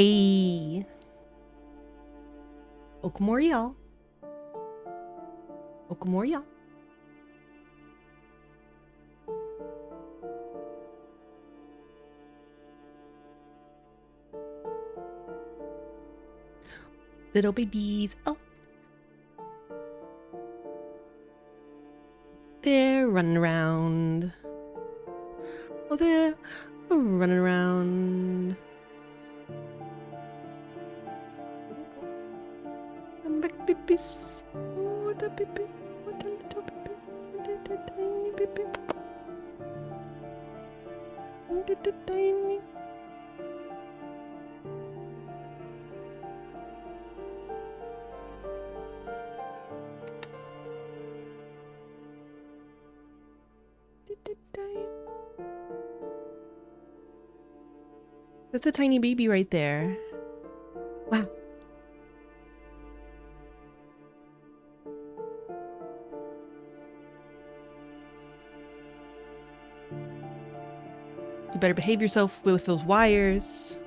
A. Okamorial. Okamorial. Little babies. Oh. They're running around. Oh, they're running around. Come back, babies. Oh, the baby. What a little baby. What a tiny baby. What a tiny. That's a tiny baby right there. Wow. You better behave yourself with those wires.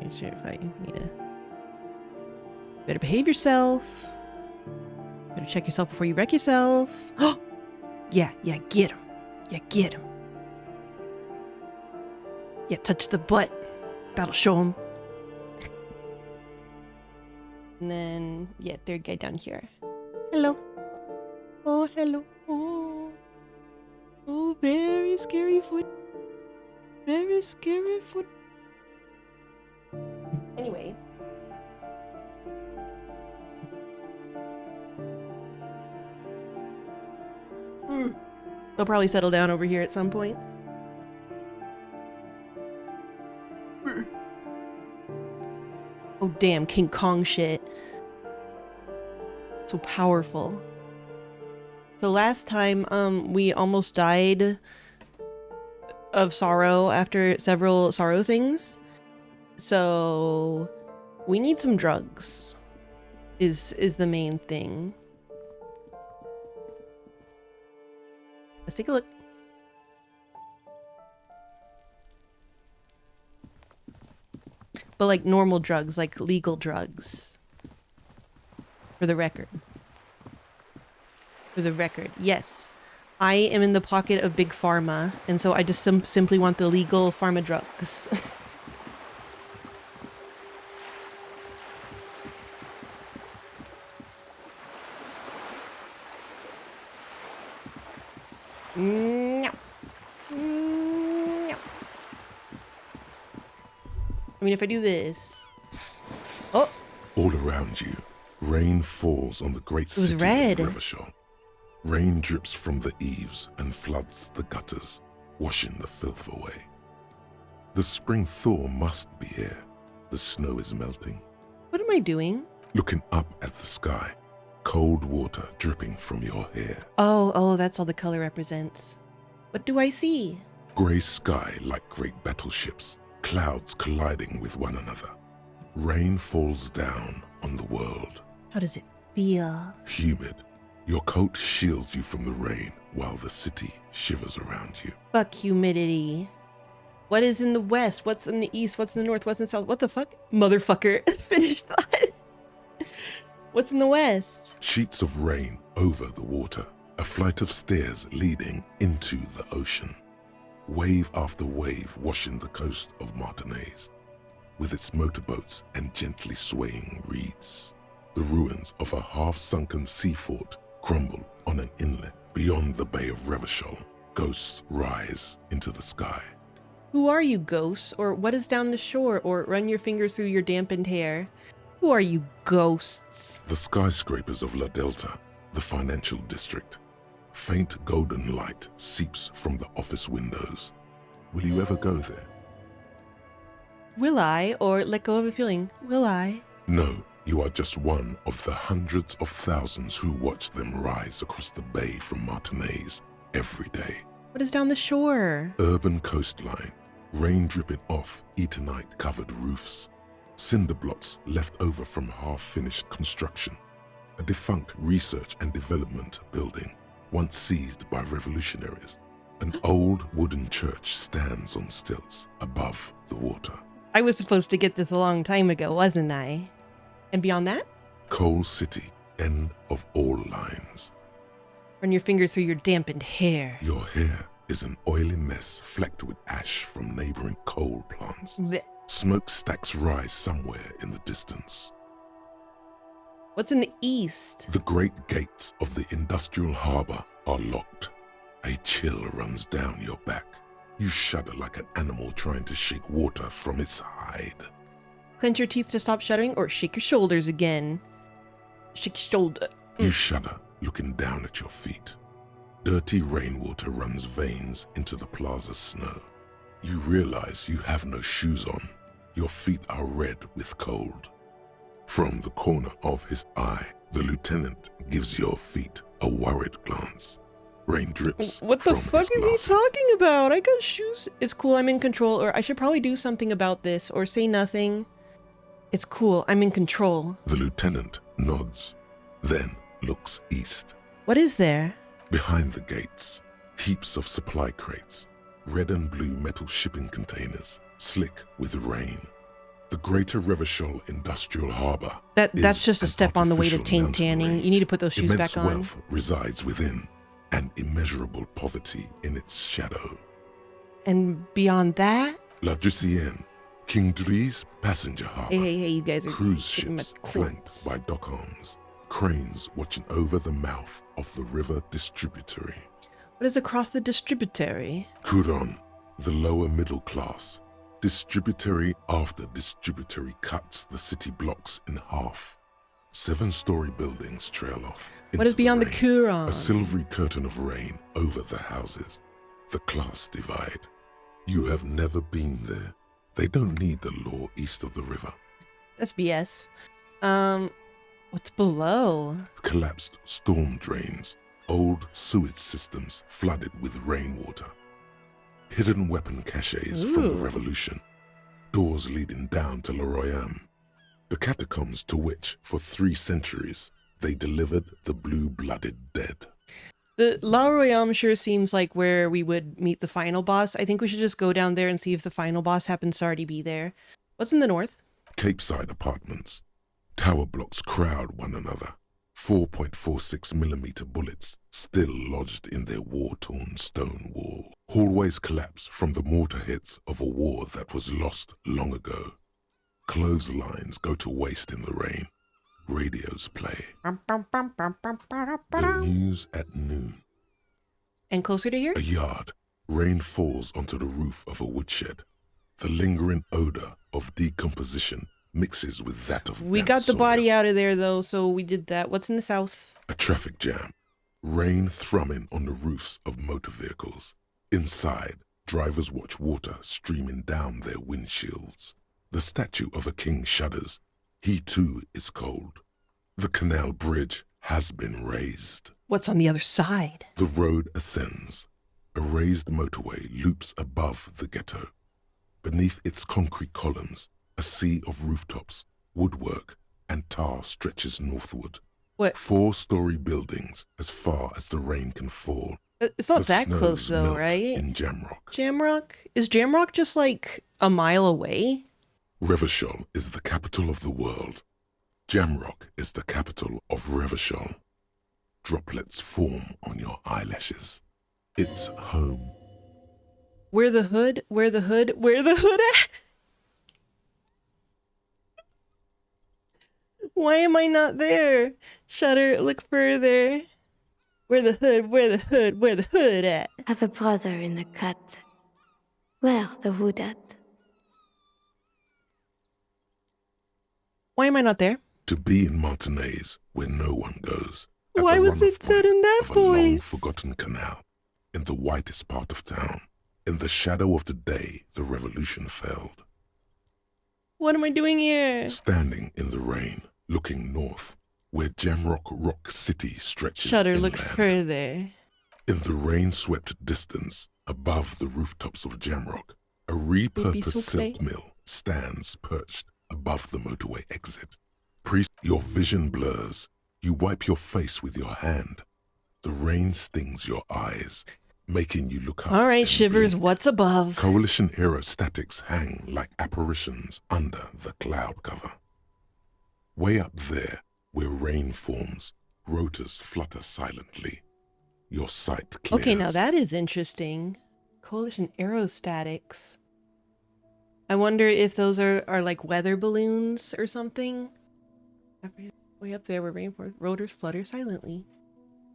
Make sure if I need to. Better behave yourself. Better check yourself before you wreck yourself. Oh! Yeah, get him. Yeah, get him. Yeah, touch the butt. That'll show him. And then, yeah, third guy down here. Hello. Oh, hello. Oh, very scary foot. Very scary foot. Anyway. They'll probably settle down over here at some point. Oh damn, King Kong shit. So powerful. So last time, we almost died of sorrow after several sorrow things. So we need some drugs is the main thing. Let's take a look. But like normal drugs, like legal drugs. For the record. For the record, yes. I am in the pocket of Big Pharma, and so I just simply want the legal pharma drugs. I mean, if I do this... Oh! All around you, rain falls on the great city red. of Revachol. Rain drips from the eaves and floods the gutters, washing the filth away. The spring thaw must be here. The snow is melting. What am I doing? Looking up at the sky, cold water dripping from your hair. Oh, that's all the color represents. What do I see? Grey sky like great battleships, clouds colliding with one another. Rain falls down on the world. How does it feel? Humid. Your coat shields you from the rain while the city shivers around you. Fuck humidity. What is in the west? What's in the east? What's in the north? What's in the south? What the fuck? Motherfucker. Finish that. What's in the west? Sheets of rain over the water. A flight of stairs leading into the ocean. Wave after wave washing the coast of Martinaise, with its motorboats and gently swaying reeds. The ruins of a half-sunken sea fort crumble on an inlet beyond the Bay of Revachol. Ghosts rise into the sky. Who are you, ghosts? Or what is down the shore? Or run your fingers through your dampened hair. Who are you, ghosts? The skyscrapers of La Delta, the financial district. Faint golden light seeps from the office windows. Will you ever go there? Will I? Or let go of the feeling, will I? No, you are just one of the hundreds of thousands who watch them rise across the bay from Martinaise every day. What is down the shore? Urban coastline, rain dripping off Eternite-covered roofs. Cinder blocks left over from half-finished construction. A defunct research and development building, once seized by revolutionaries. An old wooden church stands on stilts above the water. I was supposed to get this a long time ago, wasn't I? And beyond that? Coal City, end of all lines. Run your fingers through your dampened hair. Your hair is an oily mess flecked with ash from neighboring coal plants. Blech. Smokestacks rise somewhere in the distance. What's in the east? The great gates of the industrial harbor are locked. A chill runs down your back. You shudder like an animal trying to shake water from its hide. Clench your teeth to stop shuddering or shake your shoulders again. Shake your shoulder. You shudder, looking down at your feet. Dirty rainwater runs veins into the plaza's snow. You realize you have no shoes on. Your feet are red with cold. From the corner of his eye, the lieutenant gives your feet a worried glance. Rain drips. What the from fuck his is he glasses. talking about? I got shoes. It's cool, I'm in control. Or I should probably do something about this. Or say nothing. It's cool, I'm in control. The lieutenant nods, then looks east. What is there? Behind the gates, heaps of supply crates, red and blue metal shipping containers, slick with rain. The Greater Revachol Industrial Harbor. That's is just a an step on the way to artificial mountain tanning. range. You need to put those shoes Immense back on. wealth resides within, and immeasurable poverty in its shadow. And beyond that, La Drusienne, King Dries passenger harbor. hey, you guys are Cruise taking my ships flanked quotes. by dock arms. Cranes watching over the mouth of the river distributary. What is across the distributary? Couronne, the lower middle class. Distributary after distributary cuts the city blocks in half. 7-story buildings trail off. What is into beyond the rain. Couronne? A silvery curtain of rain over the houses. The class divide. You have never been there. They don't need the law east of the river. That's BS. What's below? Collapsed storm drains. Old sewage systems flooded with rainwater. Hidden weapon caches from the Ooh. revolution. Doors leading down to Le Royaume. The catacombs to which, for 3 centuries, they delivered the blue-blooded dead. The La Royaume sure seems like where we would meet the final boss. I think we should just go down there and see if the final boss happens to already be there. What's in the north? Capeside apartments. Tower blocks crowd one another. 4.46mm bullets still lodged in their war-torn stone wall. Hallways collapse from the mortar hits of a war that was lost long ago. Clotheslines go to waste in the rain. Radios play. The news at noon. And closer to here? A yard. Rain falls onto the roof of a woodshed. The lingering odor of decomposition mixes with that of We damp got the soil. body out of there though, so we did that. What's in the south? A traffic jam. Rain thrumming on the roofs of motor vehicles. Inside, drivers watch water streaming down their windshields. The statue of a king shudders. He too is cold. The canal bridge has been raised. What's on the other side? The road ascends. A raised motorway loops above the ghetto. Beneath its concrete columns, a sea of rooftops, woodwork, and tar stretches northward. What? 4-story buildings as far as the rain can fall. It's not The that close snows though, melt right? In Jamrock. Jamrock? Is Jamrock just like a mile away? Revachol is the capital of the world. Jamrock is the capital of Revachol. Droplets form on your eyelashes. It's home. Where the hood? Where the hood? Where the hood at? Why am I not there? Shutter, look further. Where the hood? Where the hood? Where the hood at? Have a brother in the cut. Where the hood at? Why am I not there? To be in Martinez, where no one goes. At Why the was it runoff said point in that of a long voice? forgotten canal, in the whitest part of town. In the shadow of the day the revolution failed. What am I doing here? Standing in the rain, looking north, where Jamrock Rock City stretches Shutter, look inland. further. In the rain-swept distance, above the rooftops of Jamrock, a Baby repurposed souffle. silk mill stands perched above the motorway exit. Priest, your vision blurs. You wipe your face with your hand. The rain stings your eyes. making you look up. All right, and Shivers, blink. what's above? Coalition aerostatics hang like apparitions under the cloud cover. Way up there, where rain forms, rotors flutter silently. Your sight clears. Okay, now that is interesting. Coalition aerostatics. I wonder if those are like weather balloons or something. Way up there where rainforest rotors flutter silently.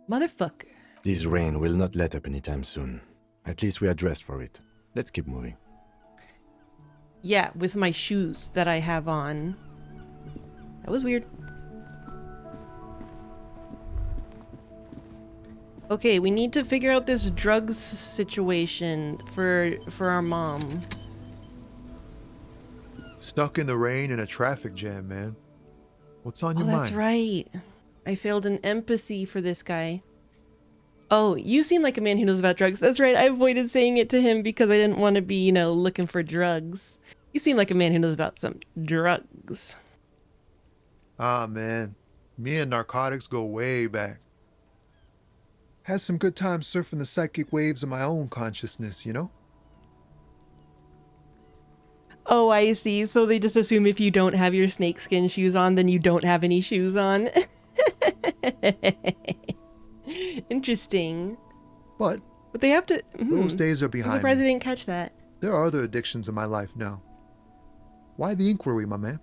Motherfucker. This rain will not let up anytime soon. At least we are dressed for it. Let's keep moving. Yeah, with my shoes that I have on. That was weird. Okay, we need to figure out this drugs situation for our mom. Stuck in the rain in a traffic jam, man. What's on your mind? That's right. I failed an empathy for this guy. Oh, you seem like a man who knows about drugs. That's right. I avoided saying it to him because I didn't want to be, you know, looking for drugs. You seem like a man who knows about some drugs. Ah, man. Me and narcotics go way back. Had some good times surfing the psychic waves of my own consciousness, you know? Oh, I see. So they just assume if you don't have your snakeskin shoes on, then you don't have any shoes on. Interesting. But they have to... those days are I'm behind surprised I me. didn't catch that. There are other addictions in my life now. Why the inquiry, my man?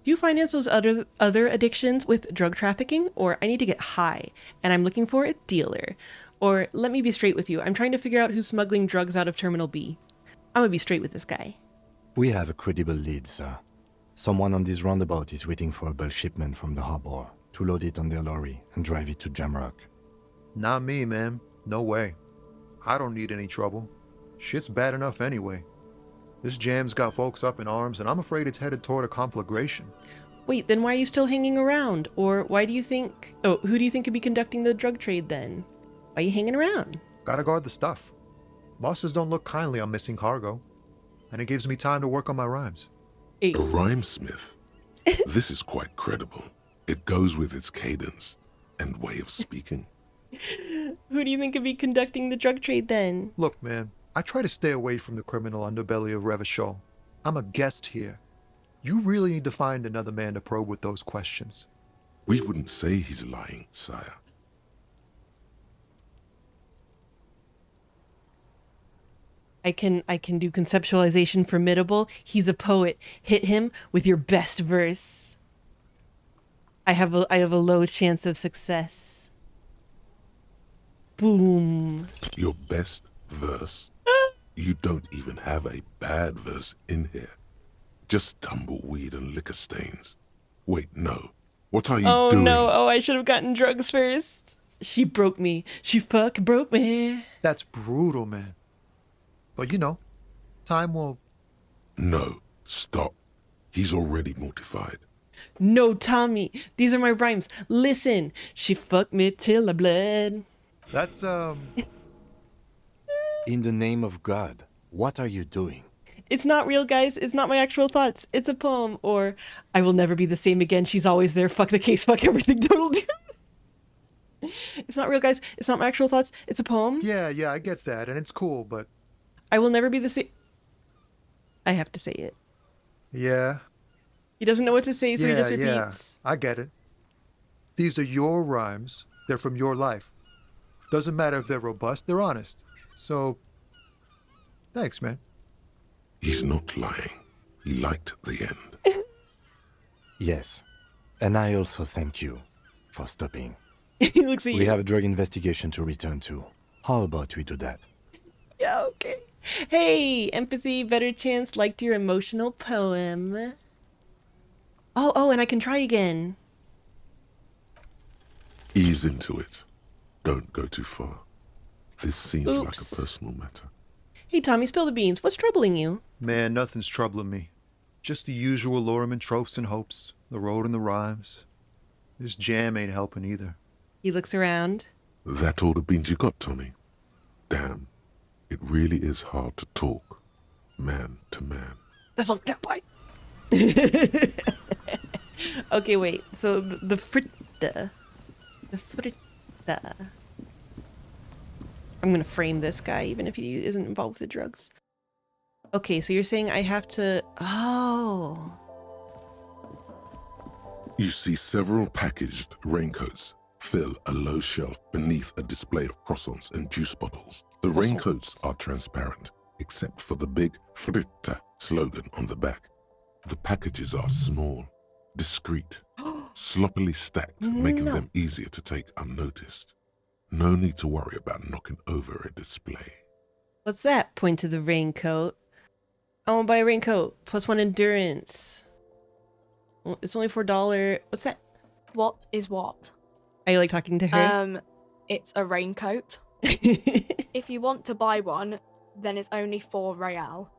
Do you finance those other addictions with drug trafficking? Or I need to get high, and I'm looking for a dealer. Or let me be straight with you. I'm trying to figure out who's smuggling drugs out of Terminal B. I'm gonna be straight with this guy. We have a credible lead, sir. Someone on this roundabout is waiting for a bulk shipment from the harbor to load it on their lorry and drive it to Jamrock. Not me, man. No way. I don't need any trouble. Shit's bad enough anyway. This jam's got folks up in arms, and I'm afraid it's headed toward a conflagration. Wait, then why are you still hanging around? Or why do you think... Oh, who do you think could be conducting the drug trade then? Why are you hanging around? Gotta guard the stuff. Bosses don't look kindly on missing cargo. And it gives me time to work on my rhymes. Hey. A rhymesmith. This is quite credible. It goes with its cadence and way of speaking. Who do you think could be conducting the drug trade then? Look, man, I try to stay away from the criminal underbelly of Revachol. I'm a guest here. You really need to find another man to probe with those questions. We wouldn't say he's lying, sire. I can do conceptualization formidable. He's a poet. Hit him with your best verse. I have a low chance of success. Boom. Your best verse? You don't even have a bad verse in here. Just tumbleweed and liquor stains. Wait, no. What are you doing? Oh no, I should have gotten drugs first. She broke me. She broke me. That's brutal, man. But you know, time will... No, stop. He's already mortified. No, Tommy. These are my rhymes. Listen. She fucked me till I bled. That's, In the name of God, what are you doing? It's not real, guys. It's not my actual thoughts. It's a poem. Or, I will never be the same again. She's always there. Fuck the case. Fuck everything. Total doom. It's not real, guys. It's not my actual thoughts. It's a poem. Yeah, I get that, and it's cool, but... I will never be the same. I have to say it. Yeah. He doesn't know what to say, so he just repeats. I get it. These are your rhymes. They're from your life. Doesn't matter if they're robust, they're honest. So, thanks, man. He's not lying. He liked the end. Yes. And I also thank you for stopping. He looks at you. We have a drug investigation to return to. How about we do that? Yeah, okay. Hey, empathy, better chance, liked your emotional poem. Oh, and I can try again. Ease into it. Don't go too far. This seems like Oops. a personal matter. Hey, Tommy, spill the beans. What's troubling you? Man, nothing's troubling me. Just the usual Lorman tropes and hopes. The road and the rhymes. This jam ain't helping either. He looks around. That all the beans you got, Tommy? Damn. It really is hard to talk, man to man. That's all. No, why? Okay, wait. So the fritta. I'm gonna frame this guy even if he isn't involved with the drugs. Okay, so you're saying I have to... Oh. You see several packaged raincoats fill a low shelf beneath a display of croissants and juice bottles. The Croissants. raincoats are transparent, except for the big Fritta slogan on the back. The packages are small, discreet, sloppily stacked, making them easier to take unnoticed. No need to worry about knocking over a display. What's that? Point to the raincoat. I want to buy a raincoat. +1 endurance. Well, it's only $4. What's that? What is what? I like talking to her. It's a raincoat. If you want to buy one, then it's only 4 real.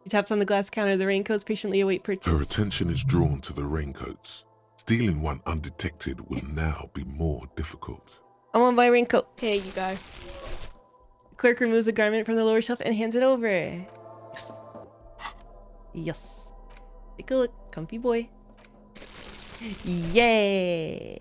She taps on the glass counter. The raincoats patiently await purchase. Her attention is drawn to the raincoats. Stealing one undetected will now be more difficult. I want to buy a raincoat. Here you go. The clerk removes the garment from the lower shelf and hands it over. Yes. Yes. Take a look. Comfy boy. Yay.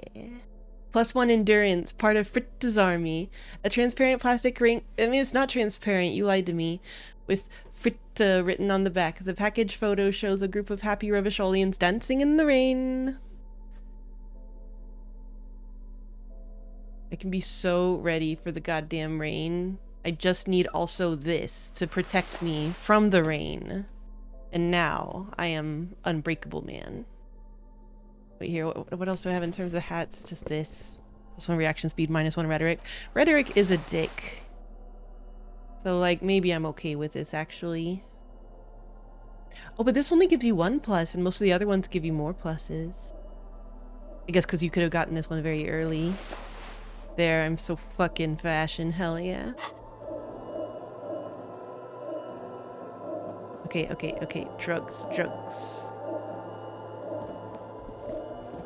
+1 endurance, part of Fritta's army. A transparent plastic ring. I mean, it's not transparent. You lied to me. With Fritta written on the back. The package photo shows a group of happy Revisholians dancing in the rain. I can be so ready for the goddamn rain. I just need also this to protect me from the rain. And now I am unbreakable man. Wait here, what else do I have in terms of hats? Just this. +1 reaction speed, -1 rhetoric. Rhetoric is a dick. So like maybe I'm okay with this actually. Oh, but this only gives you 1 plus and most of the other ones give you more pluses. I guess because you could have gotten this one very early. There, I'm so fucking fashion, hell yeah. Okay, drugs.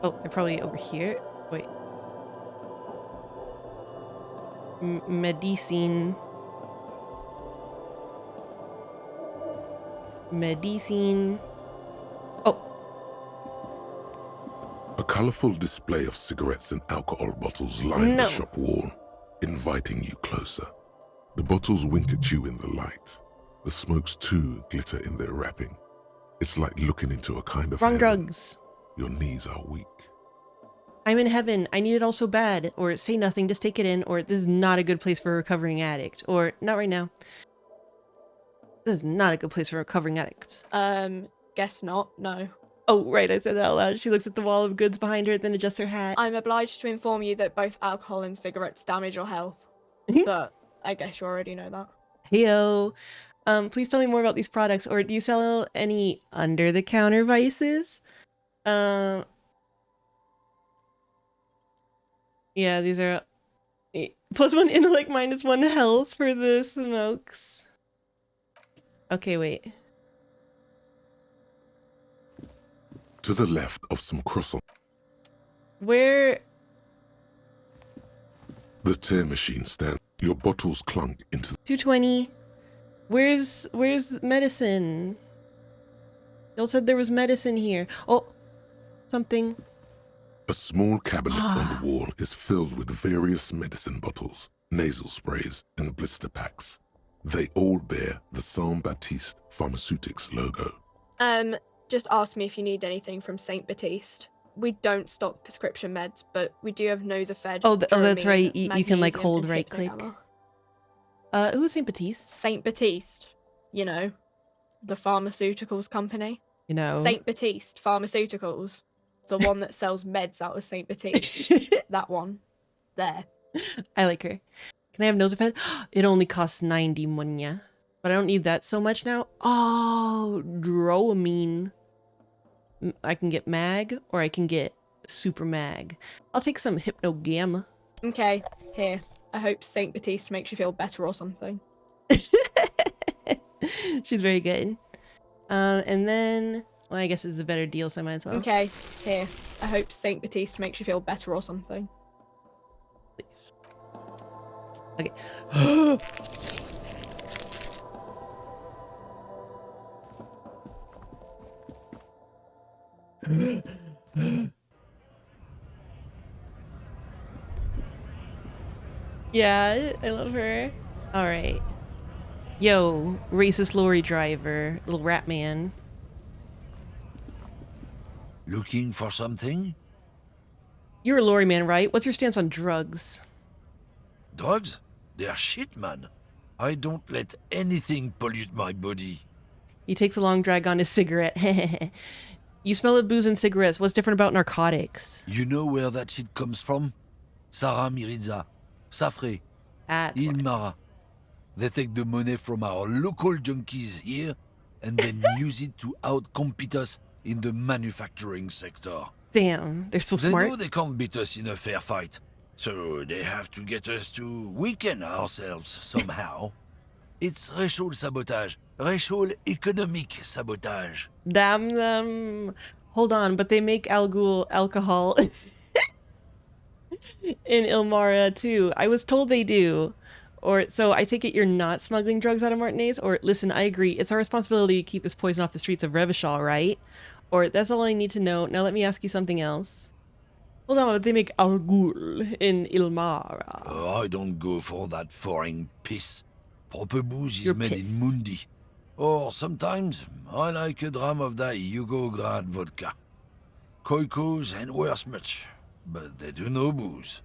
Oh, they're probably over here. Wait. Medicine. Oh. A colorful display of cigarettes and alcohol bottles line the shop wall, inviting you closer. The bottles wink at you in the light. The smokes too glitter in their wrapping. It's like looking into a kind of Wrong heaven. drugs. Your knees are weak. I'm in heaven. I need it all so bad. Or say nothing, just take it in. Or this is not a good place for a recovering addict. Or not right now. This is not a good place for a recovering addict. Guess not, no. Oh, right, I said that out loud. She looks at the wall of goods behind her, then adjusts her hat. I'm obliged to inform you that both alcohol and cigarettes damage your health. But I guess you already know that. Heyo. Please tell me more about these products. Or do you sell any under-the-counter vices? Yeah, these are... +1 intellect, -1 health for the smokes. Okay, wait. To the left of some croissants, Where... the tear machine stands. Your bottles clunk into 220. Where's medicine? Y'all said there was medicine here. Oh, something. a small cabinet on the wall is filled with various medicine bottles, nasal sprays, and blister packs. They all bear the Saint Baptiste Pharmaceutics logo. Just ask me if you need anything from Saint Baptiste. We don't stock prescription meds, but we do have Nosafed. Oh, that's right. You can like magnesium, hold and right click. hypnogamma. Who's Saint Baptiste? Saint Baptiste, you know, the pharmaceuticals company. You know. Saint Baptiste Pharmaceuticals, the one that sells meds out of Saint Baptiste. That one, there. I like her. Can I have Nosafed? It only costs 90 munya. But I don't need that so much now. Oh, Dramamine. I can get Mag, or I can get Super Mag. I'll take some Hypnogamma. Okay, here. I hope Saint Baptiste makes you feel better or something. She's very good. And then... Well, I guess it's a better deal, so I might as well. Okay, here. I hope Saint Baptiste makes you feel better or something. Okay. Yeah, I love her. All right. Yo, racist lorry driver, little rat man. Looking for something? You're a lorry man, right? What's your stance on drugs? Drugs? They're shit, man. I don't let anything pollute my body. He takes a long drag on his cigarette. You smell of booze and cigarettes. What's different about narcotics? You know where that shit comes from? Sarah Miriza, Safre, That's why. Ilmara. They take the money from our local junkies here and then use it to outcompete us in the manufacturing sector. Damn, they're so They smart. know they can't beat us in a fair fight, so they have to get us to weaken ourselves somehow. It's racial sabotage, racial economic sabotage. Damn them. Hold on, but they make alcohol in Ilmara too. I was told they do. Or so I take it you're not smuggling drugs out of Martinez? Or listen, I agree. It's our responsibility to keep this poison off the streets of Revachol, right? Or that's all I need to know. Now let me ask you something else. Hold on, but they make alcohol in Ilmara. Oh, I don't go for that foreign piss. Proper booze is Your made piss. in Mundi. Or sometimes I like a dram of that Yugograd vodka. Koikos and worse much, but they do no booze.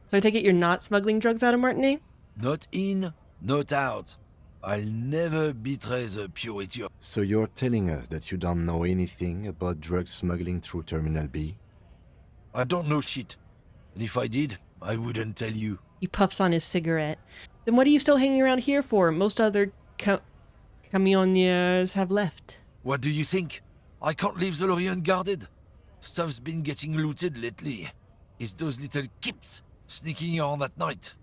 So I take it you're not smuggling drugs out of Martinez? Not in, not out. I'll never betray the purity of... So you're telling us that you don't know anything about drug smuggling through Terminal B? I don't know shit. And if I did, I wouldn't tell you. He puffs on his cigarette. Then what are you still hanging around here for? Most other camioniers have left. What do you think? I can't leave the lorry unguarded. Stuff's been getting looted lately. It's those little kips sneaking on at night.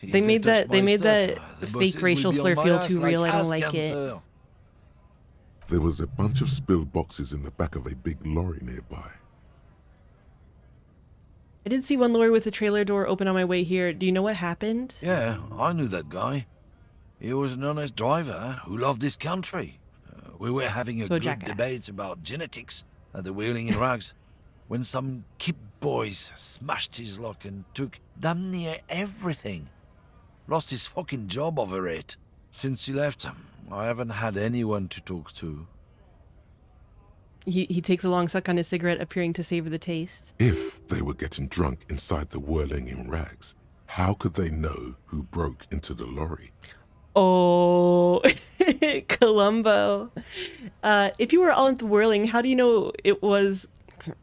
If They made touch that my stuff, the the fake bosses will racial be on slur my feel ass too real. I don't ass like it. cancer. There was a bunch of spilled boxes in the back of a big lorry nearby. I did see one lorry with the trailer door open on my way here. Do you know what happened? Yeah, I knew that guy. He was an honest driver who loved this country. We were having a So a good jackass. debate about genetics at the Wheeling in Rags when some kip boys smashed his lock and took damn near everything. Lost his fucking job over it. Since he left, I haven't had anyone to talk to. He takes a long suck on his cigarette, appearing to savor the taste. If they were getting drunk inside the whirling in rags, how could they know who broke into the lorry? Oh, Columbo. If you were all into whirling, how do you know it was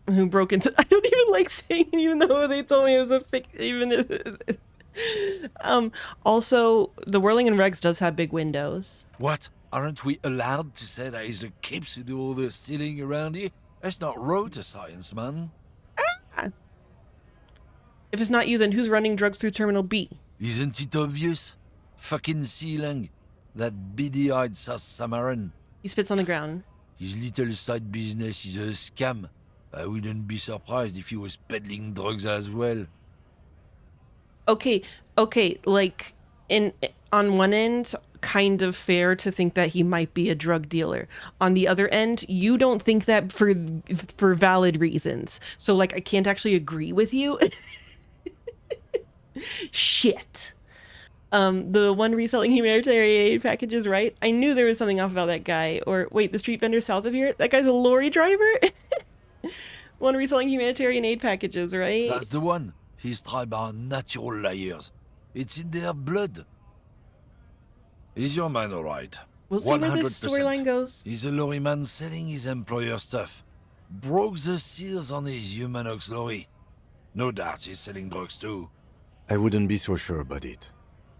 who broke into... I don't even like saying it, even though they told me it was a fake... Even if... Also, the whirling in Regs does have big windows. What? Aren't we allowed to say that it's the kips who do all the stealing around here? That's not road to science, man. If it's not you, then who's running drugs through Terminal B? Isn't it obvious? Fucking Sealang. That beady-eyed South Samaran. He spits on the ground. His little side business is a scam. I wouldn't be surprised if he was peddling drugs as well. Okay, like, on one end, kind of fair to think that he might be a drug dealer. On the other end, you don't think that for valid reasons. So, like, I can't actually agree with you. Shit. The one reselling humanitarian aid packages, right? I knew there was something off about that guy. Or, wait, the street vendor south of here? That guy's a lorry driver? One reselling humanitarian aid packages, right? That's the one. His tribe are natural liars. It's in their blood. Is your man alright? We'll see where this 100%. storyline goes. He's a lorry man selling his employer stuff. Broke the seals on his Humanox lorry. No doubt he's selling drugs too. I wouldn't be so sure about it.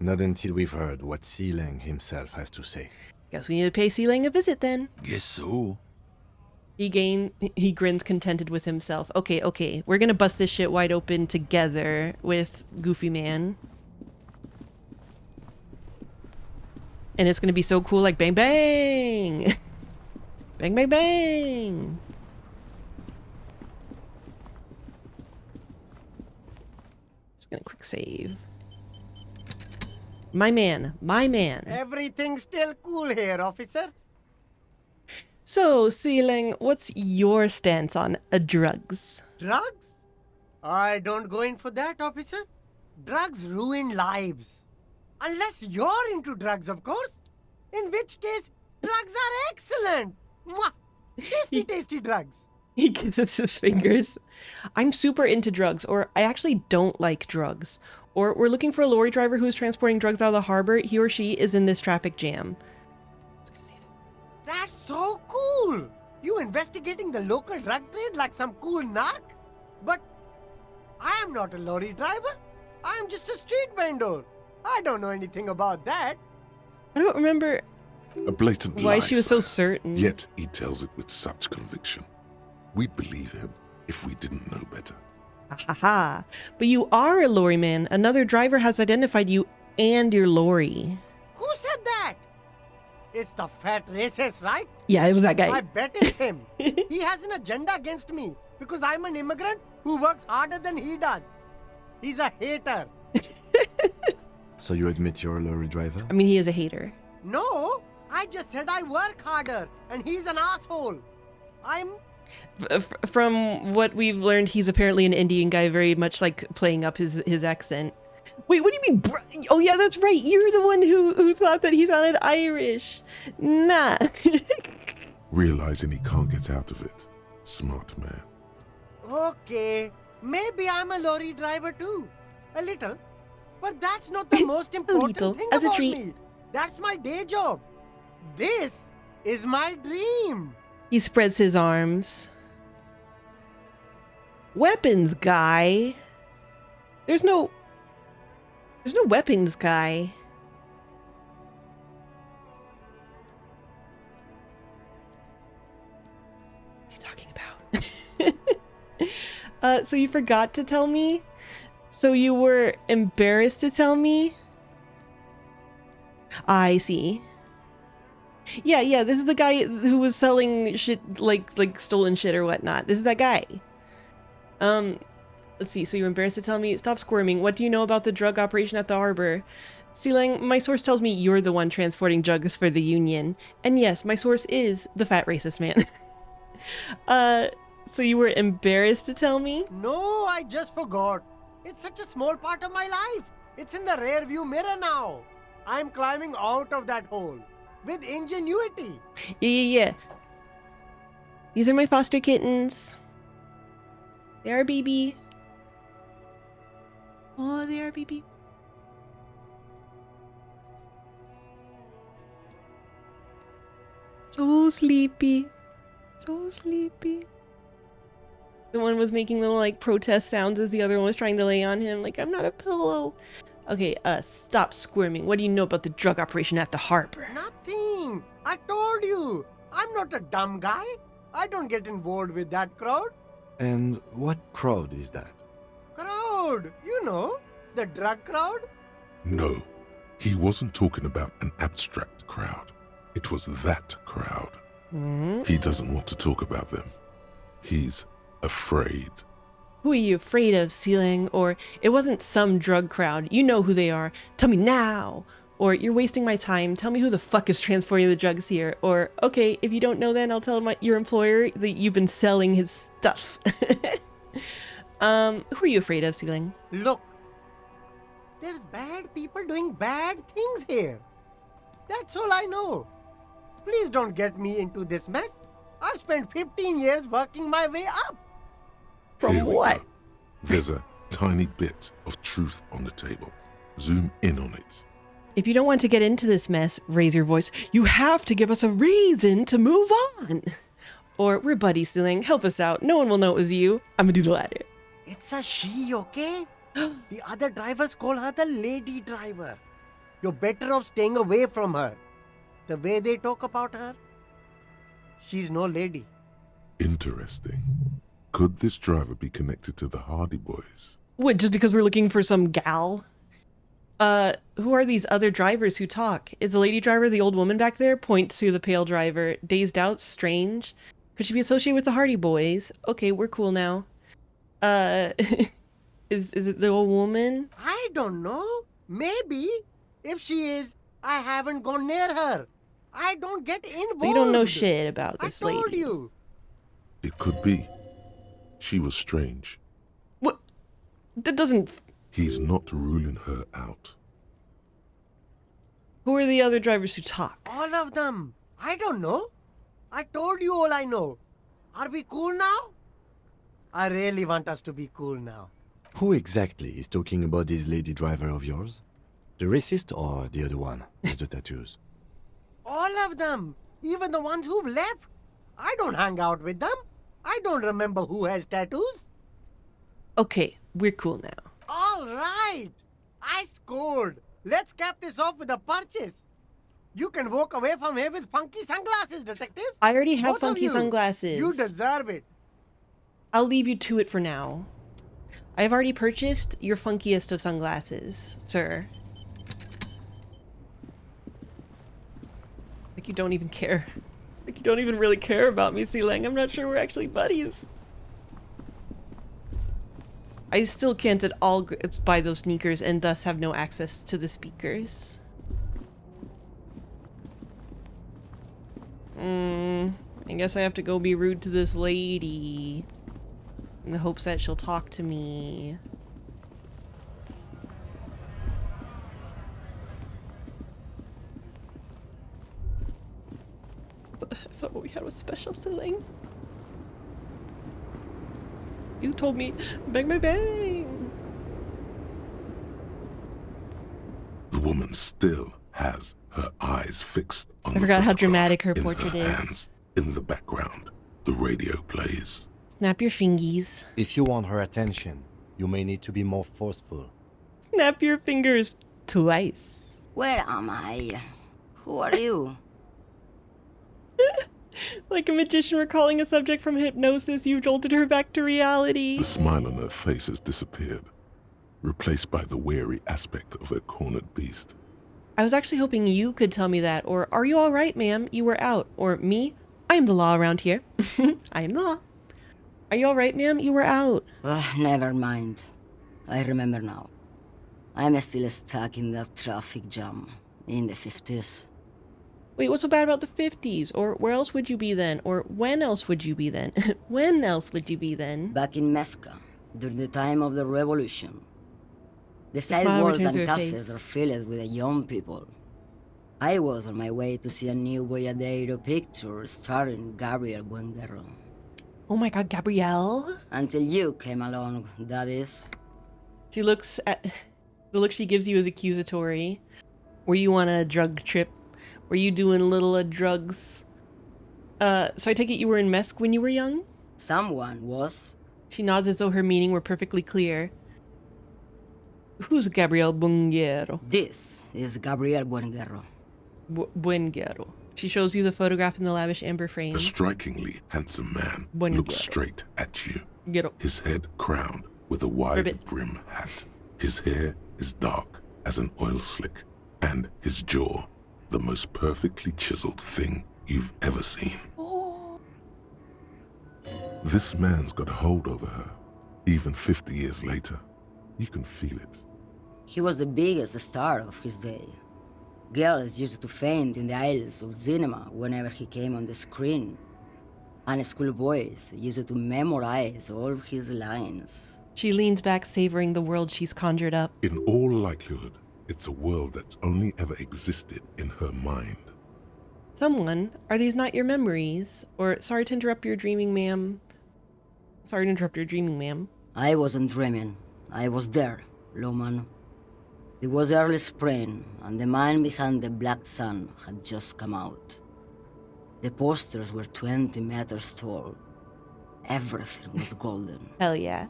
Not until we've heard what Sealang himself has to say. Guess we need to pay Sealang a visit then. Guess so. He grins contented with himself. Okay, we're gonna bust this shit wide open together with Goofy Man. And it's gonna be so cool, like bang bang! Bang bang bang! Just gonna quick save. My man. Everything's still cool here, officer. So, Sealang, what's your stance on drugs? Drugs? I don't go in for that, officer. Drugs ruin lives. Unless you're into drugs, of course. In which case, drugs are excellent. Mwah! Tasty, tasty drugs. He kisses his fingers. I'm super into drugs, or I actually don't like drugs. Or we're looking for a lorry driver who is transporting drugs out of the harbor. He or she is in this traffic jam. That's so cool. You investigating the local drug trade like some cool narc? But I am not a lorry driver. I am just a street vendor. I don't know anything about that. I don't remember A blatant why lie, she was so sire. certain. Yet he tells it with such conviction. We'd believe him if we didn't know better. Ha ha ha. But you are a lorry man. Another driver has identified you and your lorry. Who said that? It's the fat racist, right? Yeah, it was that I guy. bet it's him. He has an agenda against me because I'm an immigrant who works harder than he does. He's a hater. So you admit you're a lorry driver? I mean, he is a hater. No, I just said I work harder and he's an asshole. I'm From what we've learned, he's apparently an Indian guy, very much like playing up his accent. Wait, what do you mean? Oh yeah, that's right. You're the one who thought that he sounded Irish. Nah. Realizing he can't get out of it. Smart man. okay. Maybe I'm a lorry driver too. A little. But that's not the most important little, thing as a about treat. me. That's my day job. This is my dream. He spreads his arms. Weapons guy. There's no weapons guy. What are you talking about? So you forgot to tell me? So you were embarrassed to tell me? I see. Yeah, this is the guy who was selling shit, like stolen shit or whatnot. This is that guy. Let's see, so you're embarrassed to tell me? Stop squirming. What do you know about the drug operation at the harbor? Sealang, my source tells me you're the one transporting drugs for the Union. And yes, my source is the fat racist man. So you were embarrassed to tell me? No, I just forgot. It's such a small part of my life. It's in the rear view mirror now. I'm climbing out of that hole with ingenuity. Yeah. These are my foster kittens. They are baby. Oh, they are baby. So sleepy. So sleepy. The one was making little like protest sounds as the other one was trying to lay on him. Like, I'm not a pillow. Okay, stop squirming. What do you know about the drug operation at the harbor? Nothing. I told you. I'm not a dumb guy. I don't get involved with that crowd. And what crowd is that? Crowd, you know, the drug crowd. No, he wasn't talking about an abstract crowd. It was that crowd. He doesn't want to talk about them. He's afraid. Who are you afraid of, Sealang? Or it wasn't some drug crowd. You know who they are. Tell me now. Or you're wasting my time. Tell me who the fuck is transporting the drugs here. Or, okay, if you don't know then, I'll tell your employer that you've been selling his stuff. Who are you afraid of, Sealang? Look, there's bad people doing bad things here. That's all I know. Please don't get me into this mess. I've spent 15 years working my way up. From Here we what? go. There's a tiny bit of truth on the table. Zoom in on it. If you don't want to get into this mess, raise your voice. You have to give us a reason to move on. Or we're buddies, Sealang. Help us out. No one will know it was you. I'm gonna do the latter. It's a she, okay? The other drivers call her the lady driver. You're better off staying away from her. The way they talk about her, she's no lady. Interesting. Could this driver be connected to the Hardy Boys? What, just because we're looking for some gal? Who are these other drivers who talk? Is the lady driver the old woman back there? Point to the pale driver. Dazed out? Strange? Could she be associated with the Hardy Boys? Okay, we're cool now. Is it the old woman? I don't know. Maybe. If she is, I haven't gone near her. I don't get involved. So you don't know shit about this I told lady. you. It could be. She was strange. What? That doesn't... He's not ruling her out. are the other drivers who talk? All of them. I don't know. I told you all I know. Are we cool now? I really want us to be cool now. Who exactly is talking about this lady driver of yours? The racist or the other one with the tattoos? All of them. Even the ones who've left. I don't hang out with them. I don't remember who has tattoos. Okay, we're cool now. All right. I scored. Let's cap this off with a purchase. You can walk away from here with funky sunglasses, detectives. I already have Both of funky you. sunglasses. You deserve it. I'll leave you to it for now. I have already purchased your funkiest of sunglasses, sir. Like you don't even care. Like you don't even really care about me, Sealang. I'm not sure we're actually buddies. I still can't at all buy those sneakers and thus have no access to the speakers. I guess I have to go be rude to this lady in the hopes that she'll talk to me. I thought what we had was special, Sealang. You told me, bang, bang, bang. The woman still has her eyes fixed on I the forgot how photograph dramatic her in portrait is. hands. In the background, the radio plays. Snap your fingies. If you want her attention, you may need to be more forceful. Snap your fingers twice. Where am I? Who are you? Like a magician recalling a subject from hypnosis, you jolted her back to reality. The smile on her face has disappeared, replaced by the weary aspect of a cornered beast. I was actually hoping you could tell me that, or are you all right, ma'am? You were out. Or me? I am the law around here. I am the law. Are you all right, ma'am? You were out. Never mind. I remember now. I'm still stuck in that traffic jam in the 50s. Wait, what's so bad about the 50s? Or where else would you be then? Or when else would you be then? When else would you be then? Back in Mefka, during the time of the revolution. The smile sidewalks returns to and her cafes face. are filled with the young people. I was on my way to see a new Boyadero picture starring Gabriel Buenguerro. Oh my god, Gabrielle? Until you came along, that is. She looks at... The look she gives you is accusatory. Were you on a drug trip? Were you doing little drugs? So I take it you were in Mesk when you were young? Someone was. She nods as though her meaning were perfectly clear. Who's Gabriel Buenguerro? This is Gabriel Buenguerro. Buenguerro. She shows you the photograph in the lavish amber frame. A strikingly handsome man Buenguerro. looks straight at you, Guerro. his head crowned with a wide Ribbit. brim hat. His hair is dark as an oil slick, and his jaw the most perfectly chiseled thing you've ever seen. This man's got a hold over her, even 50 years later. You can feel it. He was the biggest star of his day. Girls used to faint in the aisles of cinema whenever he came on the screen. And schoolboys used to memorize all of his lines. She leans back, savoring the world she's conjured up. In all likelihood, it's a world that's only ever existed in her mind. Someone, are these not your memories? Or, sorry to interrupt your dreaming, ma'am. Sorry to interrupt your dreaming, ma'am. I wasn't dreaming. I was there, Loman. It was early spring, and the man behind the black sun had just come out. The posters were 20 meters tall. Everything was golden. Hell yeah.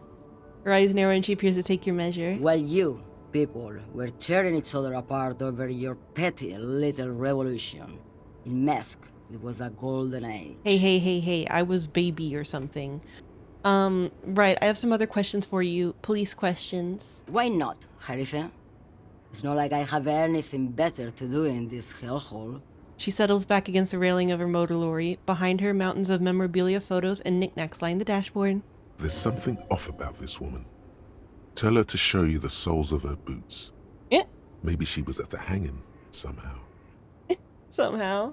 Her eyes narrow and she appears to take your measure. While you, people, were tearing each other apart over your petty little revolution. In Mefk, it was a golden age. Hey, I was baby or something. Right, I have some other questions for you. Police questions. Why not, Harife? It's not like I have anything better to do in this hellhole. She settles back against the railing of her motor lorry. Behind her, mountains of memorabilia, photos, and knickknacks line the dashboard. There's something off about this woman. Tell her to show you the soles of her boots. Eh? Maybe she was at the hanging somehow. Somehow.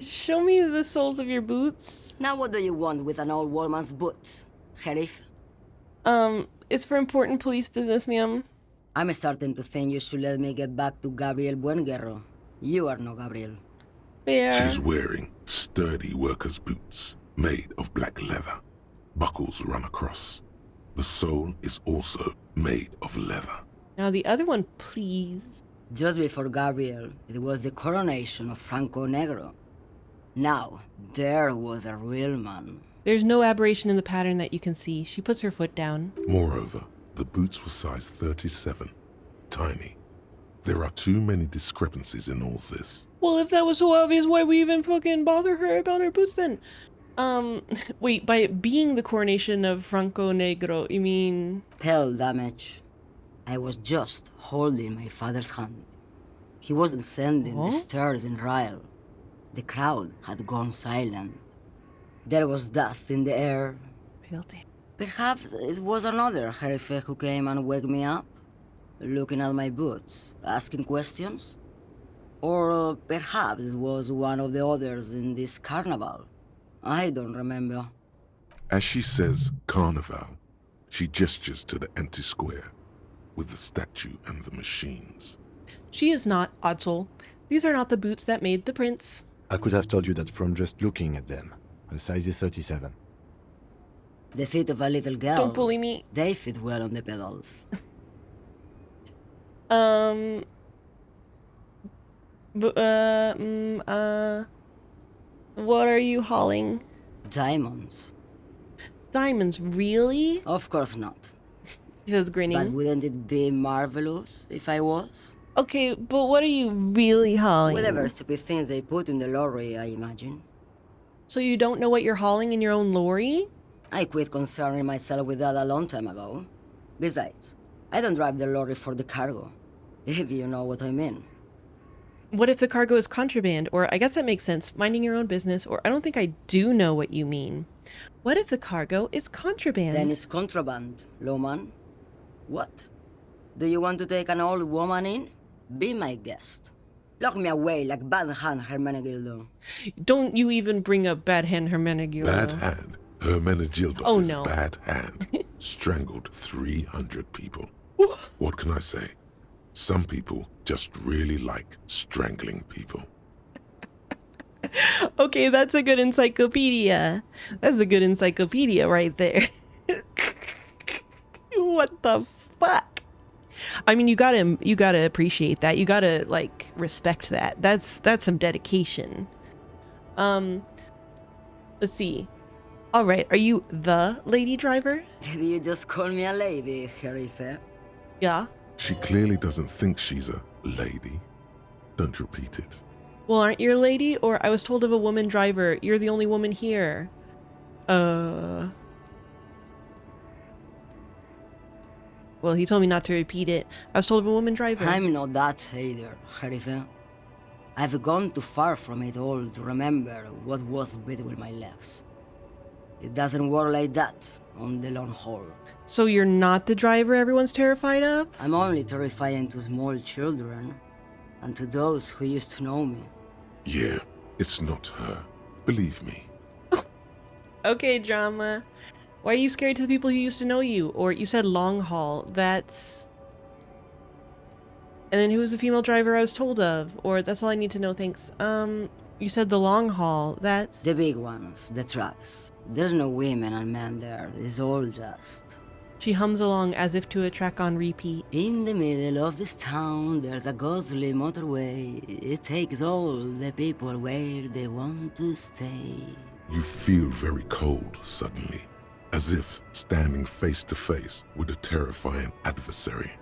Show me the soles of your boots. Now what do you want with an old woman's boots, Sheriff? It's for important police business, ma'am. I'm starting to think you should let me get back to Gabriel Buenguerro. You are no Gabriel. Fair. She's wearing sturdy worker's boots made of black leather. Buckles run across. The sole is also made of leather. Now the other one, please. Just before Gabriel, it was the coronation of Franco Negro. Now, there was a real man. There's no aberration in the pattern that you can see. She puts her foot down. Moreover, the boots were size 37. Tiny. There are too many discrepancies in all this. Well, if that was so obvious, why we even fucking bother her about her boots then? Wait, by it being the coronation of Franco Negro, you mean... Hell damage. I was just holding my father's hand. He wasn't sending the stairs in riot. The crowd had gone silent. There was dust in the air. Guilty. Perhaps it was another Jerife who came and woke me up, looking at my boots, asking questions. Or perhaps it was one of the others in this carnival. I don't remember. As she says carnival, she gestures to the empty square with the statue and the machines. She is not, Odsel. These are not the boots that made the prince. I could have told you that from just looking at them. The size is 37. The feet of a little girl. Don't bully me. They fit well on the pedals. What are you hauling? Diamonds. Diamonds, really? Of course not. She says, But grinning. wouldn't it be marvelous if I was? Okay, but what are you really hauling? Whatever stupid things they put in the lorry, I imagine. So you don't know what you're hauling in your own lorry? I quit concerning myself with that a long time ago. Besides, I don't drive the lorry for the cargo, if you know what I mean. What if the cargo is contraband? Or I guess that makes sense, minding your own business, or I don't think I do know what you mean. What if the cargo is contraband? Then it's contraband, Lowman. What? Do you want to take an old woman in? Be my guest. Lock me away like Bad Hand Hermenegildo. Don't you even bring up Bad Hand Hermenegildo. Bad hand. Hermenegildos' Oh, no. bad hand strangled 300 people. What can I say? Some people just really like strangling people. Okay, that's a good encyclopedia. That's a good encyclopedia right there. What the fuck? I mean, you gotta appreciate that. You gotta, like, respect that. That's some dedication. Let's see. All right, are you the lady driver? Did you just call me a lady, Jerife? Yeah. She clearly doesn't think she's a lady. Don't repeat it. Well, aren't you a lady? Or I was told of a woman driver. You're the only woman here. Well, he told me not to repeat it. I was told of a woman driver. I'm not that either, Jerife. I've gone too far from it all to remember what was between my legs. It doesn't work like that on the long haul. So you're not the driver everyone's terrified of? I'm only terrifying to small children and to those who used to know me. Yeah, it's not her. Believe me. Okay, drama. Why are you scared to the people who used to know you? Or you said long haul. That's... And then who was the female driver I was told of? Or that's all I need to know, thanks. You said the long haul. That's... The big ones, the trucks. There's no women and men there. It's all just... She hums along as if to a track on repeat. In the middle of this town, there's a ghostly motorway. It takes all the people where they want to stay. You feel very cold suddenly, as if standing face to face with a terrifying adversary.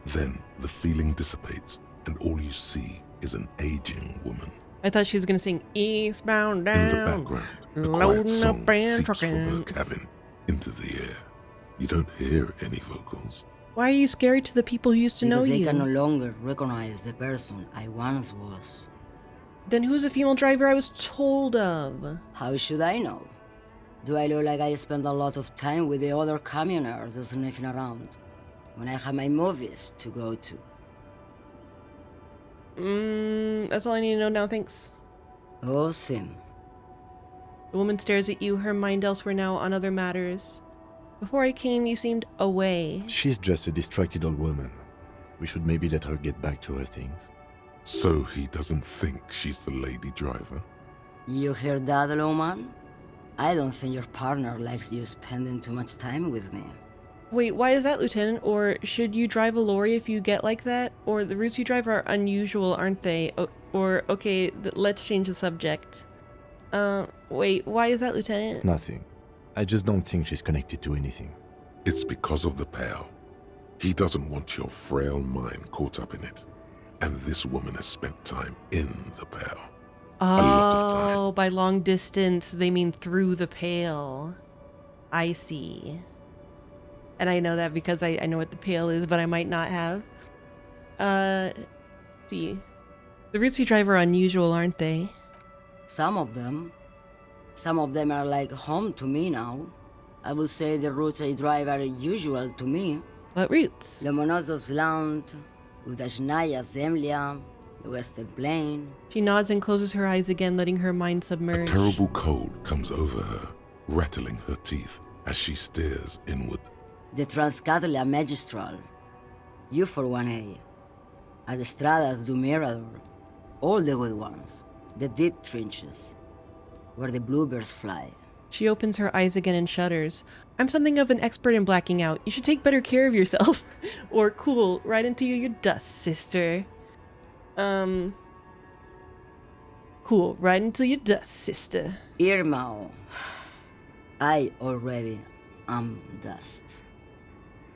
Then the feeling dissipates, and all you see is an aging woman. I thought she was gonna sing Eastbound Down. In the background, a quiet Loading song up and seeps from her trucking. cabin into the air. You don't hear any vocals. Why are you scary to the people who used to know Because they you? can no longer recognize the person I once was. Then who's the female driver I was told of? How should I know? Do I look like I spend a lot of time with the other communers sniffing around when I have my movies to go to? That's all I need to know now, thanks. Oh, Sim. The woman stares at you, her mind elsewhere now on other matters. Before I came, you seemed away. She's just a distracted old woman. We should maybe let her get back to her things. So he doesn't think she's the lady driver? You hear that, Lowman? I don't think your partner likes you spending too much time with me. Wait, why is that, Lieutenant? Or should you drive a lorry if you get like that? Or the routes you drive are unusual, aren't they? Okay, let's change the subject. Wait, why is that, Lieutenant? Nothing. I just don't think she's connected to anything. It's because of the Pale. He doesn't want your frail mind caught up in it. And this woman has spent time in the Pale. A lot of time. Oh, by long distance, they mean through the Pale. I see. And I know that because I know what the Pale is, but I might not have. Let's see. The routes you drive are unusual, aren't they? Some of them. Some of them are like home to me now. I would say the routes I drive are usual to me. What routes? Lomonosov's Land, Udashnaya Zemlya, the Western Plain. She nods and closes her eyes again, letting her mind A submerge. terrible cold comes over her, rattling her teeth as she stares inward. The Transcatalia Magistral. You for 1A. Adestradas do Mirador. All the good ones. The deep trenches. Where the bluebirds fly. She opens her eyes again and shudders. I'm something of an expert in blacking out. You should take better care of yourself. Or cool, right into your dust, sister. Cool, right into your dust, sister. Irmao. I already am dust.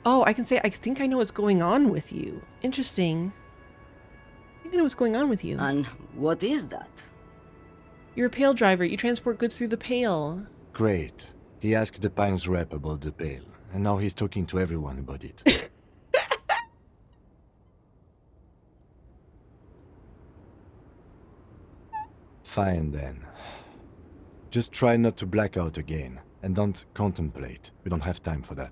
Oh, I can say I think I know what's going on with you. Interesting. I think I know what's going on with you. And what is that? You're a Pale driver. You transport goods through the Pale. Great. He asked the Pines rep about the Pale, and now he's talking to everyone about it. Fine then. Just try not to black out again, and don't contemplate. We don't have time for that.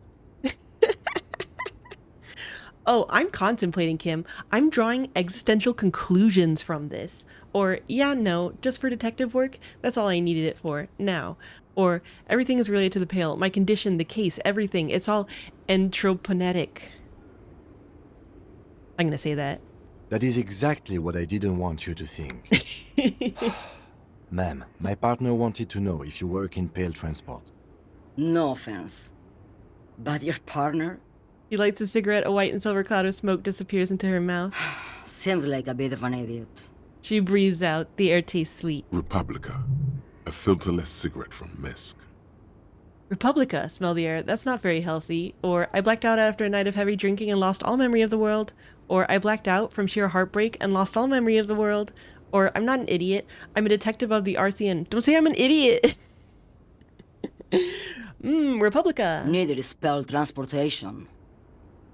Oh, I'm contemplating, Kim. I'm drawing existential conclusions from this. Or, yeah, no, just for detective work, that's all I needed it for, now. Or, everything is related to the Pale, my condition, the case, everything. It's all anthroponetic. I'm gonna say that. That is exactly what I didn't want you to think. Ma'am, my partner wanted to know if you work in Pale transport. No offense. But your partner? He lights a cigarette, a white and silver cloud of smoke disappears into her mouth. Seems like a bit of an idiot. She breathes out, the air tastes sweet. Republica, a filterless cigarette from Misk. Republica, smell the air, that's not very healthy. Or, I blacked out after a night of heavy drinking and lost all memory of the world. Or, I blacked out from sheer heartbreak and lost all memory of the world. Or, I'm not an idiot, I'm a detective of the RCN. Don't say I'm an idiot! Republica! Neither is spelled transportation.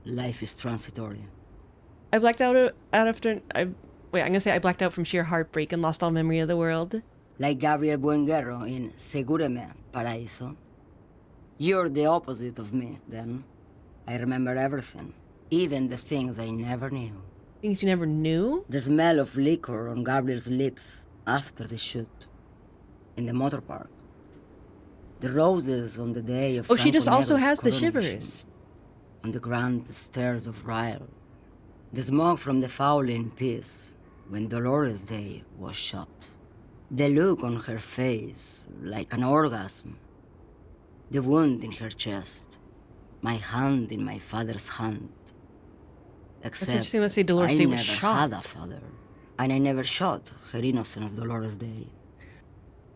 Life is transitory. I blacked out after... I'm gonna say I blacked out from sheer heartbreak and lost all memory of the world. Like Gabriel Buenguerro in Segúreme, Paraíso. You're the opposite of me, then. I remember everything. Even the things I never knew. Things you never knew? The smell of liquor on Gabriel's lips after the shoot. In the motor park. The roses on the day of Oh, she just Franco also Nero's has the coronation. shivers. On the grand stairs of Ryle. The smoke from the Fowling piece when Dolores Day was shot. The look on her face, like an orgasm. The wound in her chest. My hand in my father's hand. Except interesting, let's say Dolores I Day never was shot. had a father. And I never shot her innocent Dolores Day.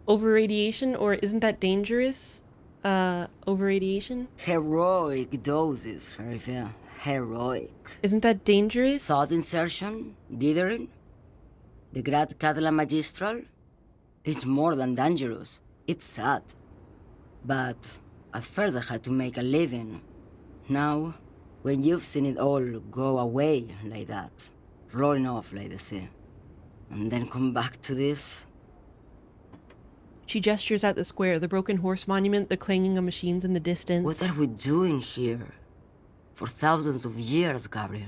Over-radiation, or isn't that dangerous? Over-radiation? Heroic doses, Harifia. Heroic. Isn't that dangerous? Thought insertion? Dithering? The Grad Catala Magistral? It's more than dangerous. It's sad. But at first I had to make a living. Now, when you've seen it all go away like that, rolling off like the sea, and then come back to this... She gestures at the square, the broken horse monument, the clanging of machines in the distance. What are we doing here? For thousands of years, Gabriel.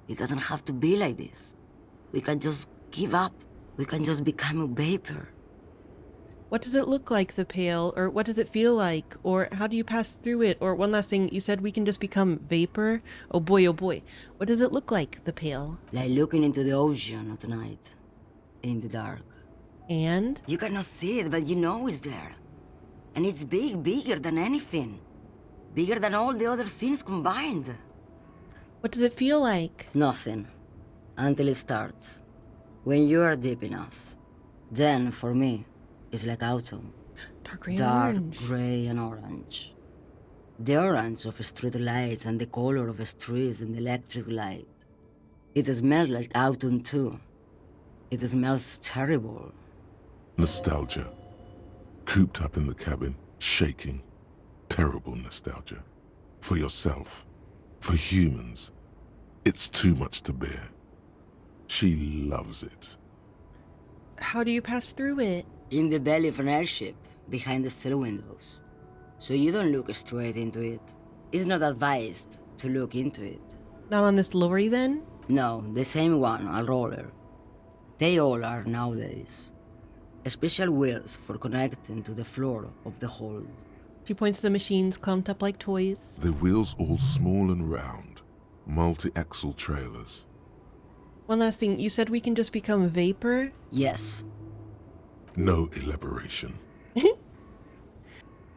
It doesn't have to be like this. We can just give up. We can just become a vapor. What does it look like, the Pale? Or what does it feel like? Or how do you pass through it? Or one last thing, you said we can just become vapor? Oh boy, oh boy. What does it look like, the Pale? Like looking into the ocean at night, in the dark. And? You cannot see it, but you know it's there. And it's big, bigger than anything. Bigger than all the other things combined. What does it feel like? Nothing. Until it starts. When you are deep enough. Then, for me, it's like autumn. Dark gray and Dark orange. gray and orange. The orange of street lights and the color of streets in the electric light. It smells like autumn too. It smells terrible. Nostalgia. Cooped up in the cabin, shaking. Terrible nostalgia. For yourself. For humans. It's too much to bear. She loves it. How do you pass through it? In the belly of an airship, behind the cell windows. So you don't look straight into it. It's not advised to look into it. Not on this lorry then? No, the same one, a roller. They all are nowadays. Special wheels for connecting to the floor of the hold. She points to the machines clumped up like toys. The wheels all small and round. Multi-axle trailers. One last thing, you said we can just become vapor? Yes. No elaboration.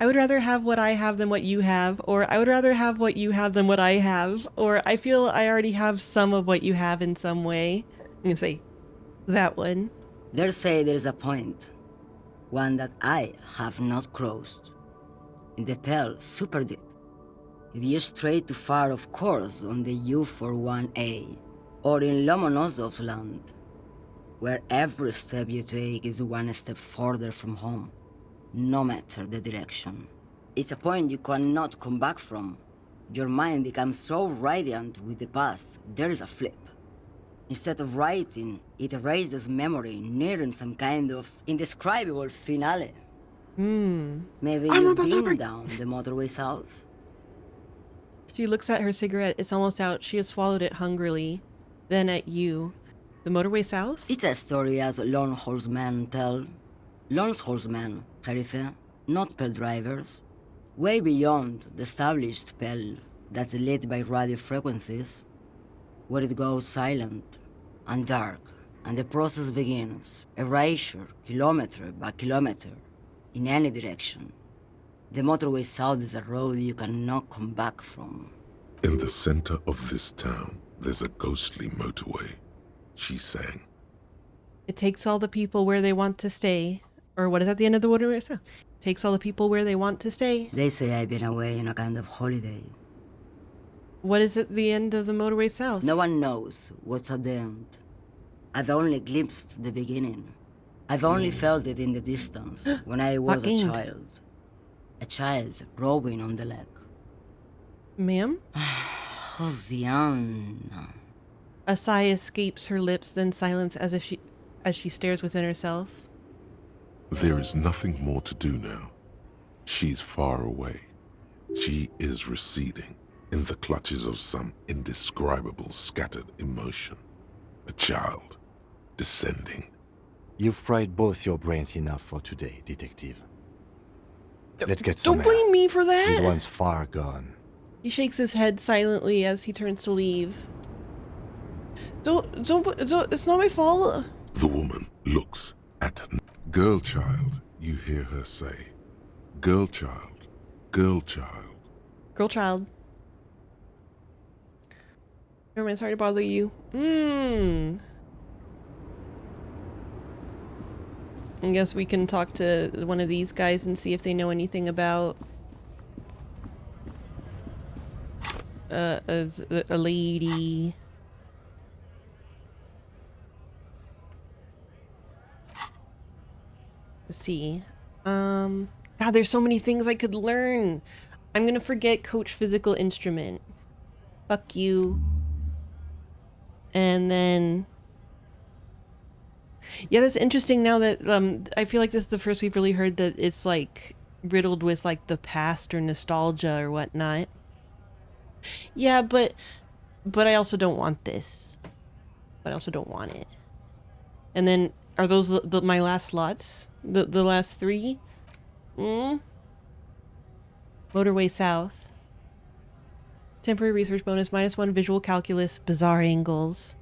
I would rather have what I have than what you have, or I would rather have what you have than what I have, or I feel I already have some of what you have in some way. I'm gonna say that one. They say there is a point. One that I have not crossed. In the Pale, super deep. If you stray too far, of course, on the U41A, or in Lomonosov's land, where every step you take is one step further from home, no matter the direction. It's a point you cannot come back from. Your mind becomes so radiant with the past, there is a flip. Instead of writing, it erases memory, nearing some kind of indescribable finale. Maybe you've been down the motorway south? She looks at her cigarette. It's almost out. She has swallowed it hungrily. Then at you. The motorway south? It's a story as lone horsemen tell. Lone horsemen, Jerife, not Pale drivers. Way beyond the established Pale that's lit by radio frequencies, where it goes silent and dark, and the process begins, erasure, kilometer by kilometer, in any direction. The motorway south is a road you cannot come back from. In the center of this town, there's a ghostly motorway, she sang. It takes all the people where they want to stay. Or what is at the end of the motorway south? Takes all the people where they want to stay. They say I've been away on a kind of holiday. What is at the end of the motorway south? No one knows what's at the end. I've only glimpsed the beginning. I've only felt it in the distance when I was a end? child. A child rowing on the lake. Ma'am? Josiana. A sigh escapes her lips, then silence as she stares within herself. There is nothing more to do now. She's far away. She is receding in the clutches of some indescribable scattered emotion. A child, descending. You've fried both your brains enough for today, detective. Let's get some Don't air. blame me for that! This one's far gone. He shakes his head silently as he turns to leave. Don't, it's not my fault. The woman looks at girl child, you hear her say. Girl child, girl child. Girl child. Never mind, sorry to bother you. I guess we can talk to one of these guys and see if they know anything about a lady. Let's see. God, there's so many things I could learn. I'm gonna forget coach physical instrument. Fuck you. And then yeah, that's interesting now that I feel like this is the first we've really heard that it's like riddled with like the past or nostalgia or whatnot. Yeah, but I also don't want this. But I also don't want it. And then are those my last slots? The last three? Motorway south. Temporary research bonus, -1 visual calculus, bizarre angles.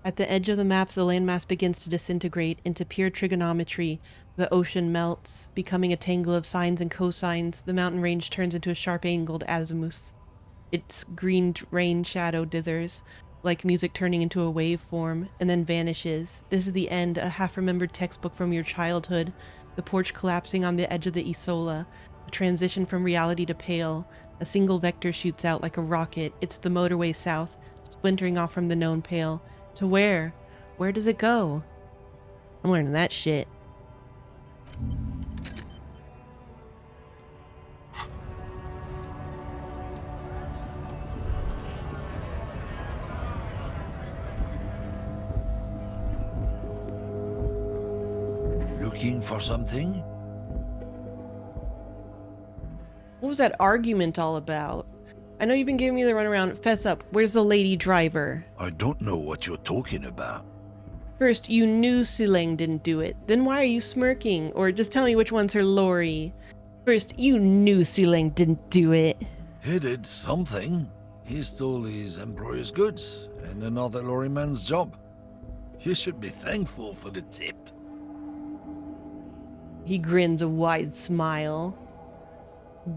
At the edge of the map, the landmass begins to disintegrate into pure trigonometry. The ocean melts, becoming a tangle of sines and cosines. The mountain range turns into a sharp-angled azimuth. Its green rain shadow dithers, like music turning into a waveform, and then vanishes. This is the end, a half-remembered textbook from your childhood. The porch collapsing on the edge of the Isola. A transition from reality to pale. A single vector shoots out like a rocket. It's the motorway south, splintering off from the known pale. To where? Where does it go? I'm learning that shit. Looking for something? What was that argument all about? I know you've been giving me the runaround. Fess up. Where's the lady driver? I don't know what you're talking about. First, you knew Sileng didn't do it. Then why are you smirking? Or just tell me which one's her lorry. First, you knew Sileng didn't do it. He did something. He stole his employer's goods and another lorryman's job. You should be thankful for the tip. He grins a wide smile.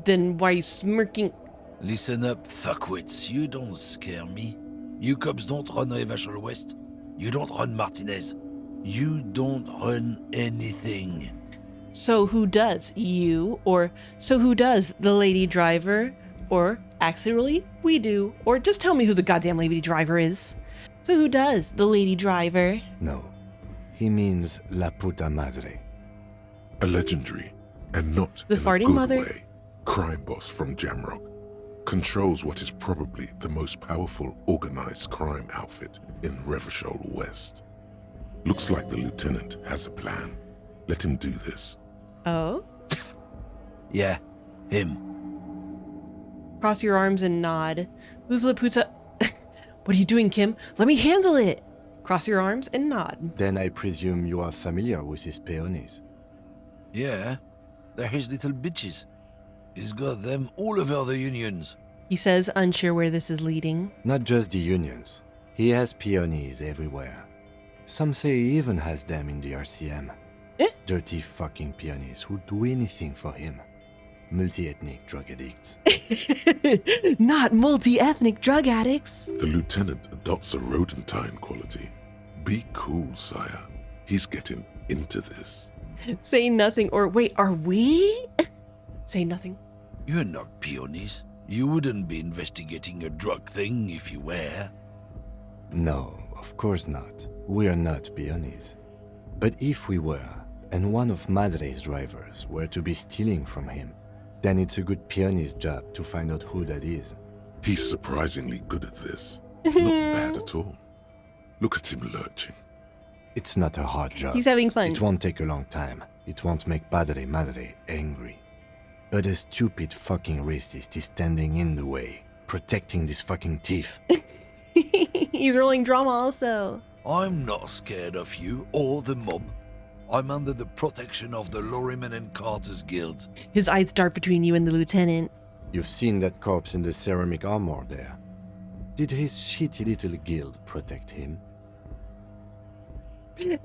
Then why are you smirking? Listen up, fuckwits. You don't scare me. You cops don't run Revachol West. You don't run Martinez. You don't run anything. So who does? You? Or so who does? The lady driver? Or actually, we do. Or just tell me who the goddamn lady driver is. So who does? The lady driver? No. He means La Puta Madre. A legendary, and not The in a farting good mother? way, crime boss from Jamrock. Controls what is probably the most powerful organized crime outfit in Revachol West. Looks like the lieutenant has a plan. Let him do this. Oh? Yeah, him. Cross your arms and nod. Who's Laputa? What are you doing, Kim? Let me handle it! Cross your arms and nod. Then I presume you are familiar with his peonies. Yeah, they're his little bitches. He's got them all over the unions. He says, unsure where this is leading. Not just the unions. He has peonies everywhere. Some say he even has them in the RCM. Eh? Dirty fucking peonies who'd do anything for him. Multi-ethnic drug addicts. Not multi-ethnic drug addicts. The lieutenant adopts a rodentine quality. Be cool, sire. He's getting into this. Say nothing, or wait, are we? Say nothing. You're not peonies. You wouldn't be investigating a drug thing if you were. No, of course not. We are not peonies. But if we were, and one of Madre's drivers were to be stealing from him, then it's a good peony's job to find out who that is. He's surprisingly good at this. Not bad at all. Look at him lurching. It's not a hard job. He's having fun. It won't take a long time. It won't make Padre Madre angry. But a stupid fucking racist is standing in the way, protecting this fucking thief. He's rolling drama also. I'm not scared of you or the mob. I'm under the protection of the Lorrymen and Carters Guild. His eyes dart between you and the lieutenant. You've seen that corpse in the ceramic armor there. Did his shitty little guild protect him?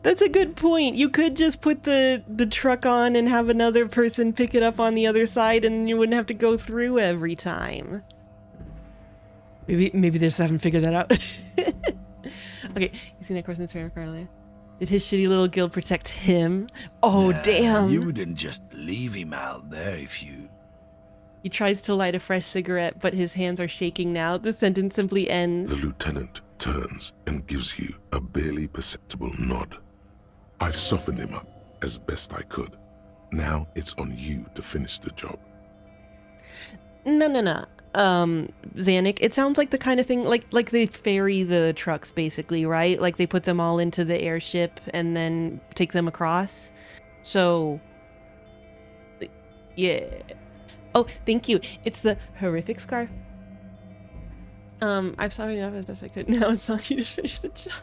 That's a good point. You could just put the truck on and have another person pick it up on the other side and you wouldn't have to go through every time. Maybe they just haven't figured that out. Okay, you seen that course in the ceramic earlier? Did his shitty little guild protect him? Oh, Nah, damn. You wouldn't just leave him out there if you... He tries to light a fresh cigarette, but his hands are shaking now. The sentence simply ends. The lieutenant turns and gives you a barely perceptible nod. I've softened him up as best I could. Now it's on you to finish the job. No. Zanuck, it sounds like the kind of thing, like they ferry the trucks, basically, right? Like they put them all into the airship and then take them across. So, yeah. Oh, thank you. It's the horrific scarf. I've sorted it up as best I could. Now it's on you to finish the job.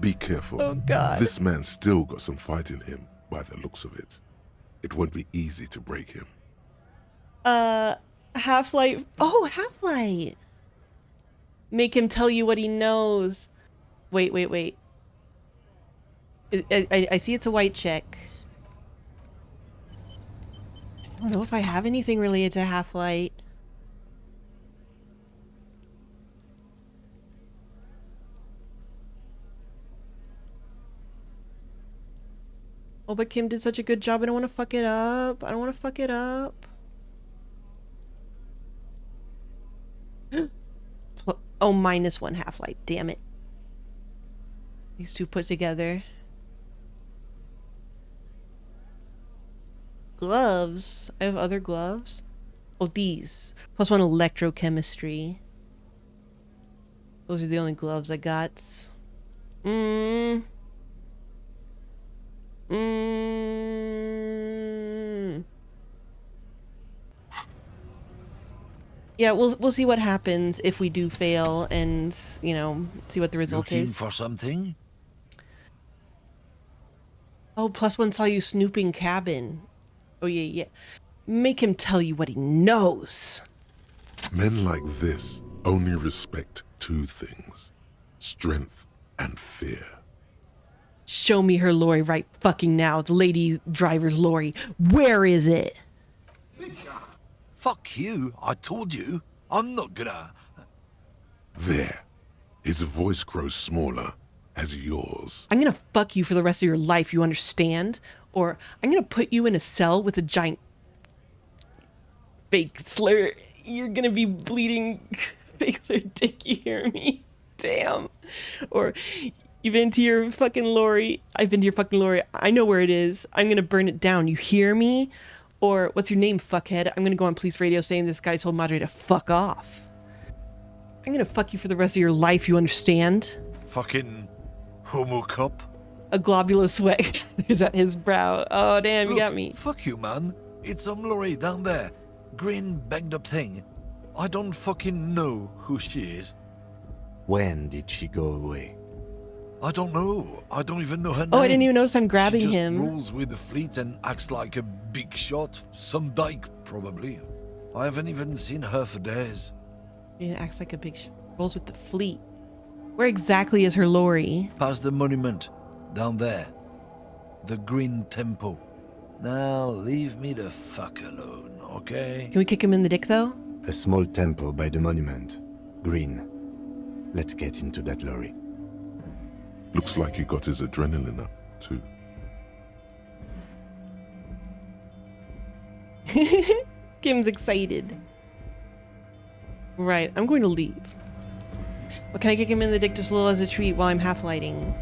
Be careful. Oh, God. This man's still got some fight in him by the looks of it. It won't be easy to break him. Half-Light. Oh, Half-Light. Make him tell you what he knows. Wait. I see it's a white chick. I don't know if I have anything related to Half-Light. Oh, but Kim did such a good job. I don't want to fuck it up. I don't want to fuck it up. Oh, -1 Half-Light. Damn it. These two put together. Gloves. I have other gloves. Oh, these. +1 electrochemistry. Those are the only gloves I got. Yeah, we'll see what happens if we do fail, and you know, see what the result Looking is. for something? Oh, +1 saw you snooping cabin. Oh yeah. Make him tell you what he knows. Men like this only respect two things: strength and fear. Show me her lorry right fucking now. The lady driver's lorry. Where is it? Fuck you, I told you. I'm not gonna... There. His voice grows smaller as yours. I'm gonna fuck you for the rest of your life, you understand? Or I'm gonna put you in a cell with a giant fake slur. You're gonna be bleeding fake slur dick, you hear me? Damn. Or you've been to your fucking lorry. I've been to your fucking lorry. I know where it is. I'm gonna burn it down. You hear me? Or what's your name, fuckhead? I'm gonna go on police radio saying this guy told Madre to fuck off. I'm gonna fuck you for the rest of your life, you understand? Fucking homo cop. A globular sweat is at his brow. Oh, damn, you Look, got me. Fuck you, man. It's some lorry down there. Green banged up thing. I don't fucking know who she is. When did she go away? I don't know. I don't even know her name. Oh, I didn't even notice I'm grabbing she just him. rolls with the fleet and acts like a big shot. Some dyke, probably. I haven't even seen her for days. It acts like a big rolls with the fleet. Where exactly is her lorry? Past the monument. Down there. The Green Temple. Now, leave me the fuck alone, okay? Can we kick him in the dick, though? A small temple by the monument. Green. Let's get into that lorry. Looks like he got his adrenaline up, too. Kim's excited. Right, I'm going to leave. But can I kick him in the dick just a little as a treat while I'm half-lighting?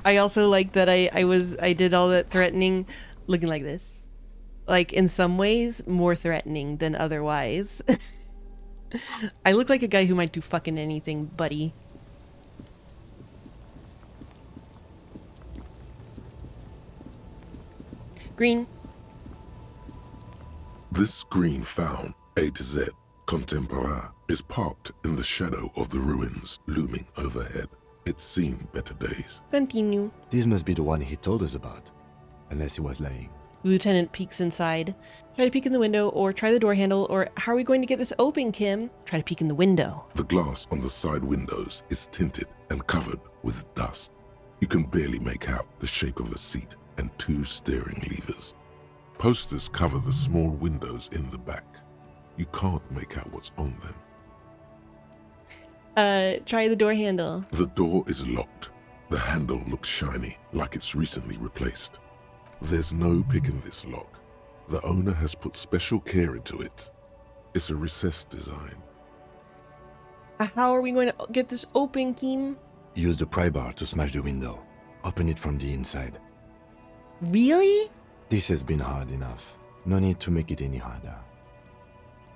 I also like that I did all that threatening looking like this. Like, in some ways, more threatening than otherwise. I look like a guy who might do fucking anything, buddy. Green. This green found, A to Z, contemporary, is parked in the shadow of the ruins looming overhead. It's seen better days. Continue. This must be the one he told us about. Unless he was lying. Lieutenant peeks inside. Try to peek in the window, or try the door handle, or how are we going to get this open, Kim? Try to peek in the window. The glass on the side windows is tinted and covered with dust. You can barely make out the shape of a seat and two steering levers. Posters cover the small windows in the back. You can't make out what's on them. Try the door handle. The door is locked. The handle looks shiny, like it's recently replaced. There's no pick in this lock. The owner has put special care into it. It's a recessed design. How are we going to get this open, Kim? Use the pry bar to smash the window. Open it from the inside. Really? This has been hard enough. No need to make it any harder.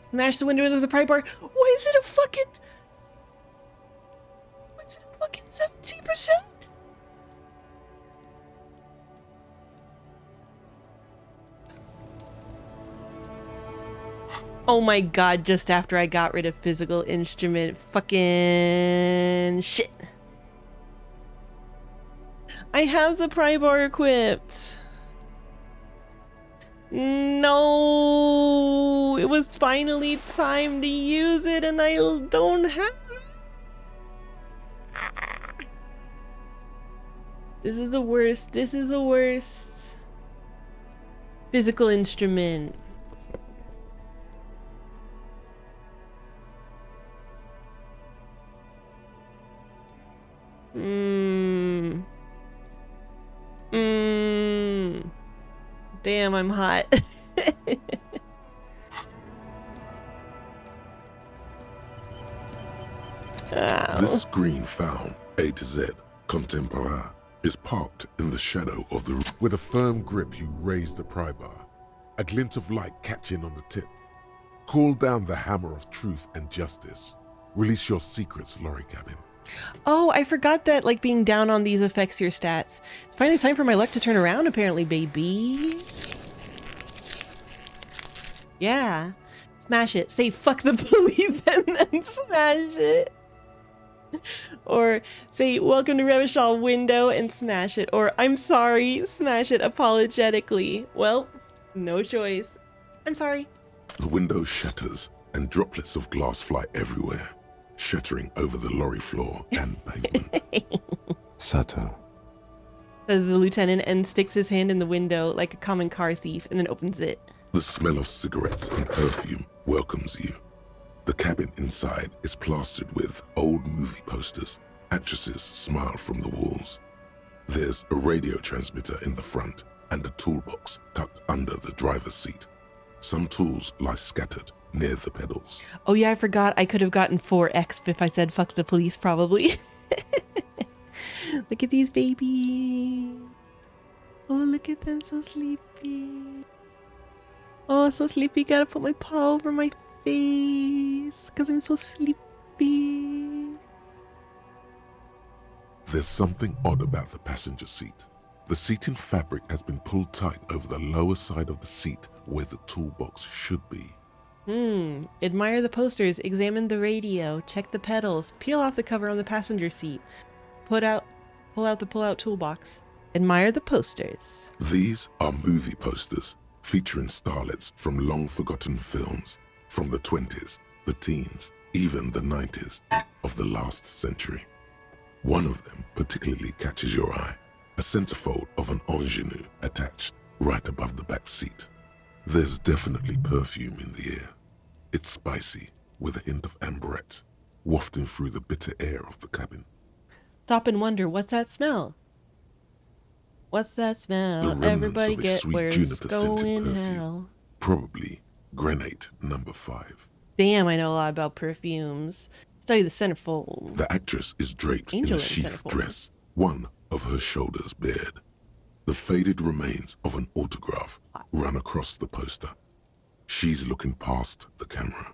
Smash the window with the pry bar. Why is it a fucking... What's it a fucking 17%? Oh my god, just after I got rid of physical instrument. Fucking shit. I have the pry bar equipped. No, it was finally time to use it and I don't have it. This is the worst. This is the worst. Physical instrument. Damn, I'm hot. Ow. This screen found A to Z, Contemporain, is parked in the shadow of the room. With a firm grip, you raise the pry bar, a glint of light catching on the tip. Call down the hammer of truth and justice. Release your secrets, lorry cabin. Oh, I forgot that like being down on these affects your stats. It's finally time for my luck to turn around, apparently, baby. Yeah. Smash it. Say fuck the police and then smash it. Or say welcome to Revachol window and smash it. Or I'm sorry, smash it apologetically. Well, no choice. I'm sorry. The window shatters and droplets of glass fly everywhere, shattering over the lorry floor and pavement. Subtle. Says the lieutenant and sticks his hand in the window like a common car thief and then opens it. The smell of cigarettes and perfume welcomes you. The cabin inside is plastered with old movie posters. Actresses smile from the walls. There's a radio transmitter in the front and a toolbox tucked under the driver's seat. Some tools lie scattered near the pedals. Oh yeah, I forgot I could have gotten 4x if I said fuck the police, probably. Look at these babies. Oh, look at them, so sleepy. Oh, so sleepy. Gotta put my paw over my face because I'm so sleepy. There's something odd about the passenger seat. The seating fabric has been pulled tight over the lower side of the seat where the toolbox should be. Admire the posters, examine the radio, check the pedals, peel off the cover on the passenger seat, pull out the pull-out toolbox. Admire the posters. These are movie posters featuring starlets from long-forgotten films from the 20s, the teens, even the 90s of the last century. One of them particularly catches your eye, a centerfold of an ingenue attached right above the back seat. There's definitely perfume in the air. It's spicy, with a hint of amberette, wafting through the bitter air of the cabin. Stop and wonder, what's that smell? What's that smell? The remnants Everybody of a get sweet where's juniper-scented going perfume. hell. Probably granate number 5. Damn, I know a lot about perfumes. Study the centerfold. The actress is draped in Angel a in sheath centerfold. dress, one of her shoulders bared. The faded remains of an autograph run across the poster. She's looking past the camera.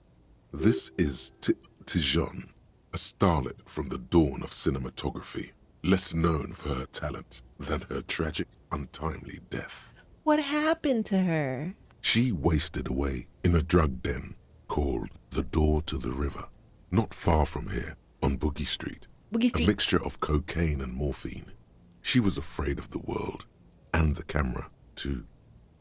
This is Tip Tijon, a starlet from the dawn of cinematography, less known for her talent than her tragic, untimely death. What happened to her? She wasted away in a drug den called the Door to the River, not far from here on Boogie Street. Boogie A Street. mixture of cocaine and morphine. She was afraid of the world and the camera too.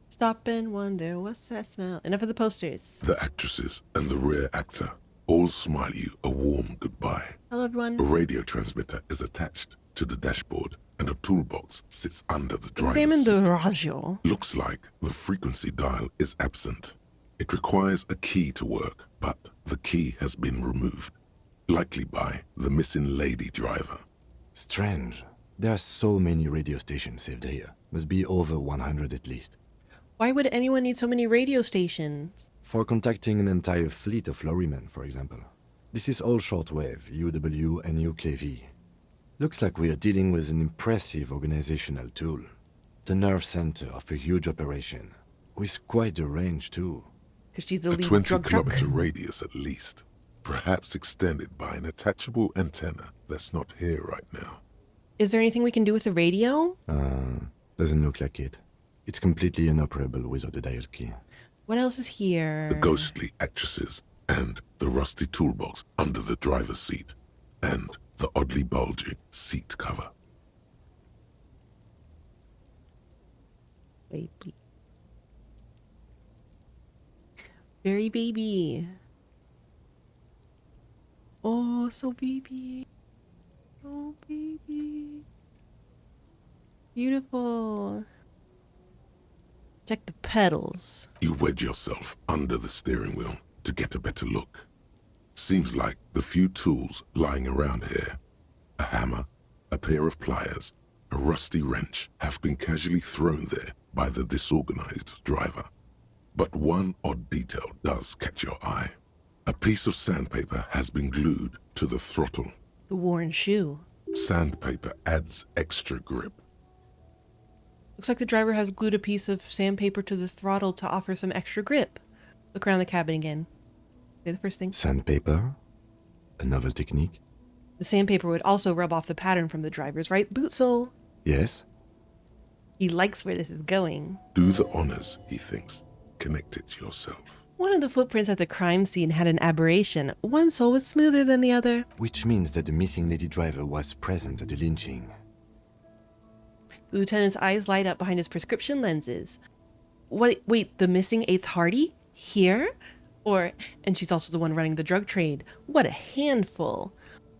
Stop and wonder, what's that smell? Enough of the posters. The actresses and the rear actor all smile you a warm goodbye. Hello, everyone. A radio transmitter is attached to the dashboard and a toolbox sits under the driver's Examine the seat. radio. Looks like the frequency dial is absent. It requires a key to work, but the key has been removed, likely by the missing lady driver. Strange. There are so many radio stations saved here. Must be over 100 at least. Why would anyone need so many radio stations? For contacting an entire fleet of lorrymen, for example. This is all shortwave, UW and UKV. Looks like we are dealing with an impressive organizational tool. The nerve center of a huge operation. With quite a range, too. Because she's the A lead drug truck. 20-kilometer radius at least, perhaps extended by an attachable antenna that's not here right now. Is there anything we can do with the radio? Doesn't look like it. It's completely inoperable without a dial key. What else is here? The ghostly actresses, and the rusty toolbox under the driver's seat, and the oddly bulging seat cover. Baby. Very baby. Oh, so baby. Oh, baby. Beautiful. Check the pedals. You wedge yourself under the steering wheel to get a better look. Seems like the few tools lying around here, a hammer, a pair of pliers, a rusty wrench, have been casually thrown there by the disorganized driver. But one odd detail does catch your eye. A piece of sandpaper has been glued to the throttle. The worn shoe. Sandpaper adds extra grip. Looks like the driver has glued a piece of sandpaper to the throttle to offer some extra grip. Look around the cabin again. Say the first thing. Sandpaper? A novel technique? The sandpaper would also rub off the pattern from the driver's right boot sole. Yes? He likes where this is going. Do the honors, he thinks. Connect it yourself. One of the footprints at the crime scene had an aberration. One sole was smoother than the other. Which means that the missing lady driver was present at the lynching. The lieutenant's eyes light up behind his prescription lenses. Wait, the missing 8th Hardy? Here? Or, and she's also the one running the drug trade. What a handful.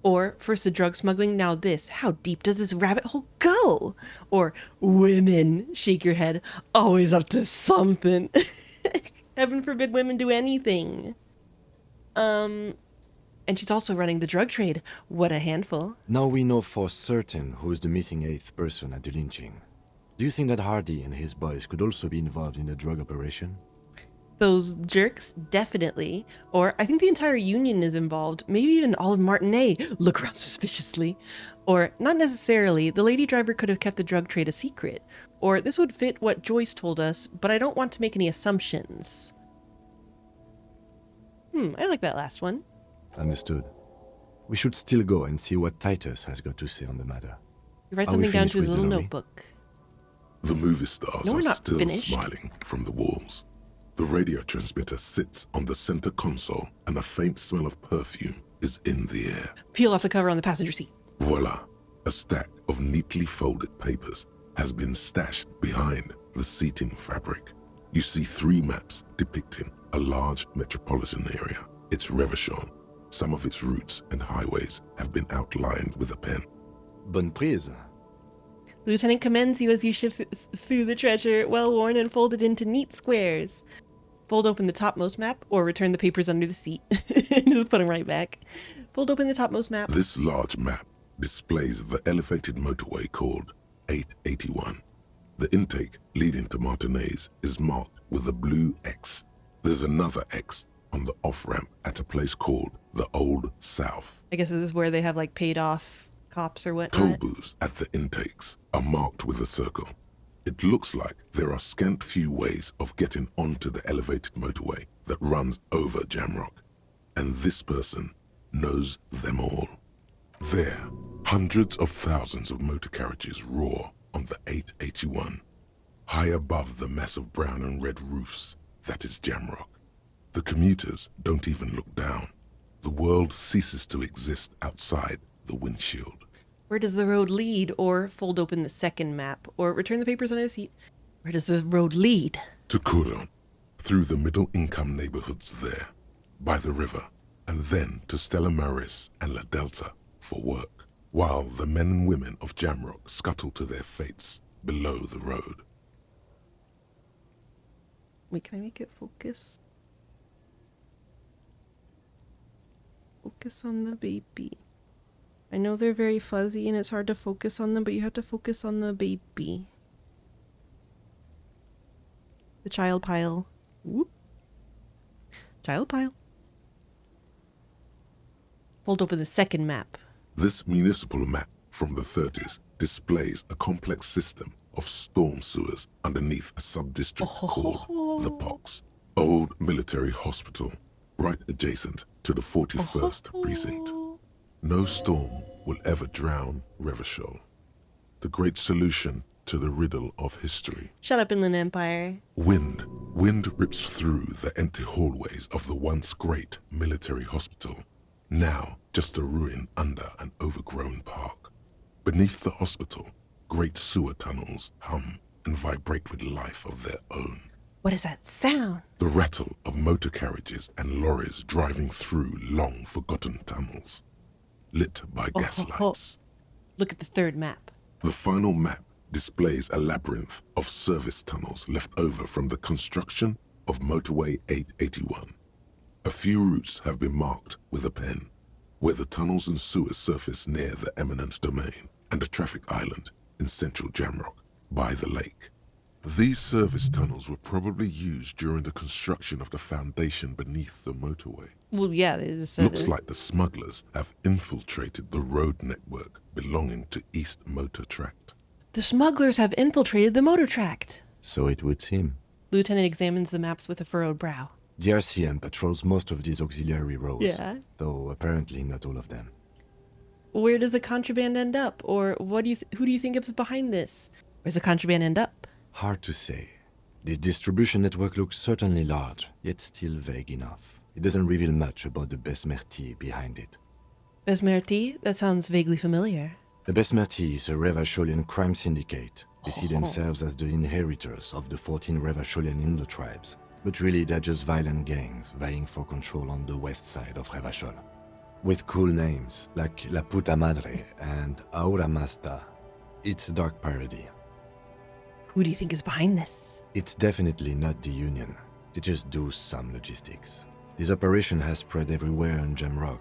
Or, first the drug smuggling, now this. How deep does this rabbit hole go? Or, women, shake your head, always up to something. Heaven forbid women do anything. And she's also running the drug trade. What a handful. Now we know for certain who's the missing 8th person at the lynching. Do you think that Hardy and his boys could also be involved in the drug operation? Those jerks, definitely. Or I think the entire union is involved. Maybe even all of Martinet. Look around suspiciously. Or, not necessarily, the lady driver could have kept the drug trade a secret. Or this would fit what Joyce told us, but I don't want to make any assumptions. I like that last one. Understood. We should still go and see what Titus has got to say on the matter. You write Are we something down finished to his with little the lorry? notebook. The movie stars No, we're are not still finished. smiling from the walls. The radio transmitter sits on the center console, and a faint smell of perfume is in the air. Peel off the cover on the passenger seat. Voila! A stack of neatly folded papers has been stashed behind the seating fabric. You see 3 maps depicting a large metropolitan area. It's Revachol. Some of its routes and highways have been outlined with a pen. Bonne prise. The lieutenant commends you as you shift through the treasure, well worn and folded into neat squares. Fold open the topmost map, or return the papers under the seat. Just put them right back. Fold open the topmost map. This large map displays the elevated motorway called 881. The intake leading to Martinez is marked with a blue X. There's another X on the off-ramp at a place called the Old South. I guess this is where they have like paid off cops or Toll whatnot. booths at the intakes are marked with a circle. It looks like there are scant few ways of getting onto the elevated motorway that runs over Jamrock, and this person knows them all. There, hundreds of thousands of motor carriages roar on the 881, high above the mass of brown and red roofs that is Jamrock. The commuters don't even look down. The world ceases to exist outside the windshield. Where does the road lead? Or fold open the second map, or return the papers under the seat. Where does the road lead? To Couron, through the middle-income neighborhoods there, by the river, and then to Stella Maris and La Delta for work, while the men and women of Jamrock scuttle to their fates below the road. Wait, can I make it focus? Focus on the baby. I know they're very fuzzy and it's hard to focus on them, but you have to focus on the baby. The child pile. Whoop. Child pile. Fold open the second map. This municipal map from the 30s displays a complex system of storm sewers underneath a sub-district called the Pox, old military hospital, right adjacent to the 41st precinct. No storm will ever drown Revachol. The great solution to the riddle of history. Shut up, Inland Empire. Wind Wind rips through the empty hallways of the once great military hospital, now just a ruin under an overgrown park. Beneath the hospital, great sewer tunnels hum and vibrate with life of their own. What is that sound? The rattle of motor carriages and lorries driving through long forgotten tunnels, lit by gaslights. Look at the third map. The final map displays a labyrinth of service tunnels left over from the construction of Motorway 881. A few routes have been marked with a pen, where the tunnels and sewers surface near the eminent domain and a traffic island in central Jamrock by the lake. These service tunnels were probably used during the construction of the foundation beneath the motorway. Well, yeah, they just Looks like the smugglers have infiltrated the road network belonging to East Motor Tract. the smugglers have infiltrated the motor tract. So it would seem. Lieutenant examines the maps with a furrowed brow. The RCM patrols most of these auxiliary roads, Yeah. though apparently not all of them. Where does the contraband end up? Or what do you who do you think is behind this? Where's the contraband end up? Hard to say. This distribution network looks certainly large, yet still vague enough. It doesn't reveal much about the Besmerti behind it. Besmerti? That sounds vaguely familiar. The Besmerti is a Revacholian crime syndicate. They see themselves as the inheritors of the 14 Revacholian Indo-tribes, but really they're just violent gangs vying for control on the west side of Revachol. With cool names like La Puta Madre and Aura Masta, it's a dark parody. Who do you think is behind this? It's definitely not the Union. They just do some logistics. This operation has spread everywhere in Jamrock.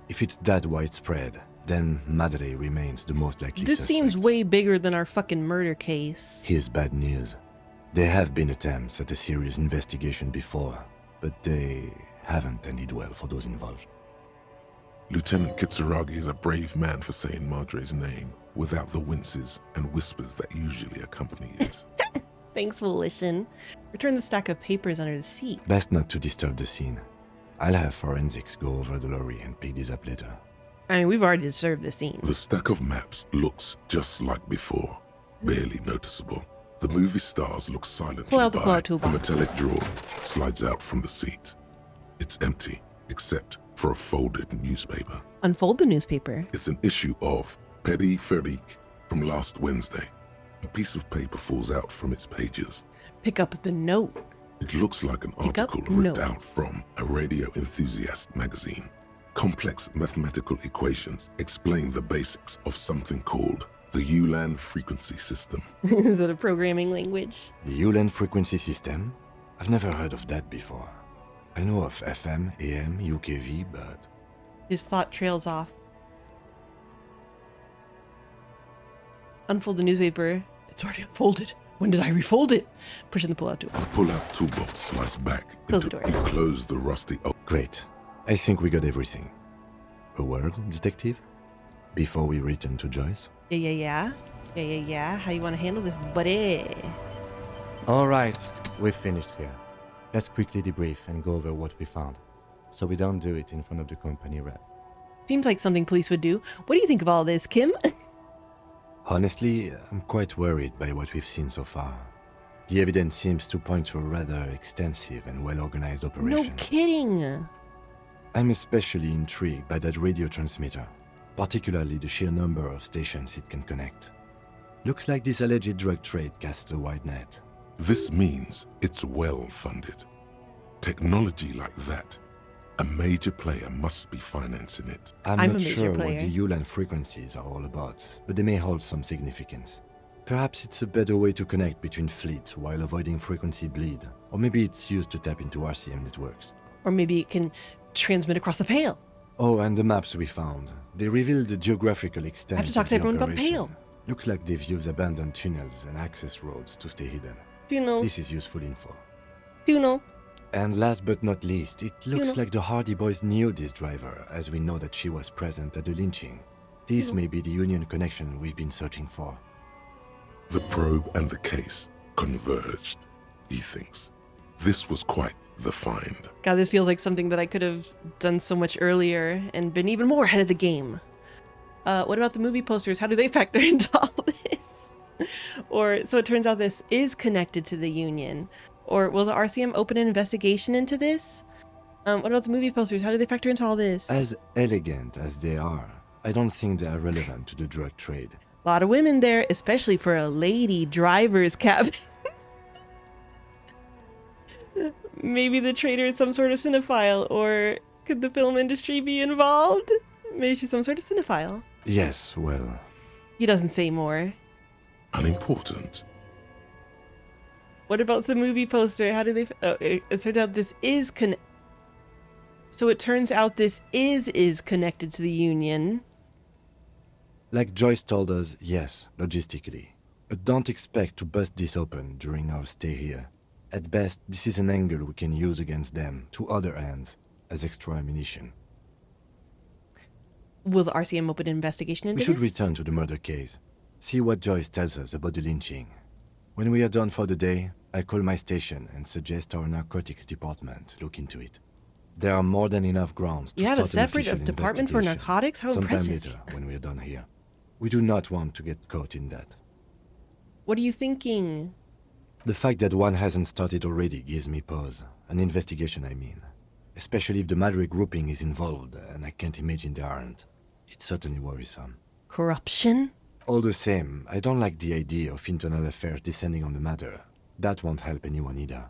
If it's that widespread, then Madre remains the most likely This suspect. seems way bigger than our fucking murder case. Here's bad news. There have been attempts at a serious investigation before, but they haven't ended well for those involved. Lieutenant Kitsuragi is a brave man for saying Madre's name without the winces and whispers that usually accompany it. Thanks, Volition. Return the stack of papers under the seat. Best not to disturb the scene. I'll have forensics go over the lorry and pick this up later. I mean, we've already disturbed the scene. The stack of maps looks just like before, barely noticeable. The movie stars look silently Pull out the by. pull-out A toolbox. metallic drawer slides out from the seat. It's empty, except for a folded newspaper. Unfold the newspaper. It's an issue of Périphérique from last Wednesday. A piece of paper falls out from its pages. Pick up the note. It looks like an Pick up article ripped note. out from a radio enthusiast magazine. Complex mathematical equations explain the basics of something called the Ulan frequency system. Is that a programming language? The Ulan frequency system? I've never heard of that before. I know of FM, AM, UKV, but... His thought trails off. Unfold the newspaper. It's already unfolded. When did I refold it? Pushing the pull-out tool. The pull-out toolbox slides back Close the until door. you close the rusty Great. I think we got everything. A word, detective? Before we return to Joyce? Yeah. How you want to handle this, buddy? Alright, we've finished here. Let's quickly debrief and go over what we found, so we don't do it in front of the company rep. Seems like something police would do. What do you think of all this, Kim? Honestly, I'm quite worried by what we've seen so far. The evidence seems to point to a rather extensive and well-organized No operation. kidding. I'm especially intrigued by that radio transmitter, particularly the sheer number of stations it can connect. Looks like this alleged drug trade casts a wide net. This means it's well funded. Technology like that, a major player must be financing it. I'm I'm a not major sure player. what the Ulan frequencies are all about, but they may hold some significance. Perhaps it's a better way to connect between fleets while avoiding frequency bleed, or maybe it's used to tap into RCM networks. Or maybe it can transmit across the pale. Oh, and the maps we found. They reveal the geographical extent I have to talk of to the everyone about the operation. pale. Looks like they've used abandoned tunnels and access roads to stay hidden. Do you know? This is useful info. Do you know? And last but not least, it looks know. like the Hardy Boys knew this driver, as we know that she was present at the lynching. This may be the Union connection we've been searching for. The probe and the case converged, he thinks. This was quite the find. God, this feels like something that I could have done so much earlier and been even more ahead of the game. What about the movie posters? How do they factor into all this? Or, so it turns out this is connected to the Union. Or will the RCM open an investigation into this? What about the movie posters? How do they factor into all this? As elegant as they are, I don't think they are relevant to the drug trade. A lot of women there, especially for a lady driver's cabin. Maybe the trader is some sort of cinephile, or could the film industry be involved? Maybe she's some sort of cinephile. Yes, well, He doesn't say more. Unimportant. What about the movie poster? How do they... Oh, it turns out this is So it turns out this is connected to the Union. like Joyce told us, yes, logistically. But don't expect to bust this open during our stay here. At best, this is an angle we can use against them, to other ends, as extra ammunition. Will the RCM open an investigation into We should this? return to the murder case. See what Joyce tells us about the lynching. When we are done for the day, I call my station and suggest our narcotics department look into it. There are more than enough grounds to You have a start an separate official department for investigation narcotics? How sometime impressive. later, when we are done here. We do not want to get caught in that. What are you thinking? The fact that one hasn't started already gives me pause. An investigation, I mean. Especially if the Madre grouping is involved, and I can't imagine they aren't. It's certainly worrisome. Corruption? All the same, I don't like the idea of internal affairs descending on the matter. That won't help anyone either.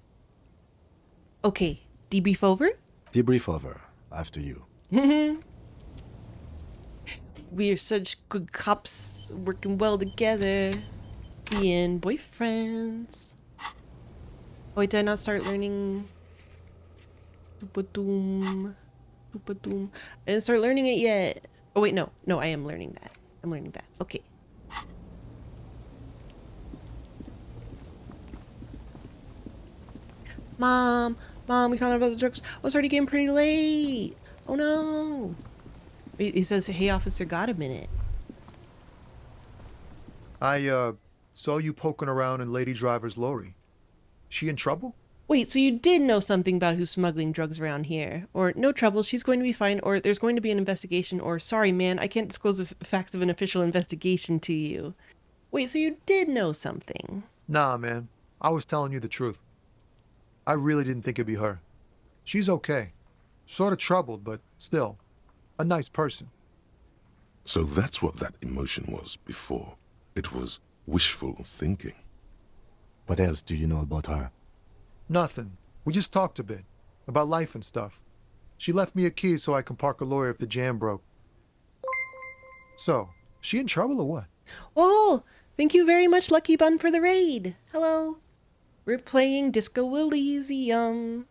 Okay, debrief over? Debrief over. After you. We are such good cops, working well together, being boyfriends. Oh wait, did I not start learning? Doom. I didn't start learning it yet. Oh wait, no, I am learning that. I'm learning that. Okay. Mom, we found out about the drugs. Oh, it's already getting pretty late. Oh no. He says, hey officer, got a minute. I saw you poking around in Lady Driver's lorry. She in trouble? Wait, so you did know something about who's smuggling drugs around here? Or, no trouble, she's going to be fine, or there's going to be an investigation, or, sorry man, I can't disclose the facts of an official investigation to you. Wait, so you did know something? Nah, man. I was telling you the truth. I really didn't think it'd be her. She's okay. Sort of troubled, but still, a nice person. So that's what that emotion was before. It was wishful thinking. What else do you know about her? Nothing. We just talked a bit. About life and stuff. She left me a key so I can park a lorry if the jam broke. So, she in trouble or what? Oh, thank you very much, Lucky Bun, for the raid. Hello. We're playing Disco Elysium.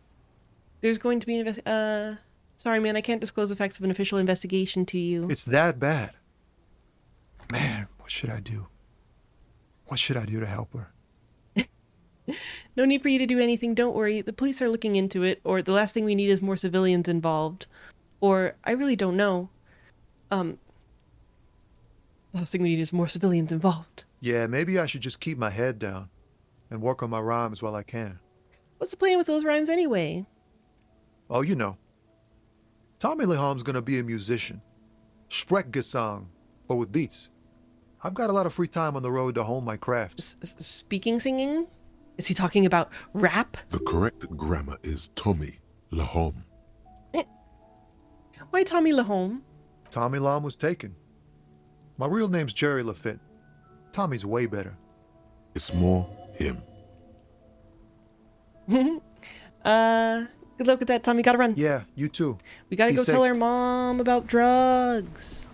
There's going to be an sorry man, I can't disclose the facts of an official investigation to you. It's that bad. Man, what should I do? What should I do to help her? No need for you to do anything, don't worry. The police are looking into it, or the last thing we need is more civilians involved. Or, I really don't know. The last thing we need is more civilians involved. Yeah, maybe I should just keep my head down and work on my rhymes while I can. What's the plan with those rhymes anyway? Oh, you know. Tommy Leholm's gonna be a musician. Sprechgesang, but with beats. I've got a lot of free time on the road to hone my craft. Speaking singing? Is he talking about rap? The correct grammar is Tommy Lahom. Why Tommy Lahome? Tommy Lom was taken. My real name's Jerry Lafitte. Tommy's way better. It's more him. Good luck with that, Tommy. Gotta run. Yeah, you too. We gotta Be go safe. tell our mom about drugs.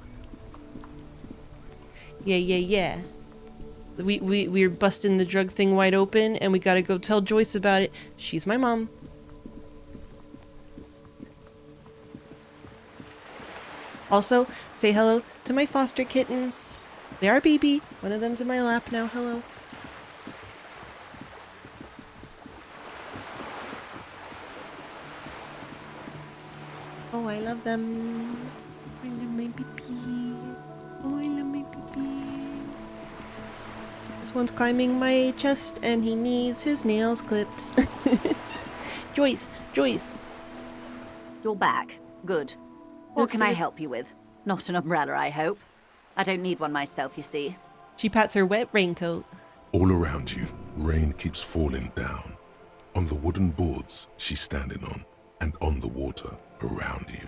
Yeah. We're busting the drug thing wide open, and we gotta go tell Joyce about it. She's my mom. Also, say hello to my foster kittens. They are baby. One of them's in my lap now. Hello. Oh, I love them. I love my baby. Oh, I love my baby. This one's climbing my chest and he needs his nails clipped. Joyce! You're back. Good. What That's can I good. help you with? Not an umbrella, I hope. I don't need one myself, you see. She pats her wet raincoat. All around you, rain keeps falling down. On the wooden boards she's standing on and on the water around you.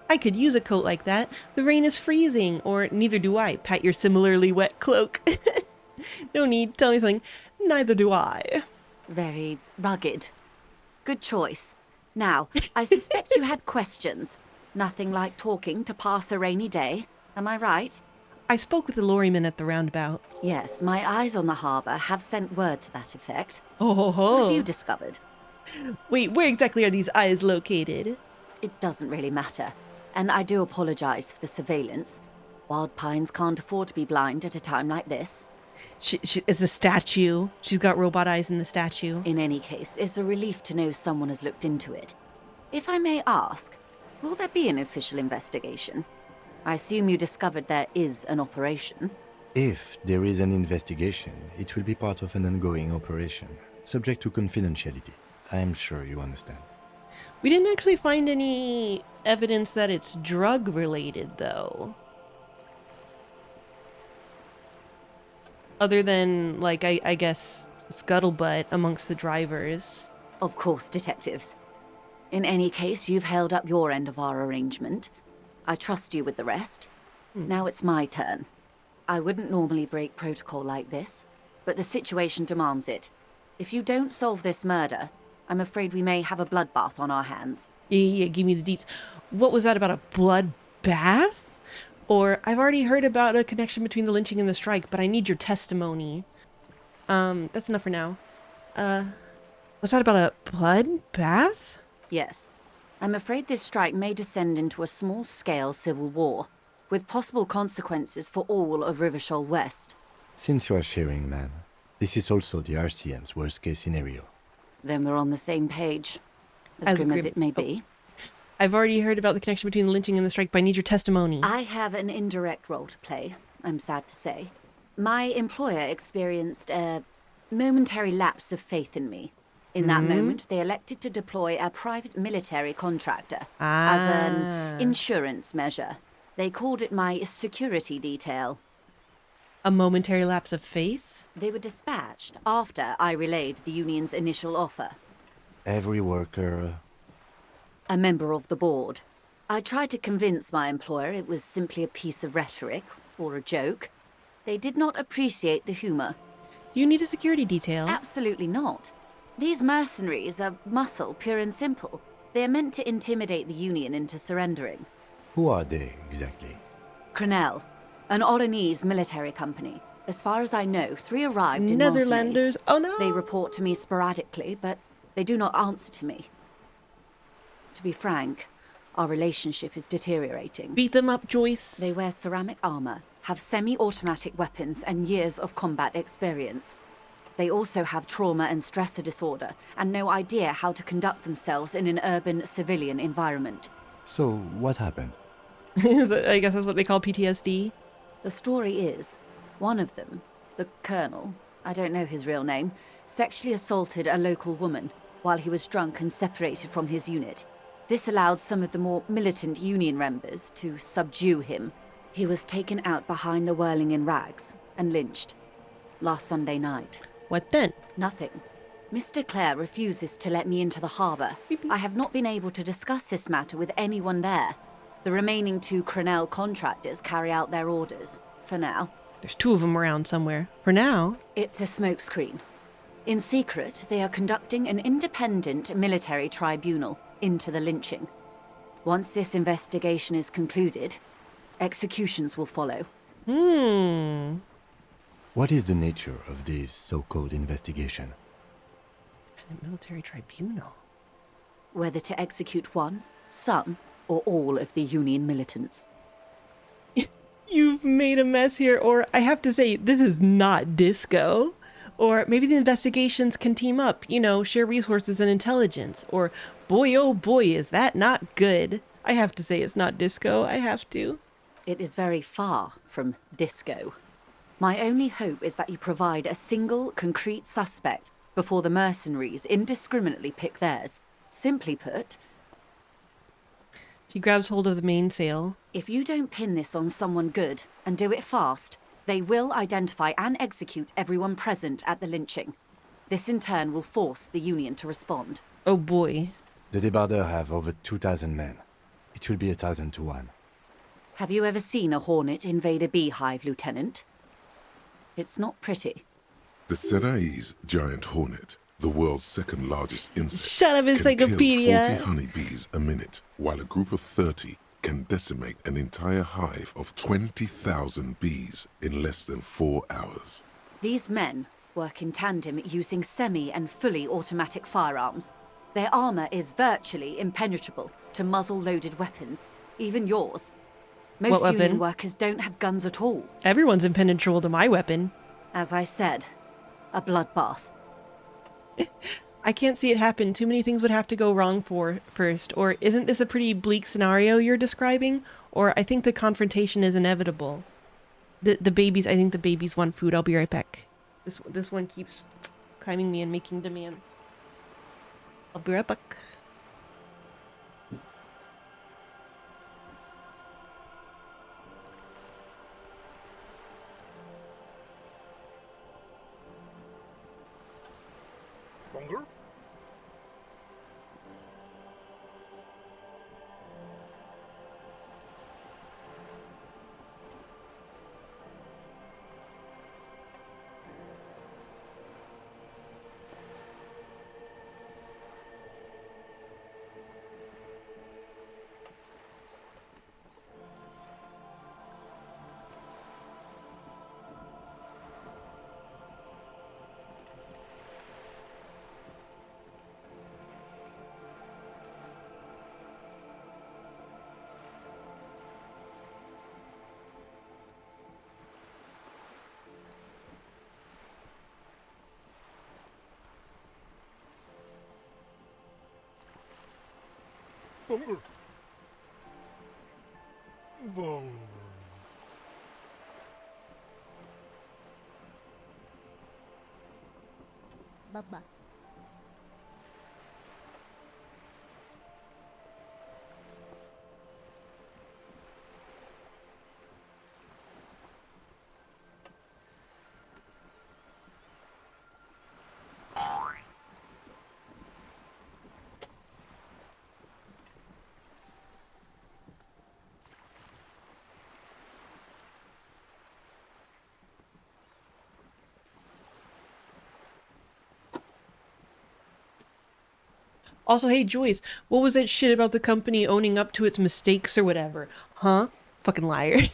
I could use a coat like that. The rain is freezing, or neither do I. Pat your similarly wet cloak. No need. Tell me something. Neither do I. Very rugged. Good choice. Now, I suspect you had questions. Nothing like talking to pass a rainy day. Am I right? I spoke with the lorryman at the roundabout. Yes, my eyes on the harbour have sent word to that effect. Oh ho ho. What have you discovered? Wait, where exactly are these eyes located? It doesn't really matter. And I do apologise for the surveillance. Wild Pines can't afford to be blind at a time like this. She is a statue. She's got robot eyes in the statue. In any case, it's a relief to know someone has looked into it. If I may ask, will there be an official investigation? I assume you discovered there is an operation. If there is an investigation, it will be part of an ongoing operation, subject to confidentiality. I am sure you understand. We didn't actually find any evidence that it's drug related, though. Other than, like, I guess, scuttlebutt amongst the drivers. Of course, detectives. In any case, you've held up your end of our arrangement. I trust you with the rest. Now it's my turn. I wouldn't normally break protocol like this, but the situation demands it. If you don't solve this murder, I'm afraid we may have a bloodbath on our hands. Yeah, give me the deets. What was that about, a blood bath? Or, I've already heard about a connection between the lynching and the strike, but I need your testimony. That's enough for now. Was that about a blood bath? Yes. I'm afraid this strike may descend into a small-scale civil war, with possible consequences for all of Rivershoal West. Since you are sharing, ma'am, this is also the RCM's worst-case scenario. Then we're on the same page. As grim as it may be. I've already heard about the connection between the lynching and the strike, but I need your testimony. I have an indirect role to play, I'm sad to say. My employer experienced a momentary lapse of faith in me. In that moment, they elected to deploy a private military contractor as an insurance measure. They called it my security detail. A momentary lapse of faith? They were dispatched after I relayed the union's initial offer. Every worker... A member of the board. I tried to convince my employer it was simply a piece of rhetoric, or a joke. They did not appreciate the humor. You need a security detail. Absolutely not. These mercenaries are muscle, pure and simple. They are meant to intimidate the Union into surrendering. Who are they, exactly? Crenell, an Oranese military company. As far as I know, 3 arrived in Netherlanders. Martinez. Oh no! They report to me sporadically, but they do not answer to me. To be frank, our relationship is deteriorating. Beat them up, Joyce. They wear ceramic armor, have semi-automatic weapons, and years of combat experience. They also have trauma and stressor disorder, and no idea how to conduct themselves in an urban civilian environment. So, what happened? I guess that's what they call PTSD. The story is, one of them, the colonel, I don't know his real name, sexually assaulted a local woman while he was drunk and separated from his unit. This allowed some of the more militant Union members to subdue him. He was taken out behind the whirling in rags and lynched last Sunday night. What then? Nothing. Mr. Clare refuses to let me into the harbour. I have not been able to discuss this matter with anyone there. The remaining 2 Crenell contractors carry out their orders, for now. There's 2 of them around somewhere. For now. It's a smokescreen. In secret, they are conducting an independent military tribunal into the lynching. Once this investigation is concluded, executions will follow. What is the nature of this so-called investigation? A military tribunal. Whether to execute one, some, or all of the Union militants. You've made a mess here, or I have to say, this is not disco. Or maybe the investigations can team up, share resources and intelligence. Or, boy oh boy, is that not good. I have to say it's not disco, I have to. It is very far from disco. My only hope is that you provide a single, concrete suspect before the mercenaries indiscriminately pick theirs. Simply put... She grabs hold of the mainsail. If you don't pin this on someone good, and do it fast, they will identify and execute everyone present at the lynching. This in turn will force the Union to respond. Oh boy. The Debardeurs have over 2,000 men. It will be 1,000 to 1. Have you ever seen a Hornet invade a beehive, Lieutenant? It's not pretty. The Serai's giant hornet, the world's second largest insect, Shut up, can encyclopedia. kill 40 honeybees a minute, while a group of 30 can decimate an entire hive of 20,000 bees in less than 4 hours. These men work in tandem using semi- and fully automatic firearms. Their armor is virtually impenetrable to muzzle-loaded weapons, even yours. Most What Union weapon? workers don't have guns at all. Everyone's impenetrable to my weapon. As I said, a bloodbath. I can't see it happen. Too many things would have to go wrong first. Or isn't this a pretty bleak scenario you're describing? Or I think the confrontation is inevitable. I think the babies want food. I'll be right back. This one keeps climbing me and making demands. I'll be right back. Longer? Longer. Longer. Baba. Also, hey Joyce, what was that shit about the company owning up to its mistakes or whatever? Huh? Fucking liar.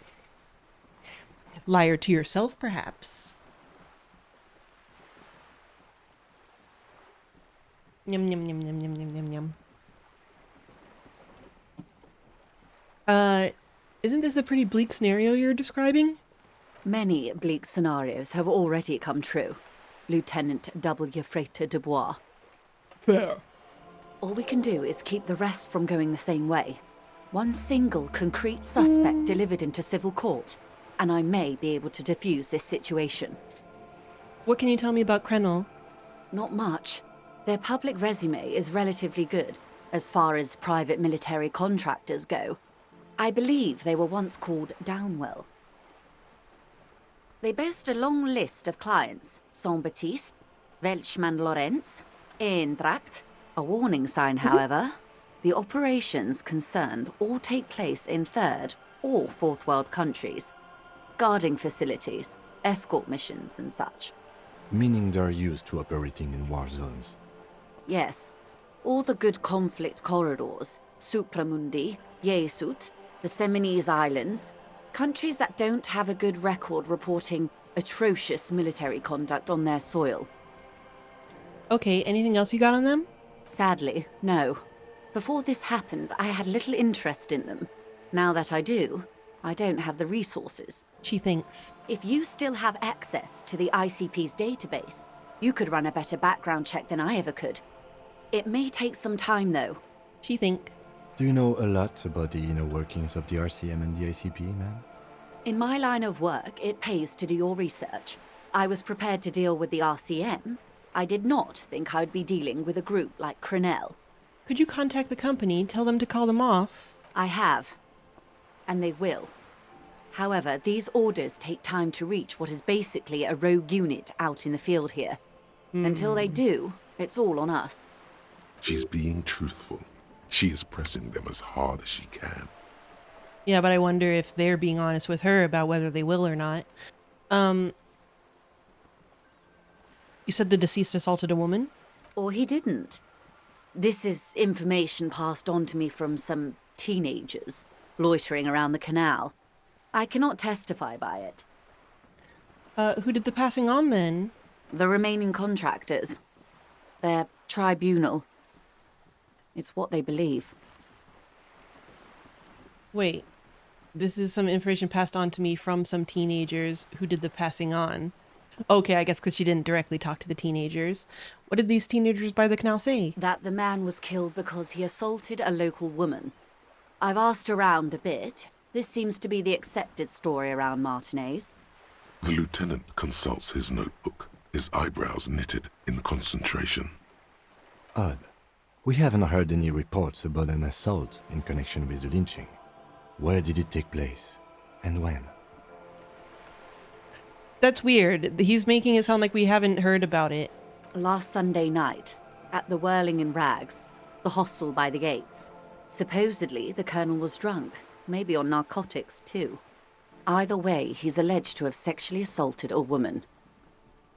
Liar to yourself, perhaps. Yum yum yum yum yum yum yum yum. Isn't this a pretty bleak scenario you're describing? Many bleak scenarios have already come true, Lieutenant W. Freighter Dubois. Fair. All we can do is keep the rest from going the same way. One single concrete suspect delivered into civil court, and I may be able to defuse this situation. What can you tell me about Krenel? Not much. Their public resume is relatively good, as far as private military contractors go. I believe they were once called Downwell. They boast a long list of clients: Saint-Baptiste, Welchman Lorenz, Eintracht. A warning sign, however. The operations concerned all take place in third or fourth world countries. Guarding facilities, escort missions and such. Meaning they're used to operating in war zones. Yes. All the good conflict corridors, Supramundi, Yesut, the Seminese Islands, countries that don't have a good record reporting atrocious military conduct on their soil. Okay, anything else you got on them? Sadly, no. Before this happened, I had little interest in them. Now that I do, I don't have the resources. She thinks. If you still have access to the ICP's database, you could run a better background check than I ever could. It may take some time, though. She think. Do you know a lot about the inner workings of the RCM and the ICP, ma'am? In my line of work, it pays to do your research. I was prepared to deal with the RCM. I did not think I'd be dealing with a group like Crenel. Could you contact the company, tell them to call them off? I have. And they will. However, these orders take time to reach what is basically a rogue unit out in the field here. Until they do, it's all on us. She's being truthful. She is pressing them as hard as she can. Yeah, but I wonder if they're being honest with her about whether they will or not. You said the deceased assaulted a woman? Or he didn't. This is information passed on to me from some teenagers loitering around the canal. I cannot testify by it. Who did the passing on then? The remaining contractors. Their tribunal. It's what they believe. Wait, this is some information passed on to me from some teenagers who did the passing on. Okay, I guess because she didn't directly talk to the teenagers. What did these teenagers by the canal say? That the man was killed because he assaulted a local woman. I've asked around a bit. This seems to be the accepted story around Martinez. The lieutenant consults his notebook, his eyebrows knitted in concentration. Odd. We haven't heard any reports about an assault in connection with the lynching. Where did it take place? And when? That's weird. He's making it sound like we haven't heard about it. Last Sunday night, at the Whirling in Rags, the hostel by the gates. Supposedly, the colonel was drunk, maybe on narcotics too. Either way, he's alleged to have sexually assaulted a woman.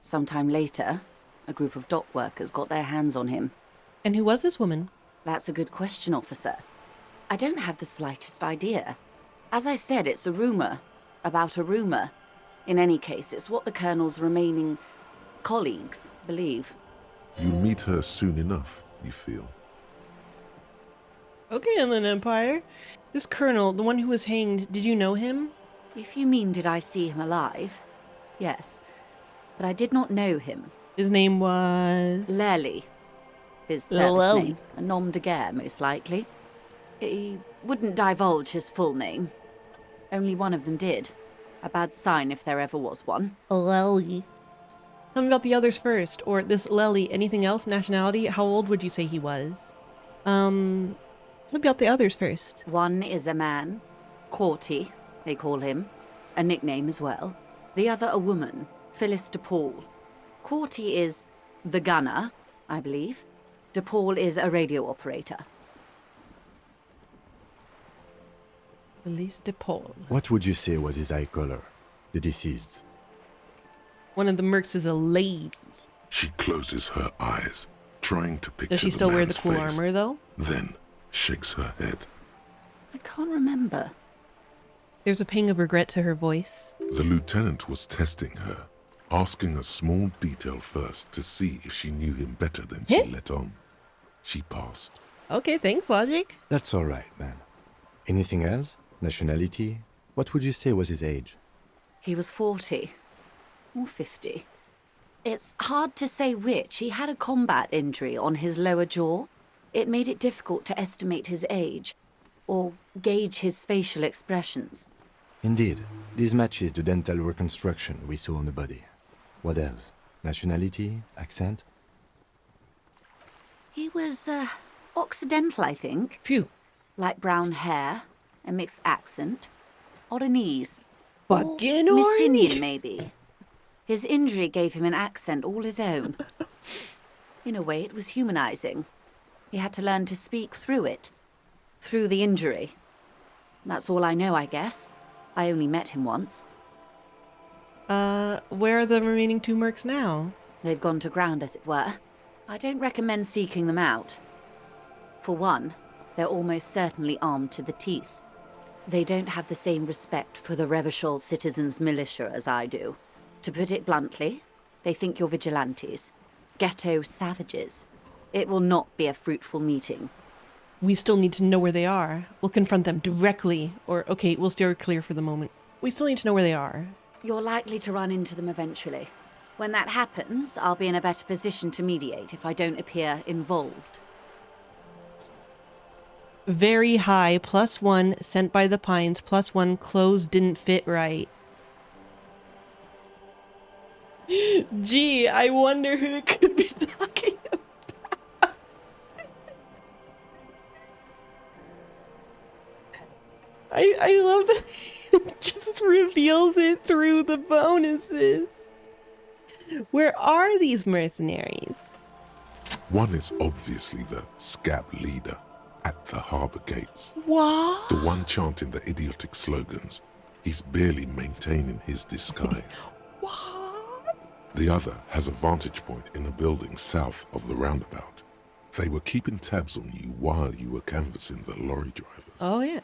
Sometime later, a group of dock workers got their hands on him. And who was this woman? That's a good question, officer. I don't have the slightest idea. As I said, it's a rumor. About a rumor. In any case, it's what the colonel's remaining colleagues believe. You'll meet her soon enough, you feel. Okay, Inland Empire. This colonel, the one who was hanged, did you know him? If you mean did I see him alive? Yes. But I did not know him. His name was... Lely. His service name. A nom de guerre, most likely. He wouldn't divulge his full name. Only one of them did. A bad sign if there ever was one. Lely. Tell me about the others first. Or this Lely. Anything else? Nationality? How old would you say he was? Tell me about the others first. One is a man. Corty, they call him. A nickname as well. The other a woman. Phyllis DePaul. Corty is the gunner, I believe. DePaul is a radio operator. Phyllis DePaul. What would you say was his eye color? The deceased's. One of the mercs is a lady. She closes her eyes, trying to picture Does she still wear the man's cool face, armor, though? Then shakes her head. I can't remember. There's a pang of regret to her voice. The lieutenant was testing her, asking a small detail first to see if she knew him better than she let on. She passed. Okay, thanks, Logic. That's all right, man. Anything else? Nationality? What would you say was his age? He was 40. Or 50. It's hard to say which. He had a combat injury on his lower jaw. It made it difficult to estimate his age, or gauge his facial expressions. Indeed. This matches the dental reconstruction we saw on the body. What else? Nationality? Accent? He was, Occidental, I think. Phew. Light brown hair, a mixed accent, Oranese. Fucking or Oranese. Mycenaean, maybe. His injury gave him an accent all his own. In a way, it was humanizing. He had to learn to speak through it. Through the injury. That's all I know, I guess. I only met him once. Where are the remaining two mercs now? They've gone to ground, as it were. I don't recommend seeking them out. For one, they're almost certainly armed to the teeth. They don't have the same respect for the Revachol citizens' militia as I do. To put it bluntly, they think you're vigilantes. Ghetto savages. It will not be a fruitful meeting. We still need to know where they are. We'll confront them directly. Or, okay, we'll steer clear for the moment. We still need to know where they are. You're likely to run into them eventually. When that happens, I'll be in a better position to mediate if I don't appear involved. Very high, +1, sent by the Pines, +1, clothes didn't fit right. Gee, I wonder who it could be talking about. I love that it just reveals it through the bonuses. Where are these mercenaries? One is obviously the scab leader at the harbor gates. What? The one chanting the idiotic slogans. He's barely maintaining his disguise. What? The other has a vantage point in a building south of the roundabout. They were keeping tabs on you while you were canvassing the lorry drivers. Oh, yeah.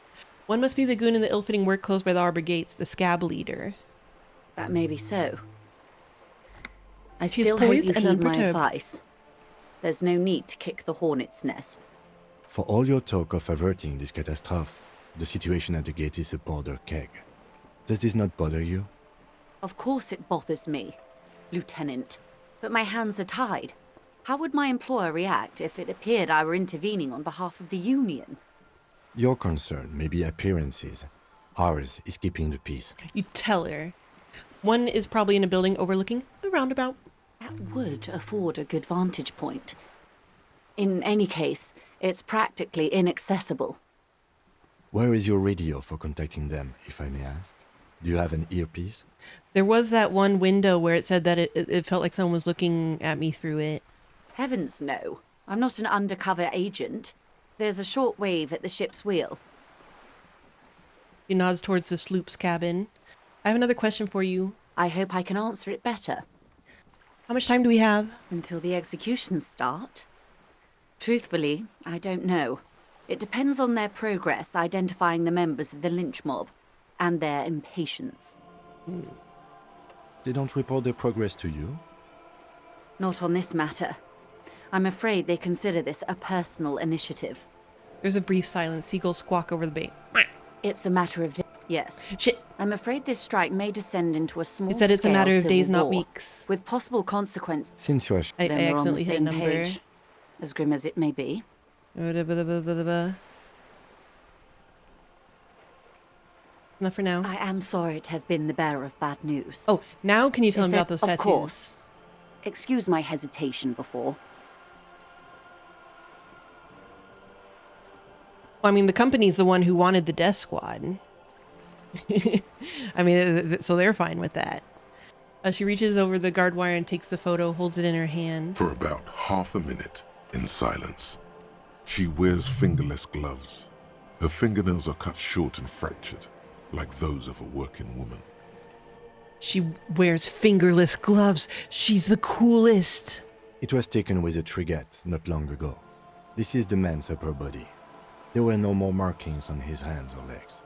One must be the goon in the ill-fitting work clothes by the harbor gates, the scab leader. That may be so. I She's still hope poised you and heed my unperturbed. advice. There's no need to kick the hornet's nest. For all your talk of averting this catastrophe, the situation at the gate is a powder keg. Does this not bother you? Of course it bothers me, Lieutenant. But my hands are tied. How would my employer react if it appeared I were intervening on behalf of the Union? Your concern may be appearances. Ours is keeping the peace. You tell her. One is probably in a building overlooking the roundabout. That would afford a good vantage point. In any case, it's practically inaccessible. Where is your radio for contacting them, if I may ask? Do you have an earpiece? There was that one window where it said that it felt like someone was looking at me through it. Heavens no. I'm not an undercover agent. There's a short wave at the ship's wheel. He nods towards the sloop's cabin. I have another question for you. I hope I can answer it better. How much time do we have? Until the executions start? Truthfully, I don't know. It depends on their progress identifying the members of the lynch mob, and their impatience. They don't report their progress to you? Not on this matter. I'm afraid they consider this a personal initiative. There's a brief silence. Seagulls squawk over the bait. It's a matter of yes. Shit. I'm afraid this strike may descend into a small. It said it's a matter of days, not war, weeks. with possible consequences. Since you are I Then we're on the accidentally hit a same number. page, as grim as it may be. Enough for now. I am sorry to have been the bearer of bad news. Oh, now can you tell Is him there- about those of tattoos? course. Excuse my hesitation before. Well, I mean, the company's the one who wanted the death squad. I mean, so they're fine with that. She reaches over the guard wire and takes the photo, holds it in her hand. For about half a minute, in silence. She wears fingerless gloves. Her fingernails are cut short and fractured, like those of a working woman. She wears fingerless gloves. She's the coolest. It was taken with a trigette not long ago. This is the man's upper body. There were no more markings on his hands or legs.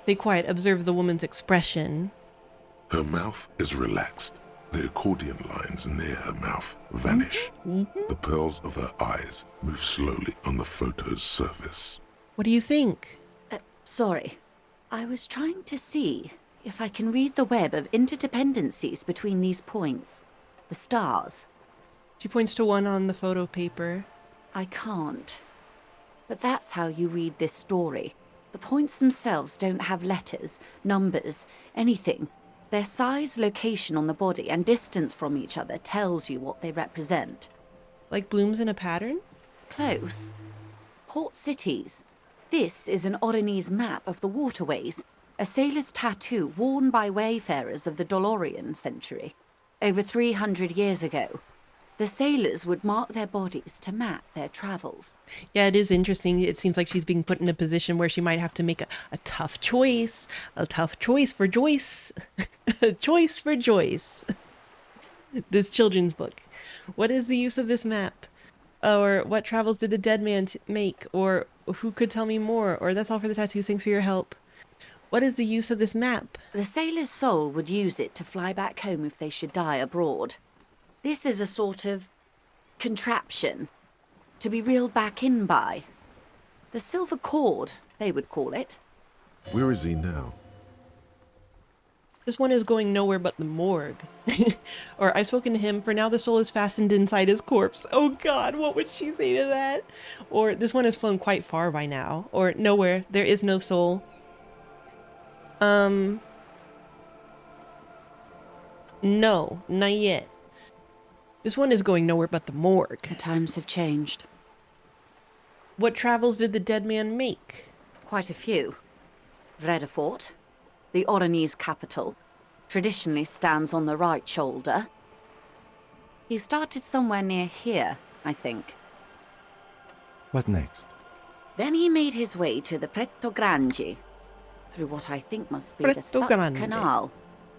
Stay quiet. Observe the woman's expression. Her mouth is relaxed. The accordion lines near her mouth vanish. The pearls of her eyes move slowly on the photo's surface. What do you think? Sorry. I was trying to see if I can read the web of interdependencies between these points. The stars. She points to one on the photo paper. I can't. But that's how you read this story. The points themselves don't have letters, numbers, anything. Their size, location on the body, and distance from each other tells you what they represent. Like blooms in a pattern? Close. Port cities. This is an Oronese map of the waterways, a sailor's tattoo worn by wayfarers of the Dolorian century. Over 300 years ago, the sailors would mark their bodies to map their travels. Yeah, it is interesting. It seems like she's being put in a position where she might have to make a tough choice. A tough choice for Joyce. A choice for Joyce. This children's book. What is the use of this map? Or what travels did the dead man make? Or who could tell me more? Or that's all for the tattoos. Thanks for your help. What is the use of this map? The sailor's soul would use it to fly back home if they should die abroad. This is a sort of contraption to be reeled back in by. The silver cord, they would call it. Where is he now? This one is going nowhere but the morgue. Or I've spoken to him, for now the soul is fastened inside his corpse. Oh God, what would she say to that? Or this one has flown quite far by now. Or nowhere, there is no soul. No, not yet. This one is going nowhere but the morgue. The times have changed. What travels did the dead man make? Quite a few. Vredefort, the Oronese capital, traditionally stands on the right shoulder. He started somewhere near here, I think. What next? Then he made his way to the Pretto Grande, through what I think must be the Pretto Stutz Grande. Canal,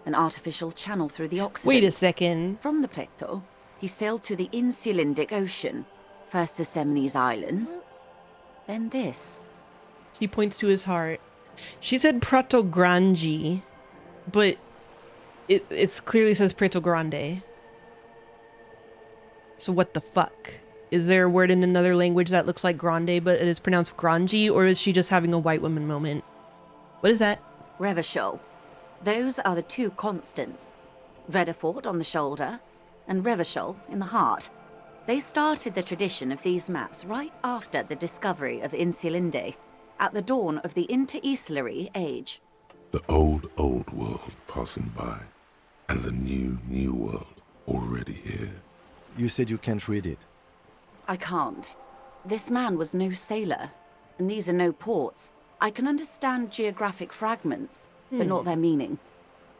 an artificial channel through the Occident. Wait a second. From the Pretto, he sailed to the Insulindic Ocean, first to Semni's Islands, then this. He points to his heart. She said Prato Grande, but it clearly says Prato Grande. So what the fuck? Is there a word in another language that looks like grande, but it is pronounced grungy, or is she just having a white woman moment? What is that? Revachol. Those are the two constants. Vredefort on the shoulder, and Revachol in the heart. They started the tradition of these maps right after the discovery of Insulinde, at the dawn of the Interinsulary Age. The old world passing by, and the new world already here. You said you can't read it. I can't. This man was no sailor, and these are no ports. I can understand geographic fragments, but not their meaning.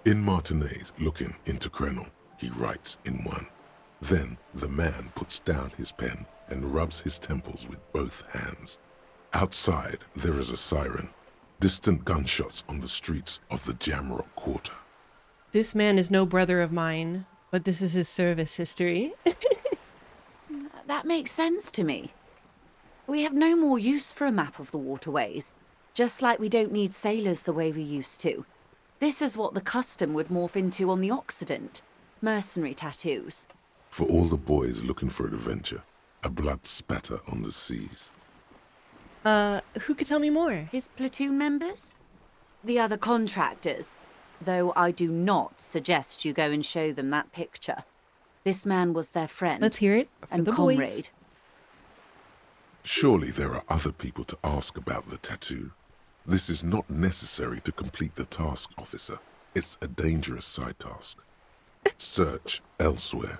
In Martinez looking into Krenel, he writes in one. Then the man puts down his pen and rubs his temples with both hands. Outside, there is a siren. Distant gunshots on the streets of the Jamrock Quarter. This man is no brother of mine, but this is his service history. That makes sense to me. We have no more use for a map of the waterways, just like we don't need sailors the way we used to. This is what the custom would morph into on the Occident. Mercenary tattoos. For all the boys looking for adventure, a blood spatter on the seas. Who could tell me more? His platoon members? The other contractors. Though I do not suggest you go and show them that picture. This man was their friend. Let's hear it from and the comrade. boys. Surely there are other people to ask about the tattoo. This is not necessary to complete the task, officer. It's a dangerous side task. Search elsewhere.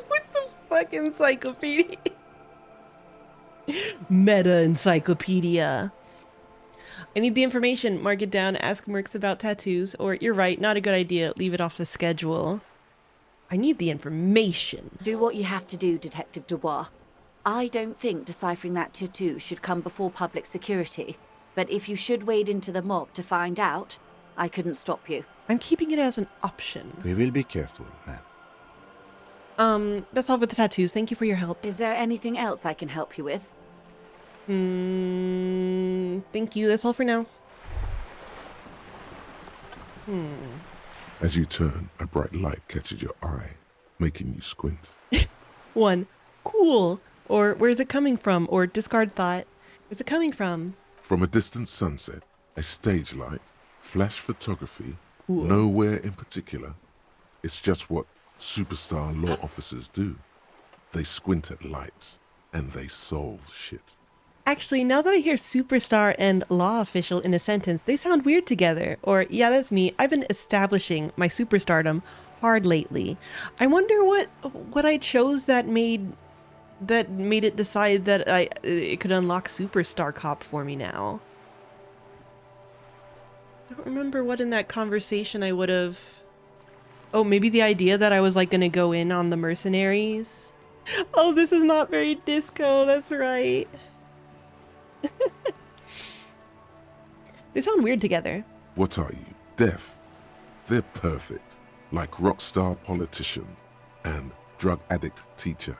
What the fuck encyclopedia? Meta encyclopedia. I need the information. Mark it down. Ask Mercs about tattoos. Or, you're right, not a good idea. Leave it off the schedule. I need the information. Do what you have to do, Detective Dubois. I don't think deciphering that tattoo should come before public security. But if you should wade into the mob to find out, I couldn't stop you. I'm keeping it as an option. We will be careful, ma'am. That's all for the tattoos. Thank you for your help. Is there anything else I can help you with? Thank you. That's all for now. As you turn, a bright light catches your eye, making you squint. 1. Cool. Or where's it coming from? Or discard thought. Where's it coming from? From a distant sunset, a stage light, flash photography, Cool. nowhere in particular. It's just what superstar law officers do. They squint at lights, and they solve shit. Actually, now that I hear superstar and law official in a sentence, they sound weird together. Or, yeah, that's me. I've been establishing my superstardom hard lately. I wonder what I chose that made it decide that it could unlock superstar cop for me now. I don't remember what in that conversation I would have... Oh, maybe the idea that I was like gonna go in on the mercenaries. Oh, this is not very disco, that's right. They sound weird together. What are you, deaf? They're perfect, like rock star politician and drug addict teacher.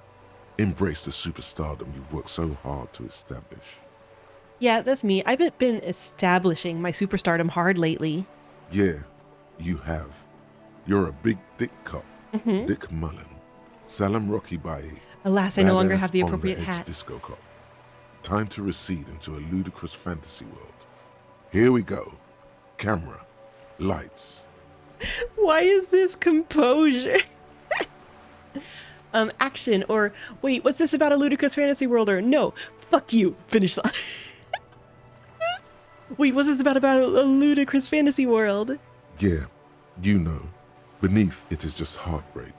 Embrace the superstardom you've worked so hard to establish. Yeah, that's me. I've been establishing my superstardom hard lately. Yeah, you have. You're a big dick cop, Dick Mullen, Salam Rocky Bayi. Alas, I no longer badass have the on appropriate edge hat. Disco cop. Time to recede into a ludicrous fantasy world. Here we go. Camera, lights. Why is this composure? Action, or wait, what's this about a ludicrous fantasy world? Or no, fuck you. Finish that. Wait, what's this about a ludicrous fantasy world? Yeah, you know. Beneath it is just heartbreak,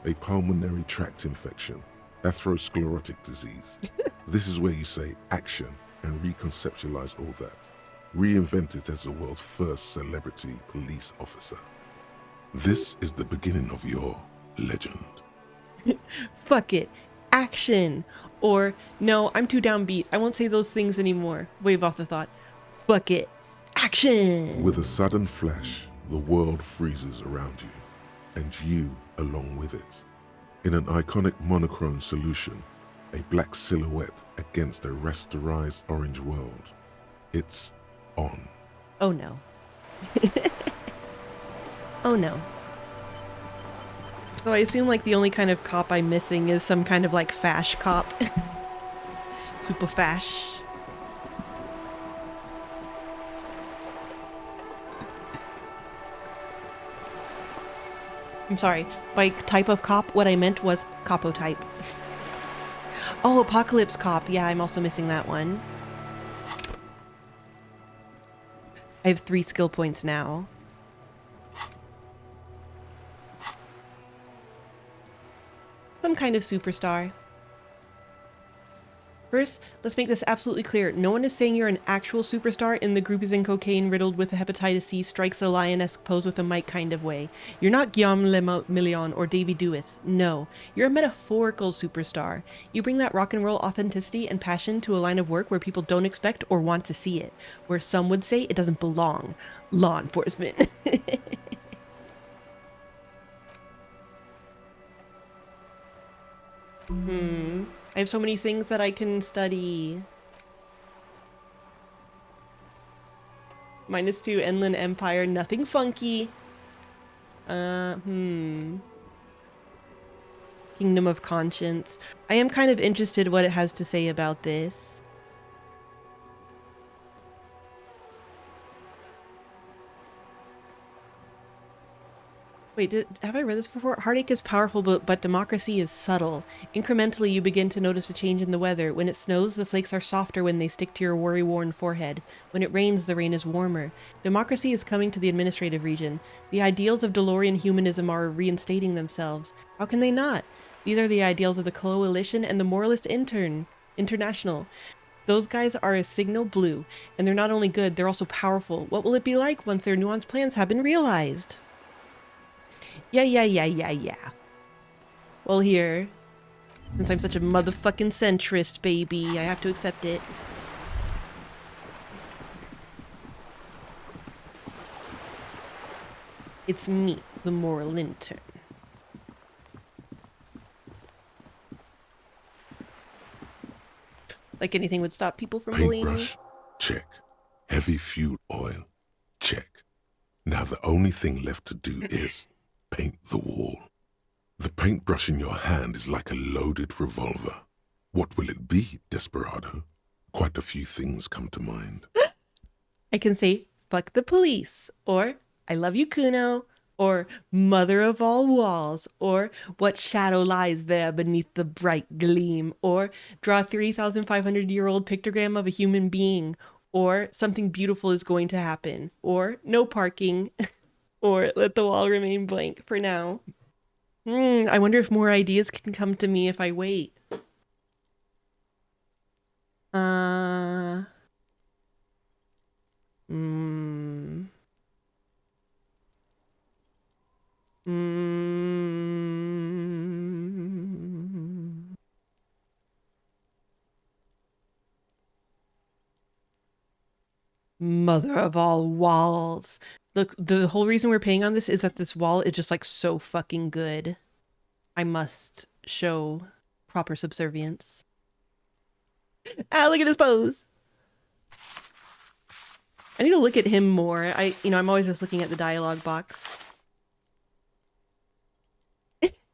a pulmonary tract infection, atherosclerotic disease. This is where you say action and reconceptualize all that. Reinvent it as the world's first celebrity police officer. This is the beginning of your legend. Fuck it. Action. Or, no, I'm too downbeat. I won't say those things anymore. Wave off the thought. Fuck it. Action. With a sudden flash, the world freezes around you, and you along with it. In an iconic monochrome solution, a black silhouette against a rasterized orange world. It's on. Oh no. Oh no. So I assume like the only kind of cop I'm missing is some kind of like fash cop. Super fash. I'm sorry. By type of cop, what I meant was capo type. Oh, Apocalypse Cop. Yeah, I'm also missing that one. I have 3 skill points now. Some kind of superstar. First, let's make this absolutely clear. No one is saying you're an actual superstar in the group is in cocaine riddled with a hepatitis C strikes a lion-esque pose with a mic kind of way. You're not Guillaume Le Million or Davy Dewis. No, you're a metaphorical superstar. You bring that rock and roll authenticity and passion to a line of work where people don't expect or want to see it. Where some would say it doesn't belong. Law enforcement. I have so many things that I can study. -2, Enlin Empire, nothing funky. Kingdom of Conscience. I am kind of interested what it has to say about this. Wait, have I read this before? Heartache is powerful, but democracy is subtle. Incrementally, you begin to notice a change in the weather. When it snows, the flakes are softer when they stick to your worry-worn forehead. When it rains, the rain is warmer. Democracy is coming to the administrative region. The ideals of DeLorean humanism are reinstating themselves. How can they not? These are the ideals of the Coalition and the Moralist International. Those guys are a signal blue, and they're not only good, they're also powerful. What will it be like once their nuanced plans have been realized? Yeah. Well, here, since I'm such a motherfucking centrist, baby, I have to accept it. It's me, the moral intern. Like anything would stop people from bullying me. Paintbrush, check. Heavy fuel oil, check. Now the only thing left to do is paint the wall. The paintbrush in your hand is like a loaded revolver. What will it be, Desperado? Quite a few things come to mind. I can say, fuck the police, or I love you, Kuno, or mother of all walls, or what shadow lies there beneath the bright gleam, or draw a 3,500-year-old pictogram of a human being, or something beautiful is going to happen, or no parking, or let the wall remain blank for now. I wonder if more ideas can come to me if I wait. Mother of all walls. Look, the whole reason we're paying on this is that this wall is just like so fucking good. I must show proper subservience. Ah, look at his pose. I need to look at him more. I'm always just looking at the dialogue box.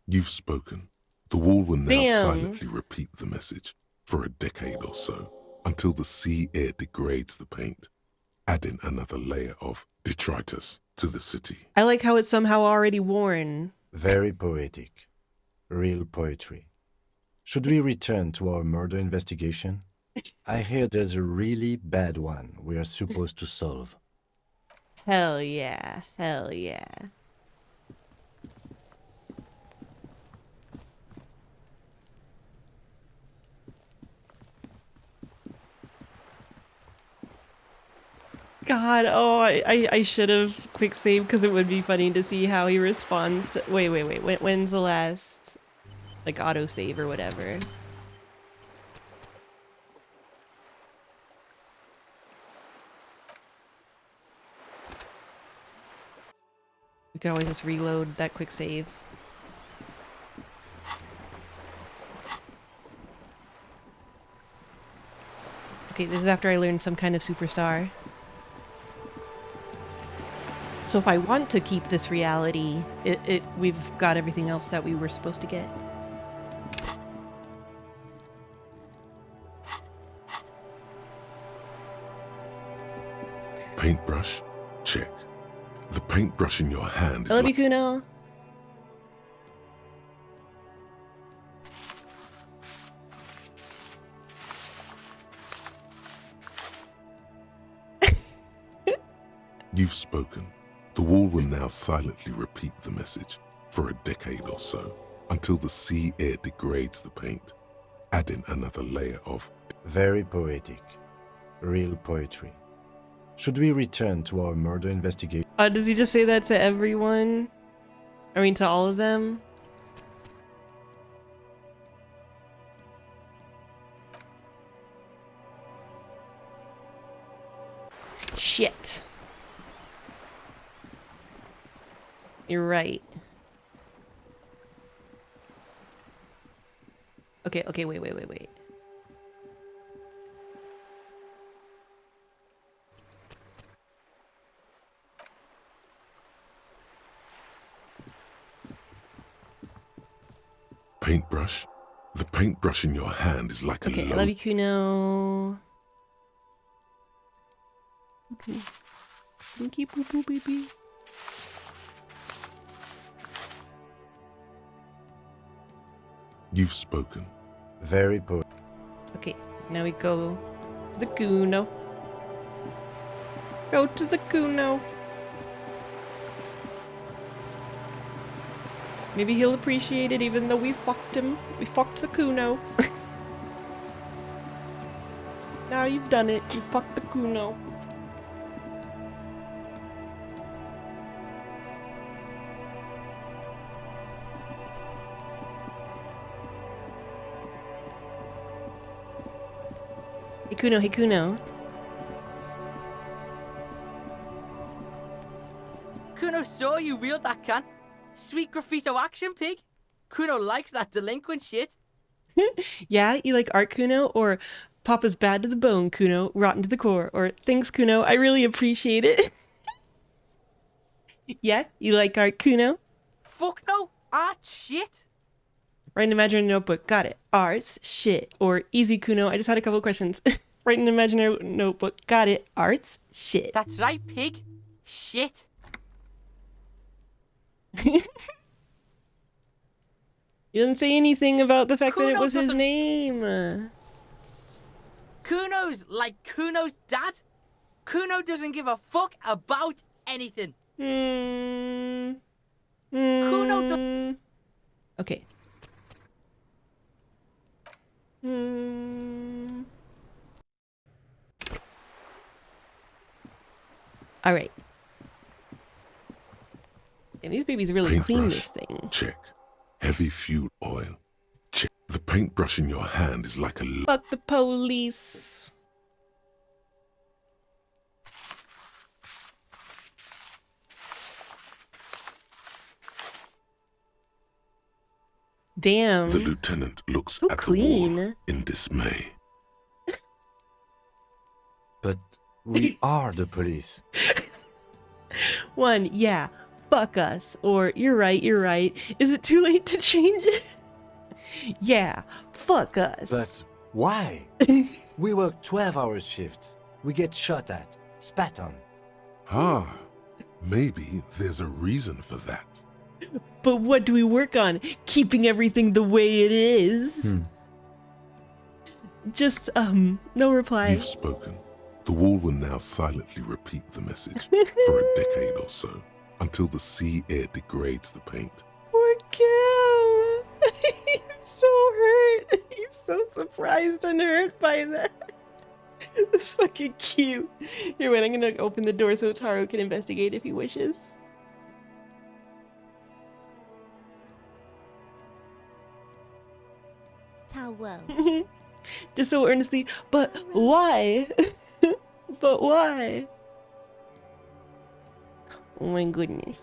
You've spoken. The wall will now Damn. silently repeat the message for a decade or so, until the sea air degrades the paint, adding another layer of detritus to the city. I like how it's somehow already worn. Very poetic. Real poetry. Should we return to our murder investigation? I hear there's a really bad one we are supposed to solve. Hell yeah. Hell yeah. God. Oh, I should have quick save because it would be funny to see how he responds to. Wait. When's the last like auto save or whatever? We could always just reload that quick save. Okay, this is after I learned some kind of superstar. So if I want to keep this reality, we've got everything else that we were supposed to get. Paintbrush? Check. The paintbrush in your hand is I love you, like... Kuno. You've spoken. The wall will now silently repeat the message for a decade or so until the sea air degrades the paint, adding another layer of... Very poetic. Real poetry. Should we return to our murder investigation? Does he just say that to everyone? I mean, to all of them? Shit. You're right. Okay, wait. Paintbrush? The paintbrush in your hand is like a Okay, I love you, Kuno. Thank you, poo poo baby. You've spoken. Very poetic. Okay, now we go to the Kuno. Go to the Kuno. Maybe he'll appreciate it even though we fucked him. We fucked the Kuno. Now you've done it. You fucked the Kuno. Hey Kuno, hey Kuno. Kuno saw you wield that can. Sweet graffito action, pig. Kuno likes that delinquent shit. Yeah, you like art, Kuno? Or Papa's bad to the bone, Kuno, rotten to the core? Or thanks, Kuno, I really appreciate it. Yeah, you like art, Kuno? Fuck no, art shit. Write an imaginary notebook. Got it. Arts, shit. Or easy, Kuno. I just had a couple of questions. Write an imaginary notebook. Got it. Arts, shit. That's right, pig. Shit. He doesn't say anything about the fact that it Kuno was his doesn't- name. Kuno's like Kuno's dad. Kuno doesn't give a fuck about anything. Kuno doesn't. Okay. All right. And these babies really clean this thing. Check. Heavy fuel oil. Check. The paintbrush in your hand is like a... Fuck the police. Damn. The lieutenant looks So at clean. the wall in dismay. But we are the police. One, yeah, fuck us. Or you're right. Is it too late to change it? Yeah, fuck us. But why? We work 12-hour shifts. We get shot at, spat on. Ah, maybe there's a reason for that. But what do we work on? Keeping everything the way it is. Just, no reply. You've spoken. The wall will now silently repeat the message for a decade or so until the sea air degrades the paint. Poor Kim. He's so hurt. He's so surprised and hurt by that. It's fucking cute. Here, wait, I'm gonna open the door so Taro can investigate if he wishes. Towel. Just so earnestly, but why? But why? Oh my goodness.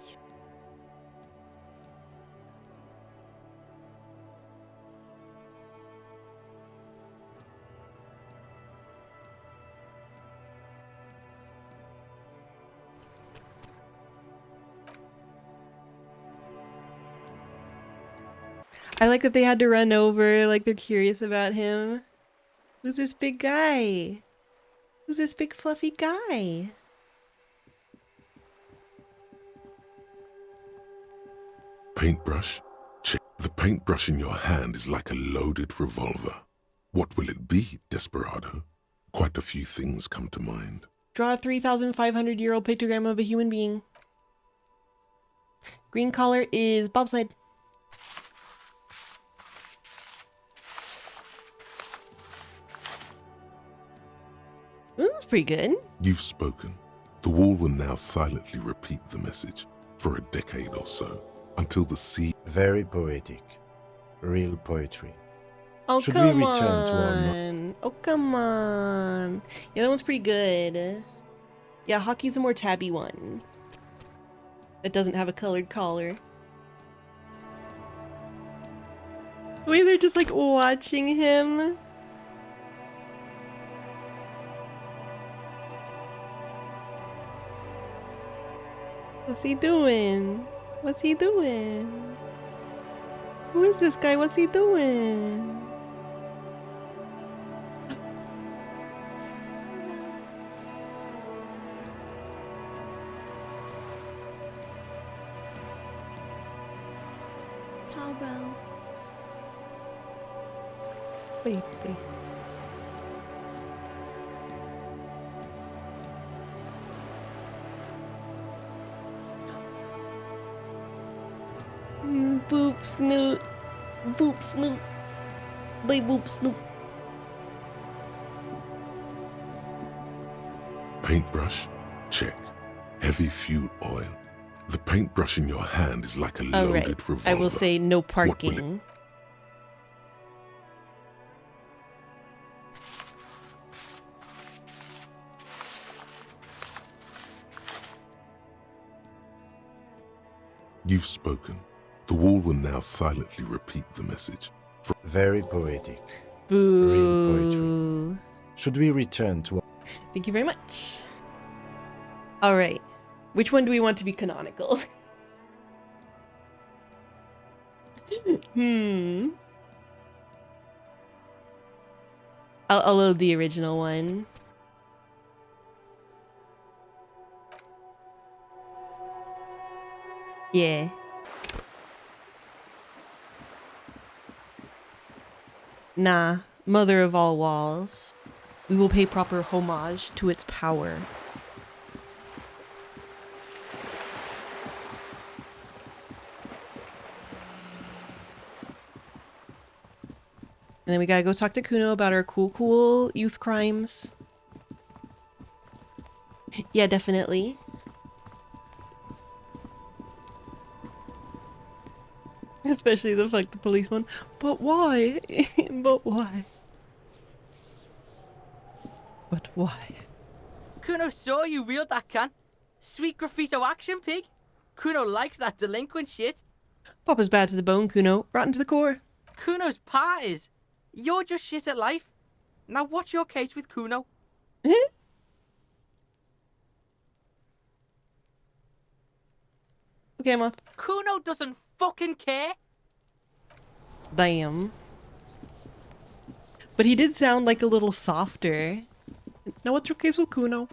I like that they had to run over, like they're curious about him. Who's this big guy? Who's this big fluffy guy? Paintbrush? Check. The paintbrush in your hand is like a loaded revolver. What will it be, Desperado? Quite a few things come to mind. Draw a 3,500-year-old pictogram of a human being. Green collar is bobsled. Ooh, that's pretty good. You've spoken. The wall will now silently repeat the message for a decade or so, until the sea... Very poetic. Real poetry. Oh, Should come we return to our... on. Oh, come on. Yeah, that one's pretty good. Yeah, hockey's the more tabby one. That doesn't have a colored collar. The way they're just like watching him. What's he doing? What's he doing? Who is this guy? What's he doing? Towel. Baby. Boop snoot. Boop snoot. They boop snoot. Paintbrush? Check. Heavy fuel oil. The paintbrush in your hand is like a All loaded right. revolver. I will say no What will it- parking. You've spoken. The wall will now silently repeat the message. Very poetic. Boo. Real poetry. Should we return to... Thank you very much. All right. Which one do we want to be canonical? I'll load the original one. Yeah. Nah, mother of all walls. We will pay proper homage to its power. And then we gotta go talk to Kuno about our cool youth crimes. Yeah, definitely. Especially the fuck the police one. But why? But why? But why? Kuno saw you wield that can. Sweet graffito action, pig. Kuno likes that delinquent shit. Papa's bad to the bone, Kuno. Rotten to the core. Kuno's part is. You're just shit at life. Now what's your case with Kuno? Okay, Ma. Kuno doesn't fucking care. Damn. But he did sound like a little softer. Now what's your case with Kuno?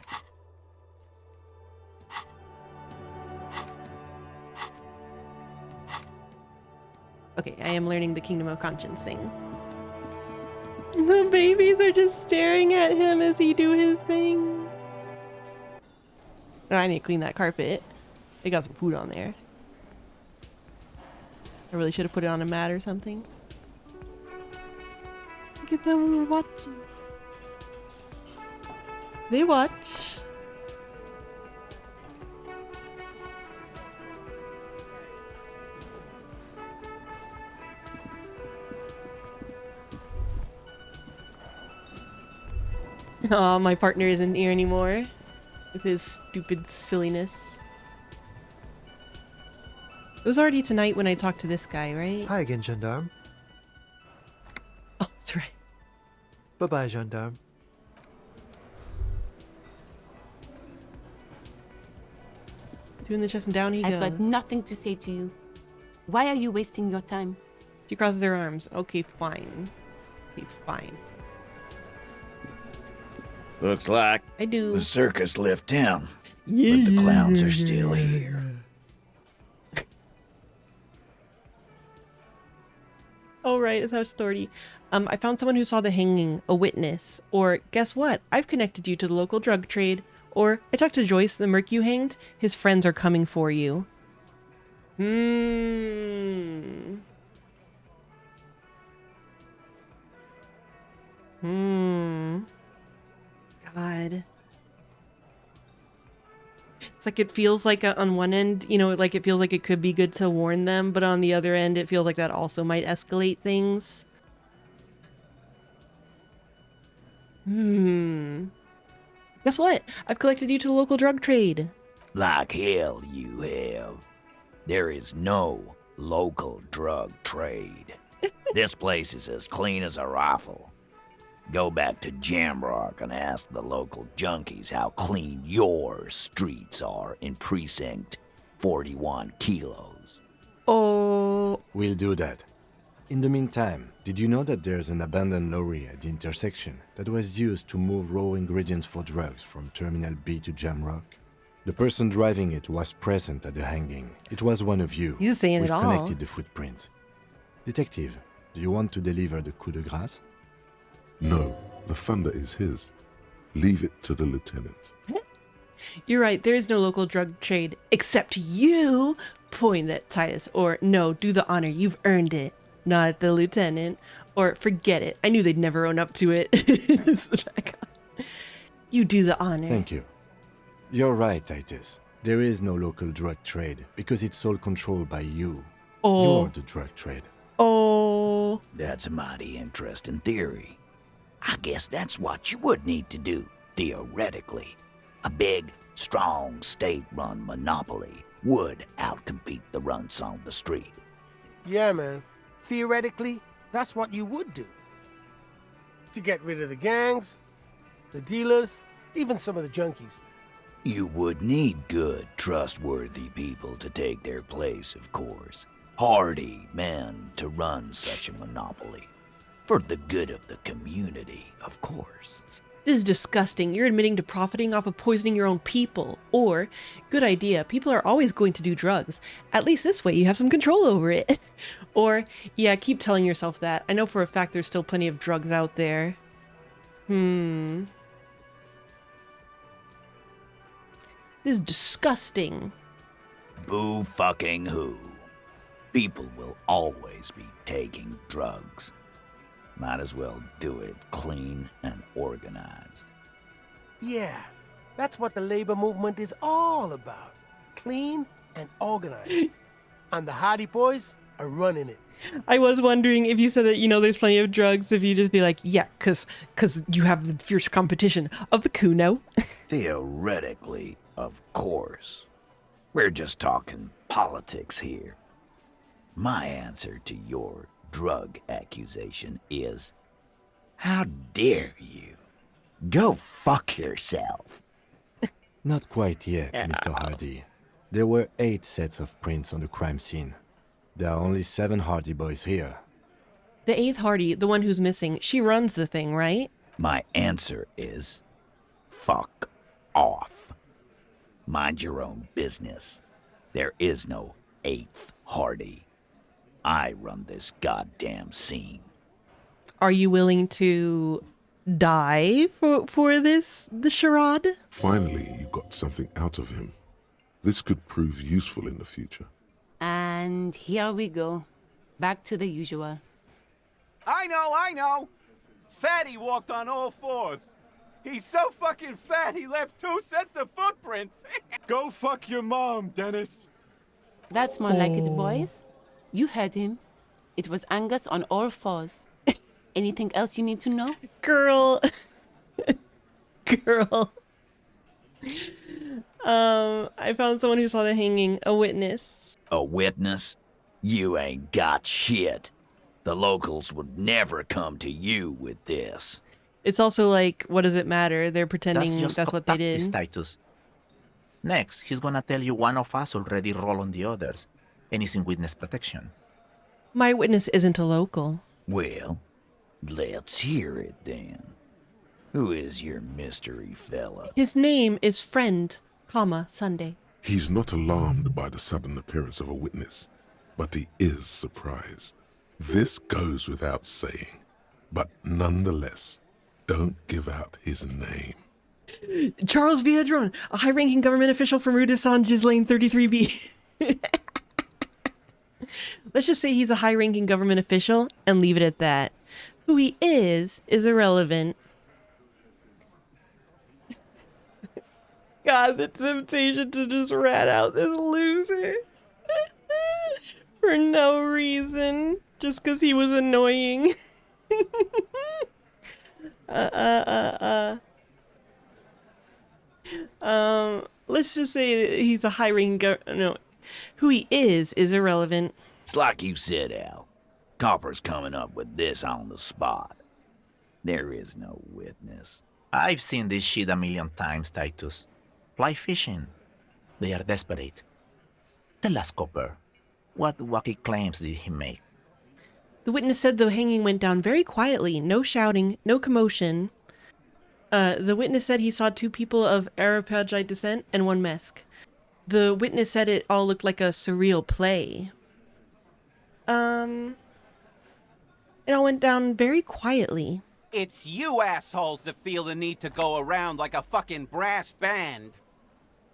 Okay, I am learning the Kingdom of Conscience thing. The babies are just staring at him as he do his thing. Oh, I need to clean that carpet. They got some food on there. I really should have put it on a mat or something. Look at them watching. They watch. Aw, my partner isn't here anymore. With his stupid silliness. It was already tonight when I talked to this guy, right? Hi again, gendarme. Oh, that's right. Bye-bye, gendarme. Doing the chest and down he I've goes. got nothing to say to you. Why are you wasting your time? She crosses her arms. Okay, fine. Okay, fine. Looks like I do. the circus left town, Yeah. but the clowns are still here. Oh, right, it's House Authority. I found someone who saw the hanging, a witness. Or, guess what? I've connected you to the local drug trade. Or, I talked to Joyce, the merc you hanged. His friends are coming for you. God. It's like it feels like on one end, you know, like it feels like it could be good to warn them, but on the other end, it feels like that also might escalate things. Guess what? I've collected you to the local drug trade. Like hell you have. There is no local drug trade. This place is as clean as a rifle. Go back to Jamrock and ask the local junkies how clean your streets are in Precinct 41 Kilos. Oh. We'll do that. In the meantime, did you know that there's an abandoned lorry at the intersection that was used to move raw ingredients for drugs from Terminal B to Jamrock? The person driving it was present at the hanging. It was one of you. He's saying We've it all. connected the footprints. Detective, do you want to deliver the coup de grâce? No, the thunder is his. Leave it to the lieutenant. You're right, there is no local drug trade, except you point at Titus. Or, no, do the honor, you've earned it. Not at the lieutenant. Or, forget it, I knew they'd never own up to it. You do the honor. Thank you. You're right, Titus. There is no local drug trade because it's all controlled by you. Oh. You're the drug trade. Oh. That's a mighty interesting theory. I guess that's what you would need to do, theoretically. A big, strong, state-run monopoly would outcompete the runts on the street. Yeah, man. Theoretically, that's what you would do. To get rid of the gangs, the dealers, even some of the junkies. You would need good, trustworthy people to take their place, of course. Hardy men to run such a monopoly. For the good of the community, of course. This is disgusting. You're admitting to profiting off of poisoning your own people. Or, good idea, people are always going to do drugs. At least this way you have some control over it. Or, yeah, keep telling yourself that. I know for a fact there's still plenty of drugs out there. This is disgusting. Boo fucking who. People will always be taking drugs. Might as well do it clean and organized. Yeah, that's what the labor movement is all about. Clean and organized. And the Hardy Boys are running it. I was wondering if you said that, you know, there's plenty of drugs, if you just be like, yeah, cause you have the fierce competition of the Kuno. Theoretically, of course. We're just talking politics here. My answer to your drug accusation is, how dare you? Go fuck yourself. Not quite yet, Mr. Hardy. There were 8 sets of prints on the crime scene. There are only 7 Hardy boys here. The 8th Hardy, the one who's missing, she runs the thing, right? My answer is, fuck off. Mind your own business. There is no 8th Hardy. I run this goddamn scene. Are you willing to die for the charade? Finally, you got something out of him. This could prove useful in the future. And here we go. Back to the usual. I know! Fatty walked on all fours. He's so fucking fat, he left 2 sets of footprints. Go fuck your mom, Dennis. That's more like it, boys. You heard him. It was Angus on all fours. Anything else you need to know? Girl. Girl. I found someone who saw the hanging. A witness. A witness? You ain't got shit. The locals would never come to you with this. It's also like, what does it matter? They're pretending that's what they did. Titus. Next, he's gonna tell you one of us already rolled on the others, and he's in witness protection. My witness isn't a local. Well, let's hear it then. Who is your mystery fella? His name is Friend, Sunday. He's not alarmed by the sudden appearance of a witness, but he is surprised. This goes without saying, but nonetheless, don't give out his name. Charles Viadron, a high-ranking government official from Rue de Saint-Ghislain 33B. Let's just say he's a high-ranking government official and leave it at that. Who he is irrelevant. God, the temptation to just rat out this loser. For no reason. Just because he was annoying. Let's just say he's a high-ranking no. Who he is irrelevant. It's like you said, Al. Copper's coming up with this on the spot. There is no witness. I've seen this shit a million times, Titus. Fly fishing. They are desperate. Tell us, Copper, what wacky claims did he make? The witness said the hanging went down very quietly, no shouting, no commotion. The witness said he saw 2 people of Arapagite descent and 1 Mesk. The witness said it all looked like a surreal play. It all went down very quietly. It's you assholes that feel the need to go around like a fucking brass band.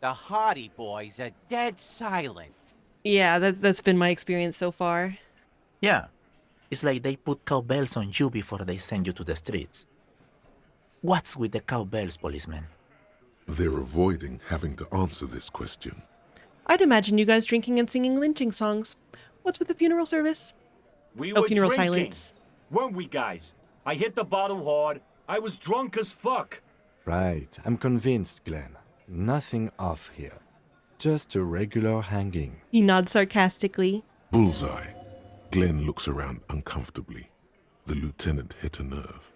The Hardy Boys are dead silent. Yeah, that's been my experience so far. Yeah, it's like they put cowbells on you before they send you to the streets. What's with the cowbells, policeman? They're avoiding having to answer this question. I'd imagine you guys drinking and singing lynching songs. What's with the funeral service? We Oh, were funeral drinking, silence. weren't we, guys? I hit the bottle hard. I was drunk as fuck. Right, I'm convinced, Glenn. Nothing off here. Just a regular hanging. He nods sarcastically. Bullseye. Glenn looks around uncomfortably. The lieutenant hit a nerve.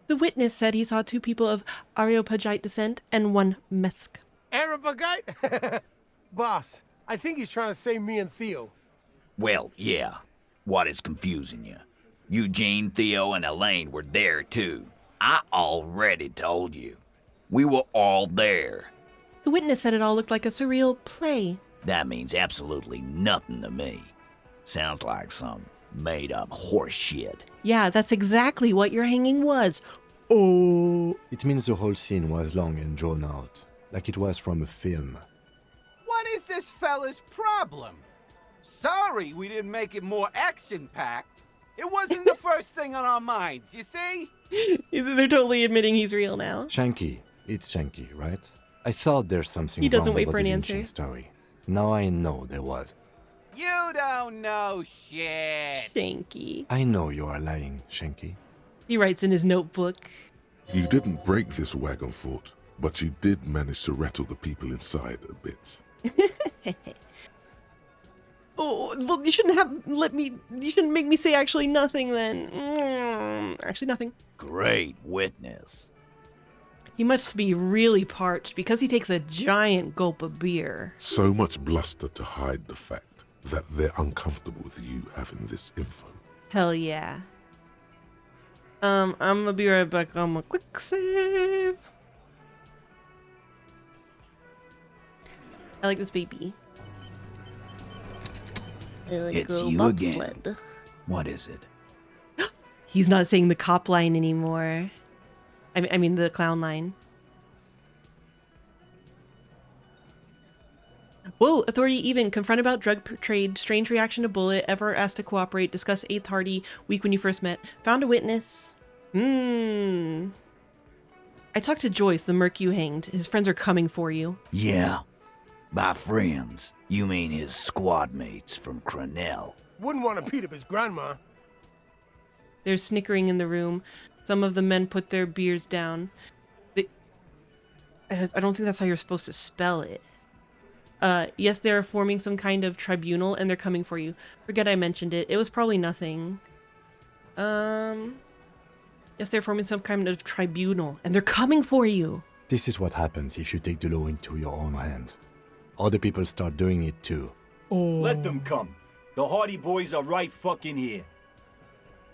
The witness said he saw 2 people of Areopagite descent and 1 Mesk. Arapagite? Boss, I think he's trying to say me and Theo. Well, yeah. What is confusing you? Eugene, Theo, and Elaine were there too. I already told you. We were all there. The witness said it all looked like a surreal play. That means absolutely nothing to me. Sounds like some made-up horse shit. Yeah, that's exactly what your hanging was. Oh. It means the whole scene was long and drawn out, like it was from a film. What is this fella's problem? Sorry we didn't make it more action-packed. It wasn't the first thing on our minds, you see? They're totally admitting he's real now. Shanky. It's Shanky, right? I thought there's something He doesn't wrong wait about for an the answer. lynching story. Now I know there was. You don't know shit. Shanky. I know you are lying, Shanky. He writes in his notebook. You didn't break this wagon fort, but you did manage to rattle the people inside a bit. Oh, well, you shouldn't have you shouldn't make me say actually nothing then. Actually nothing. Great witness. He must be really parched because he takes a giant gulp of beer. So much bluster to hide the fact that they're uncomfortable with you having this info. Hell yeah. I'm gonna be right back on my quick save. I like this baby. It's you again. What is it? He's not saying the cop line anymore. I mean the clown line. Whoa, authority even. Confront about drug trade. Strange reaction to bullet. Ever asked to cooperate. Discuss 8th Hardy. Week when you first met. Found a witness. I I talked to Joyce, the merc you hanged. His friends are coming for you. Yeah. By friends, you mean his squad mates from Crenell. Wouldn't want to beat up his grandma. There's snickering in the room. Some of the men put their beers down. I don't think that's how you're supposed to spell it. Yes, they're forming some kind of tribunal, and they're coming for you. Forget I mentioned it. It was probably nothing. Yes, they're forming some kind of tribunal, and they're coming for you. This is what happens if you take the law into your own hands. Other people start doing it too. Let them come. The Hardy Boys are right fucking here.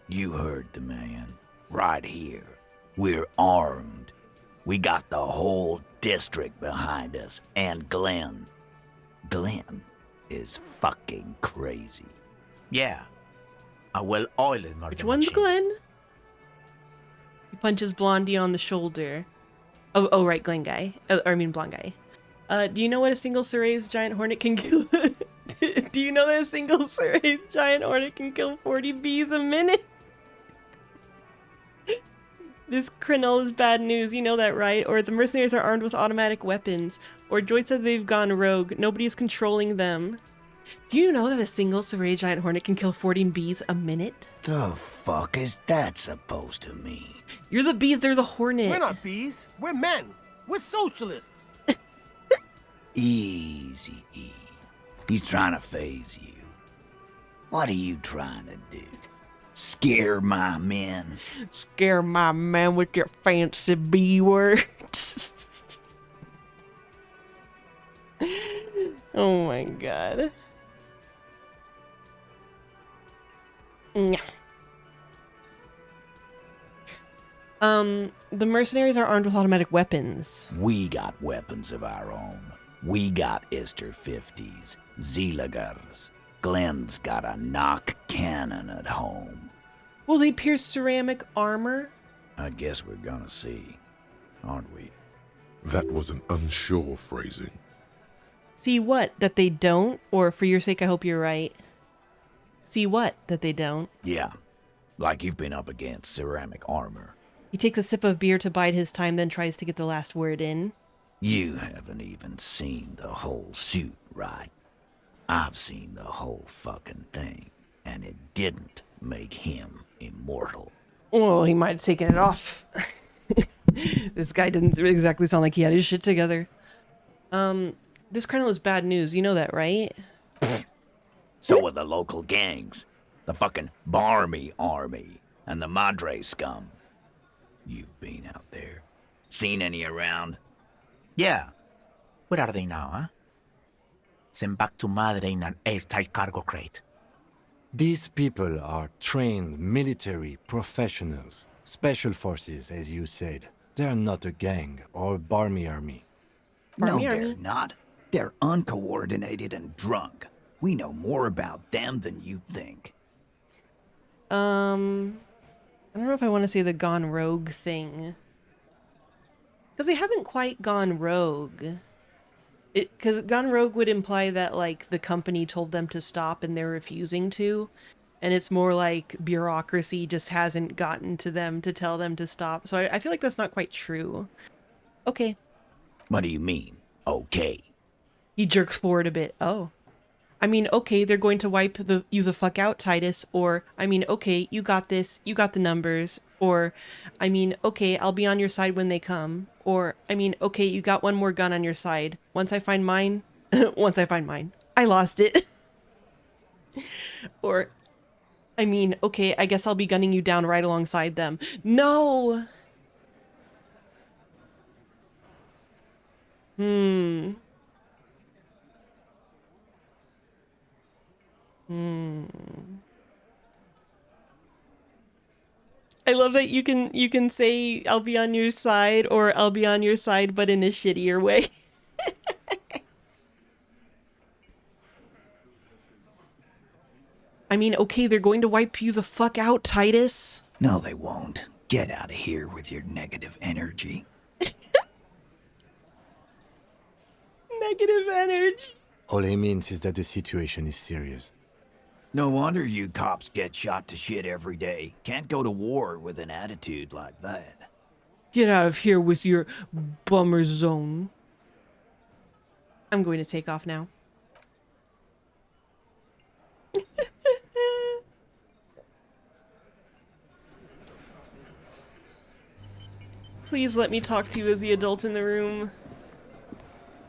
You heard the man. Right here. We're armed. We got the whole district behind us, and Glenn. Glenn is fucking crazy. Yeah. A well-oiled murder Which one's machine. Glenn? He punches Blondie on the shoulder. Oh, right, Glenn guy. Blonde guy. Do you know what a single Surrey's giant hornet can kill? Do you know that a single Surrey's giant hornet can kill 40 bees a minute? This Crenell is bad news, you know that, right? Or the mercenaries are armed with automatic weapons. Or Joyce said they've gone rogue. Nobody's controlling them. Do you know that a single Surrey giant hornet can kill 40 bees a minute? The fuck is that supposed to mean? You're the bees, they're the hornet. We're not bees. We're men. We're socialists. Easy, E. He's trying to phase you. What are you trying to do? Scare my men? Scare my man with your fancy B words. Oh my god. Nyah. The mercenaries are armed with automatic weapons. We got weapons of our own. We got Ister 50s, Zeelagers. Glenn's got a knock cannon at home. Will they pierce ceramic armor? I guess we're gonna see, aren't we? That was an unsure phrasing. See what? That they don't? Or for your sake, I hope you're right. See what? That they don't? Yeah, like you've been up against ceramic armor. He takes a sip of beer to bide his time, then tries to get the last word in. You haven't even seen the whole suit, right? I've seen the whole fucking thing, and it didn't make him immortal. Well, he might have taken it off. This guy didn't exactly sound like he had his shit together. This Crenell is bad news, you know that, right? So are the local gangs. The fucking Barmy Army and the Madre scum. You've been out there. Seen any around? Yeah. Where are they now, huh? Sent back to Madre in an airtight cargo crate. These people are trained military professionals, special forces, as you said. They're not a gang or Barmy army. No, Barmy they're army? not. They're uncoordinated and drunk. We know more about them than you think. I don't know if I want to say the gone rogue thing. Because they haven't quite gone rogue. Because gone rogue would imply that, like, the company told them to stop and they're refusing to. And it's more like bureaucracy just hasn't gotten to them to tell them to stop. So I feel like that's not quite true. Okay. What do you mean, okay? He jerks forward a bit. Oh. I mean, okay, they're going to wipe you the fuck out, Titus. Or, I mean, okay, you got this. You got the numbers. Or, I mean, okay, I'll be on your side when they come. Or, I mean, okay, you got one more gun on your side. Once I find mine, I lost it. Or, I mean, okay, I guess I'll be gunning you down right alongside them. No! I love that you can say I'll be on your side or I'll be on your side but in a shittier way. I mean, okay, they're going to wipe you the fuck out, Titus. No, they won't. Get out of here with your negative energy. Negative energy. All he means is that the situation is serious. No wonder you cops get shot to shit every day. Can't go to war with an attitude like that. Get out of here with your bummer zone. I'm going to take off now. Please let me talk to you as the adult in the room.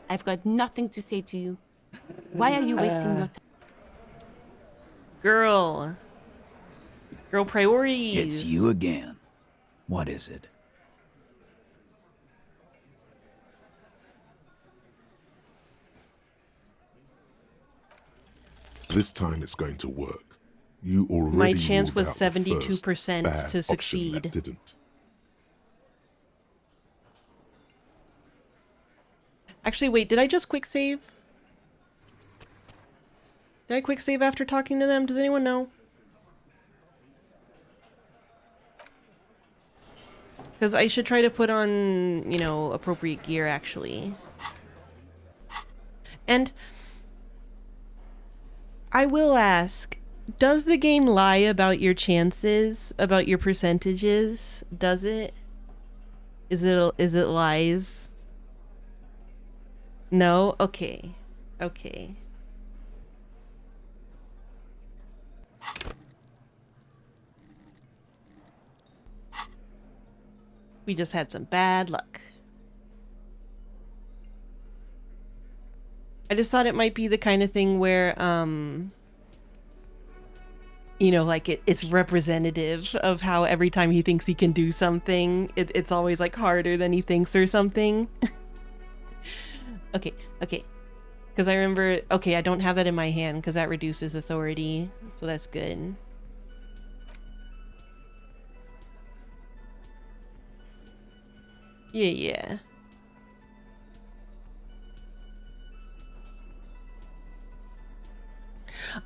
I've got nothing to say to you. Why are you wasting your time? Girl priorities. It's you again. What is it? This time it's going to work. You already My chance ruled was out the 72% first bad to option succeed. that didn't. Actually, wait, did I just quick save? Did I quick save after talking to them? Does anyone know? Because I should try to put on, you know, appropriate gear, actually. And I will ask, does the game lie about your chances, about your percentages? Does it? Is it lies? No? Okay. Okay. We just had some bad luck. I just thought it might be the kind of thing where, you know, like it's representative of how every time he thinks he can do something, it's always like harder than he thinks or something. Okay. Because I remember, okay, I don't have that in my hand because that reduces authority, so that's good. Yeah.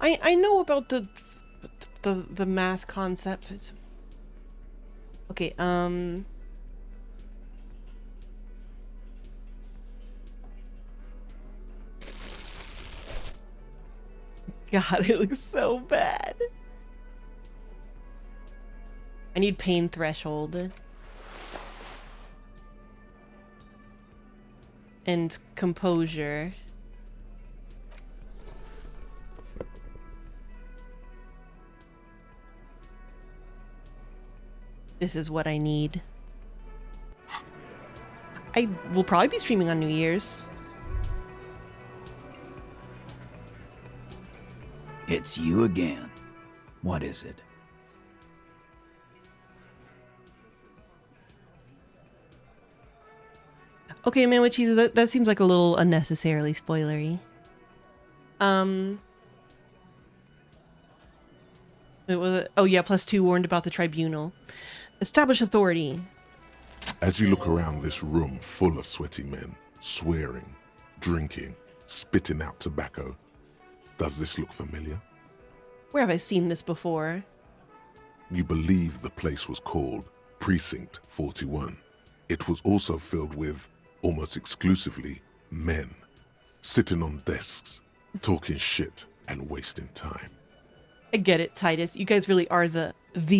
I know about the math concepts. Okay, God, it looks so bad. I need pain threshold. And composure. This is what I need. I will probably be streaming on New Year's. It's you again. What is it? Okay, man with cheese, that seems like a little unnecessarily spoilery. It was oh yeah, +2 warned about the tribunal. Establish authority. As you look around this room full of sweaty men, swearing, drinking, spitting out tobacco, does this look familiar? Where have I seen this before? You believe the place was called Precinct 41. It was also filled with, almost exclusively, men, sitting on desks, talking shit and wasting time. I get it, Titus. You guys really are the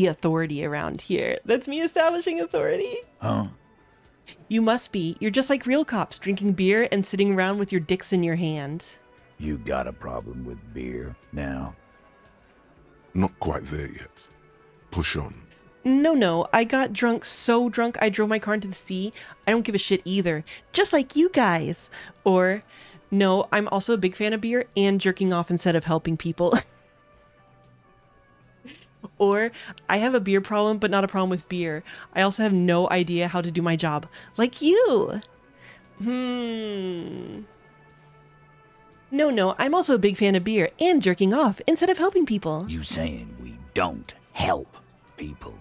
authority around here. That's me establishing authority. Huh? You must be. You're just like real cops, drinking beer and sitting around with your dicks in your hand. You got a problem with beer now? Not quite there yet. Push on. No. I got drunk, so drunk I drove my car into the sea. I don't give a shit either. Just like you guys. Or, no, I'm also a big fan of beer and jerking off instead of helping people. Or, I have a beer problem, but not a problem with beer. I also have no idea how to do my job. Like you. No, I'm also a big fan of beer and jerking off instead of helping people. You saying we don't help people?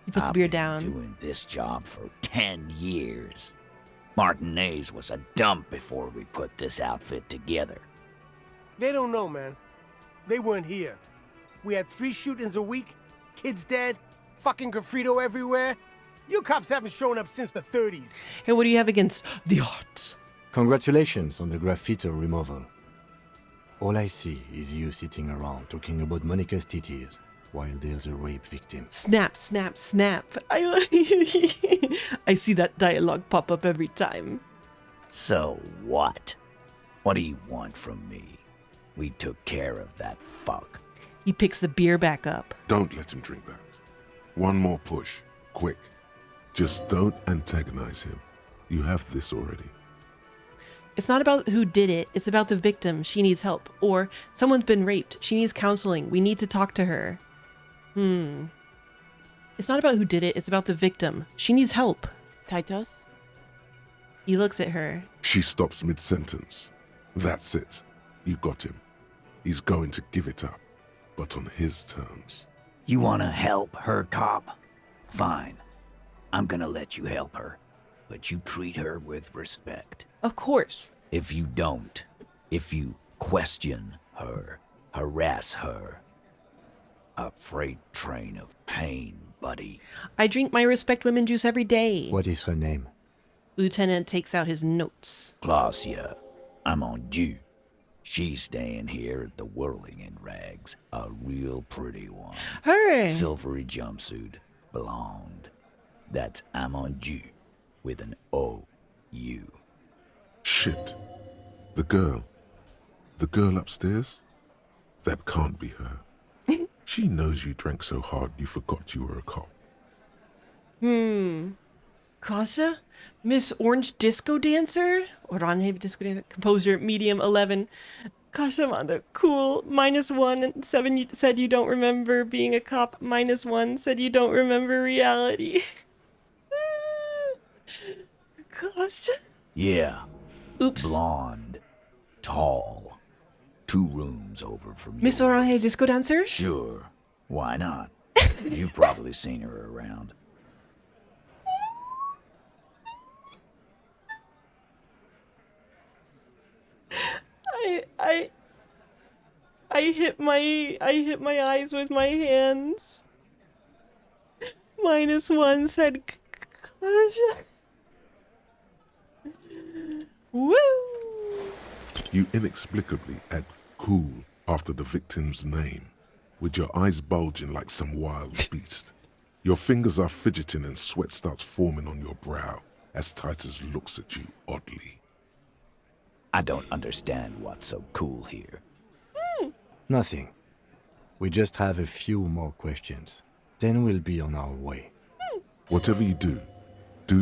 He puts the beer down. I've been doing this job for 10 years. Martinez was a dump before we put this outfit together. They don't know, man. They weren't here. We had 3 shootings a week, kids dead, fucking graffito everywhere. You cops haven't shown up since the 30s. Hey, what do you have against the arts? Congratulations on the graffiti removal. All I see is you sitting around talking about Monica's titties, while there's a rape victim. Snap, snap, snap. I see that dialogue pop up every time. So what? What do you want from me? We took care of that fuck. He picks the beer back up. Don't let him drink that. One more push. Quick. Just don't antagonize him. You have this already. It's not about who did it. It's about the victim. She needs help. Or someone's been raped. She needs counseling. We need to talk to her. It's not about who did it. It's about the victim. She needs help. Titus? He looks at her. She stops mid-sentence. That's it. You got him. He's going to give it up, but on his terms. You wanna help her, cop? Fine. I'm gonna let you help her. But you treat her with respect. Of course. If you don't, if you question her, harass her, a freight train of pain, buddy. I drink my respect women juice every day. What is her name? Lieutenant takes out his notes. Glacia, I'm on due. She's staying here at the Whirling in Rags. A real pretty one. Her. Silvery jumpsuit, blonde. That's I'm on due with an O-U. Shit. The girl upstairs? That can't be her. She knows you drank so hard you forgot you were a cop. Kasha? Miss Orange Disco Dancer? Orange Disco Dancer? Composer, medium 11. Kasha Manda, cool. -1, 7 you said you don't remember being a cop. -1 said you don't remember reality. Kasha? Yeah. Oops. Blonde. Tall. 2 rooms over from you. Miss Orange Disco Dancer? Sure. Why not? You've probably seen her around. I hit my eyes with my hands. -1 said Kasha. Woo! You inexplicably add cool after the victim's name, with your eyes bulging like some wild beast. Your fingers are fidgeting and sweat starts forming on your brow as Titus looks at you oddly. I don't understand what's so cool here. Nothing. We just have a few more questions. Then we'll be on our way. Whatever you do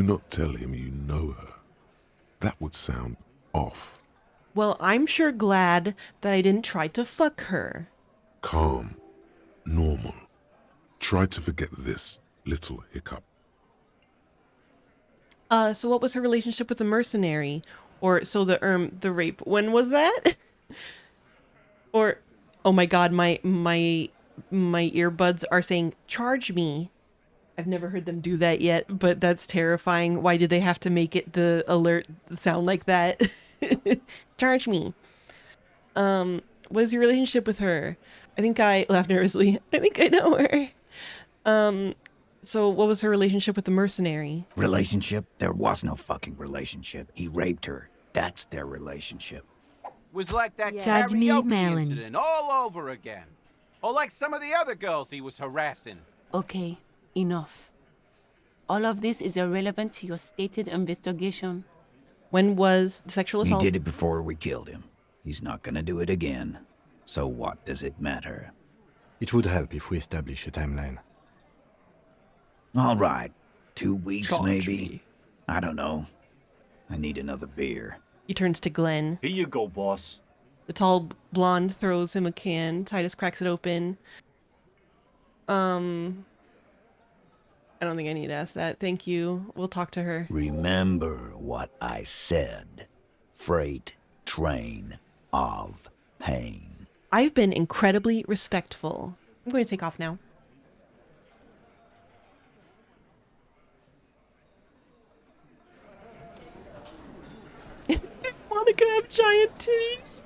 not tell him you know her. That would sound off. Well, I'm sure glad that I didn't try to fuck her. Calm. Normal. Try to forget this little hiccup. So what was her relationship with the mercenary? Or so the rape. When was that? Or oh my god, my earbuds are saying charge me. I've never heard them do that yet, but that's terrifying. Why did they have to make it the alert sound like that? Charge me. What is your relationship with her? I laughed nervously. I think I know her. So what was her relationship with the mercenary? Relationship? There was no fucking relationship. He raped her. That's their relationship. Was like that Judge me, karaoke Melon. incident all over again. Or like some of the other girls he was harassing. Okay, enough. All of this is irrelevant to your stated investigation. When was the sexual assault? We did it before we killed him. He's not gonna do it again. So what does it matter? It would help if we establish a timeline. All right. 2 weeks, Charge maybe? me. I don't know. I need another beer. He turns to Glenn. Here you go, boss. The tall blonde throws him a can. Titus cracks it open. I don't think I need to ask that. Thank you. We'll talk to her. Remember what I said. Freight train of pain. I've been incredibly respectful. I'm going to take off now. Did Monica have giant titties?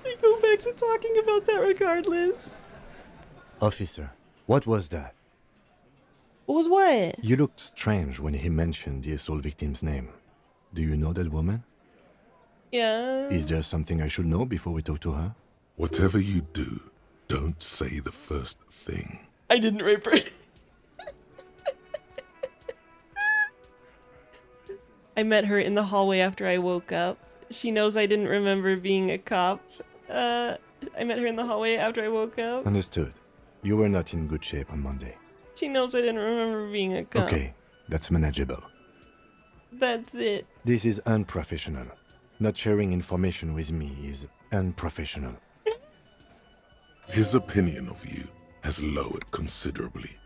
I go back to talking about that regardless. Officer, what was that? What was what? You looked strange when he mentioned the assault victim's name. Do you know that woman? Yeah. Is there something I should know before we talk to her? Whatever you Don't say the first thing. I didn't rape her. I met her in the hallway after I woke up. She knows I didn't remember being a cop. I met her in the hallway after I woke up. Understood. You were not in good shape on Monday. She knows I didn't remember being a cop. Okay, that's manageable. That's it. This is unprofessional. Not sharing information with me is unprofessional. His opinion of you has lowered considerably.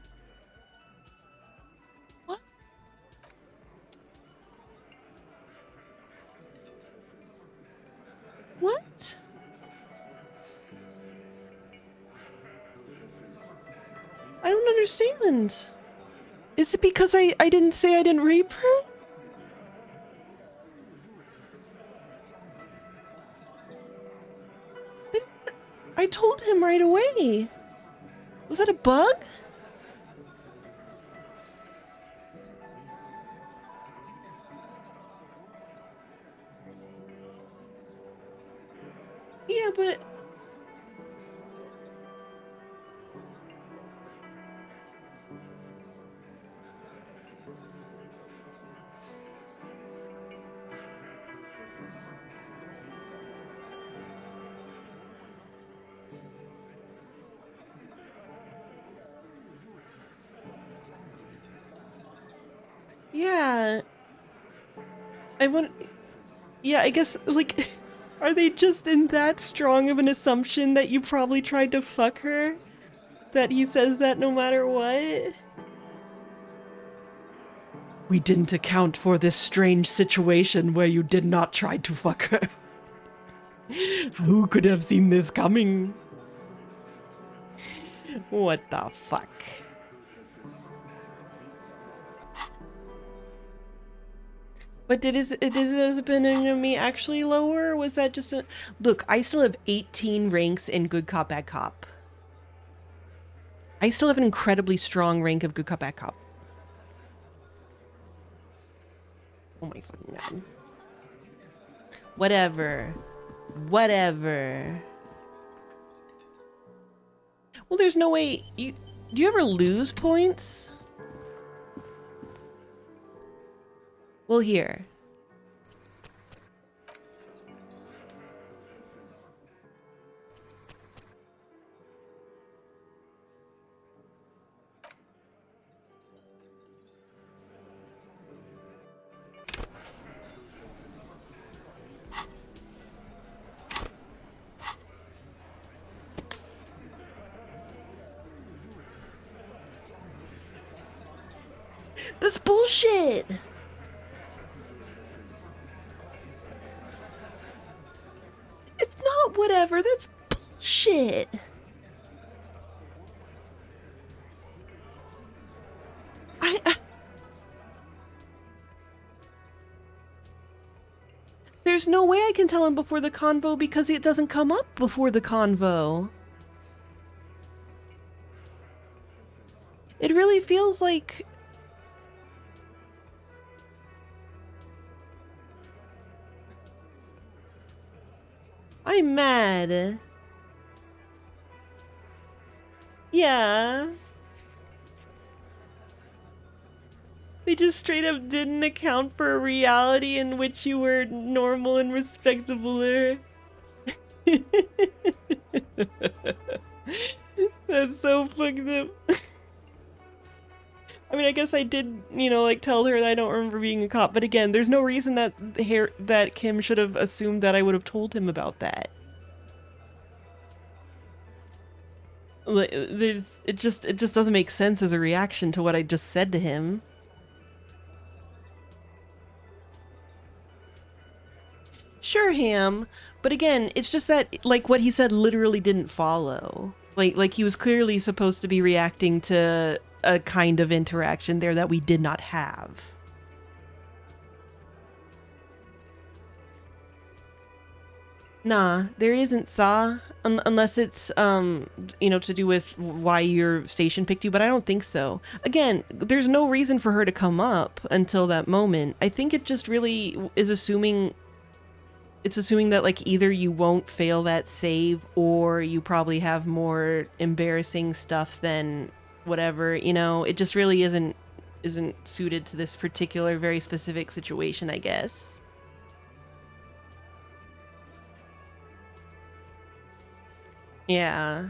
What? What? I don't understand. Is it because I didn't say I didn't rape her? I told him right away. Was that a bug? Yeah, but... Yeah. I want... Yeah, I guess, like... Are they just in that strong of an assumption that you probably tried to fuck her? That he says that no matter what? We didn't account for this strange situation where you did not try to fuck her. Who could have seen this coming? What the fuck? But did his opinion of me actually lower? Or was that just a... Look, I still have 18 ranks in Good Cop, Bad Cop. I still have an incredibly strong rank of Good Cop, Bad Cop. Oh my fucking god. Whatever. Whatever. Well, there's no way... Do you ever lose points? Well, here. That's bullshit! It's not whatever, that's bullshit! There's no way I can tell him before the convo because it doesn't come up before the convo. It really feels like... I'm mad. Yeah. They just straight up didn't account for a reality in which you were normal and respectable. That's so fucked up. I mean, I guess I did, like tell her that I don't remember being a cop, but again, there's no reason that Kim should have assumed that I would have told him about that. It just doesn't make sense as a reaction to what I just said to him. Sure, Ham, but again, it's just that, like, what he said literally didn't follow. Like he was clearly supposed to be reacting to a kind of interaction there that we did not have. Nah, there isn't, Saw, unless it's, to do with why your station picked you, but I don't think so. Again, there's no reason for her to come up until that moment. I think it just really is assuming it's assuming that like either you won't fail that save or you probably have more embarrassing stuff than whatever, you know. It just really isn't suited to this particular very specific situation, I guess. Yeah.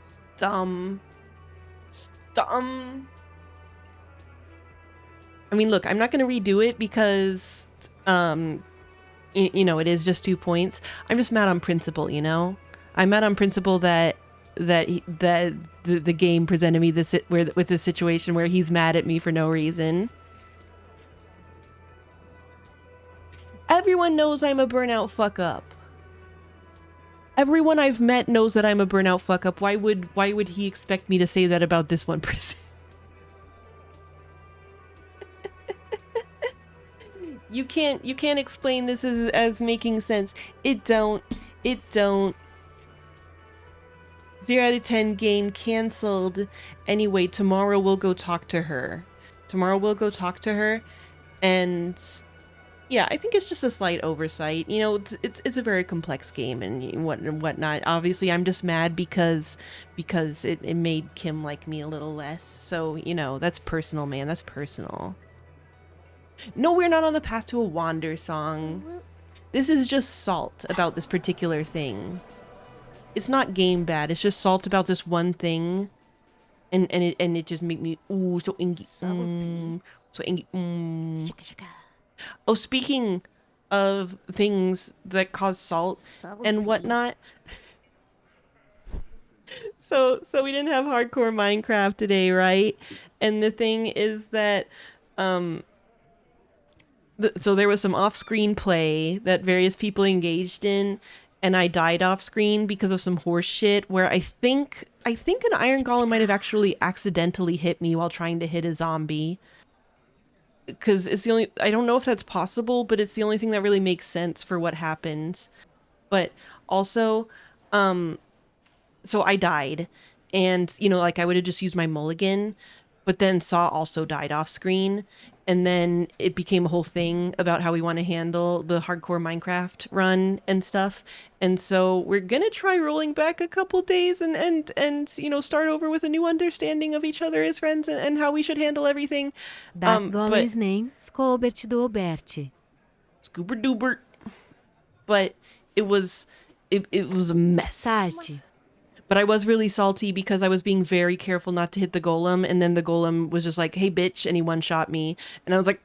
It's dumb. It's dumb. I mean, look, I'm not going to redo it because, you know, it is just 2 points. I'm just mad on principle, you know? I'm mad on principle that the game presented me with this situation where he's mad at me for no reason. Everyone knows I'm a burnout fuck up. Everyone I've met knows that I'm a burnout fuck up. Why would he expect me to say that about this one person? You can't explain this as making sense. It don't. 0 out of 10 game canceled. Anyway, tomorrow we'll go talk to her. And yeah, I think it's just a slight oversight. You know, it's a very complex game and whatnot. Obviously, I'm just mad because it made Kim like me a little less. So, you know, that's personal, man. That's personal. No, we're not on the path to a Wander song. This is just salt about this particular thing. It's not game bad. It's just salt about this one thing, and it just made me ooh so ingy, so ingy. Oh, speaking of things that cause salt and whatnot. So we didn't have hardcore Minecraft today, right? And the thing is that so there was some off-screen play that various people engaged in, and I died off-screen because of some horse shit where I think an iron golem might have actually accidentally hit me while trying to hit a zombie. Because it's the only... I don't know if that's possible, but it's the only thing that really makes sense for what happened. But also, so I died. And, you know, like I would have just used my mulligan, but then Saw also died off-screen. And then it became a whole thing about how we want to handle the hardcore Minecraft run and stuff. And so we're going to try rolling back a couple days and you know, start over with a new understanding of each other as friends and how we should handle everything. That golem's name, Scobert do Oberti. Scooper Doober. But it was a mess. Salty. But I was really salty because I was being very careful not to hit the golem, and then the golem was just like, hey, bitch, and he one-shot me. And I was like...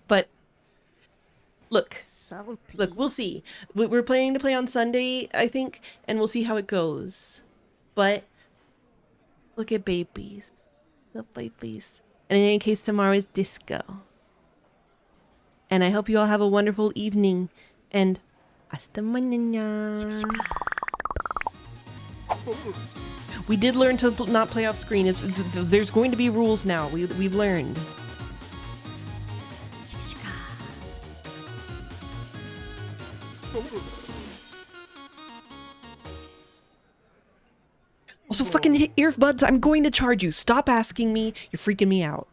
But, look, we'll see. We're planning to play on Sunday, I think, and we'll see how it goes. But, look at babies. The babies. And in any case, tomorrow is disco. And I hope you all have a wonderful evening. And hasta mañana. We did learn to not play off screen. There's going to be rules now. We've learned. Also, fucking hit earbuds. I'm going to charge you. Stop asking me. You're freaking me out.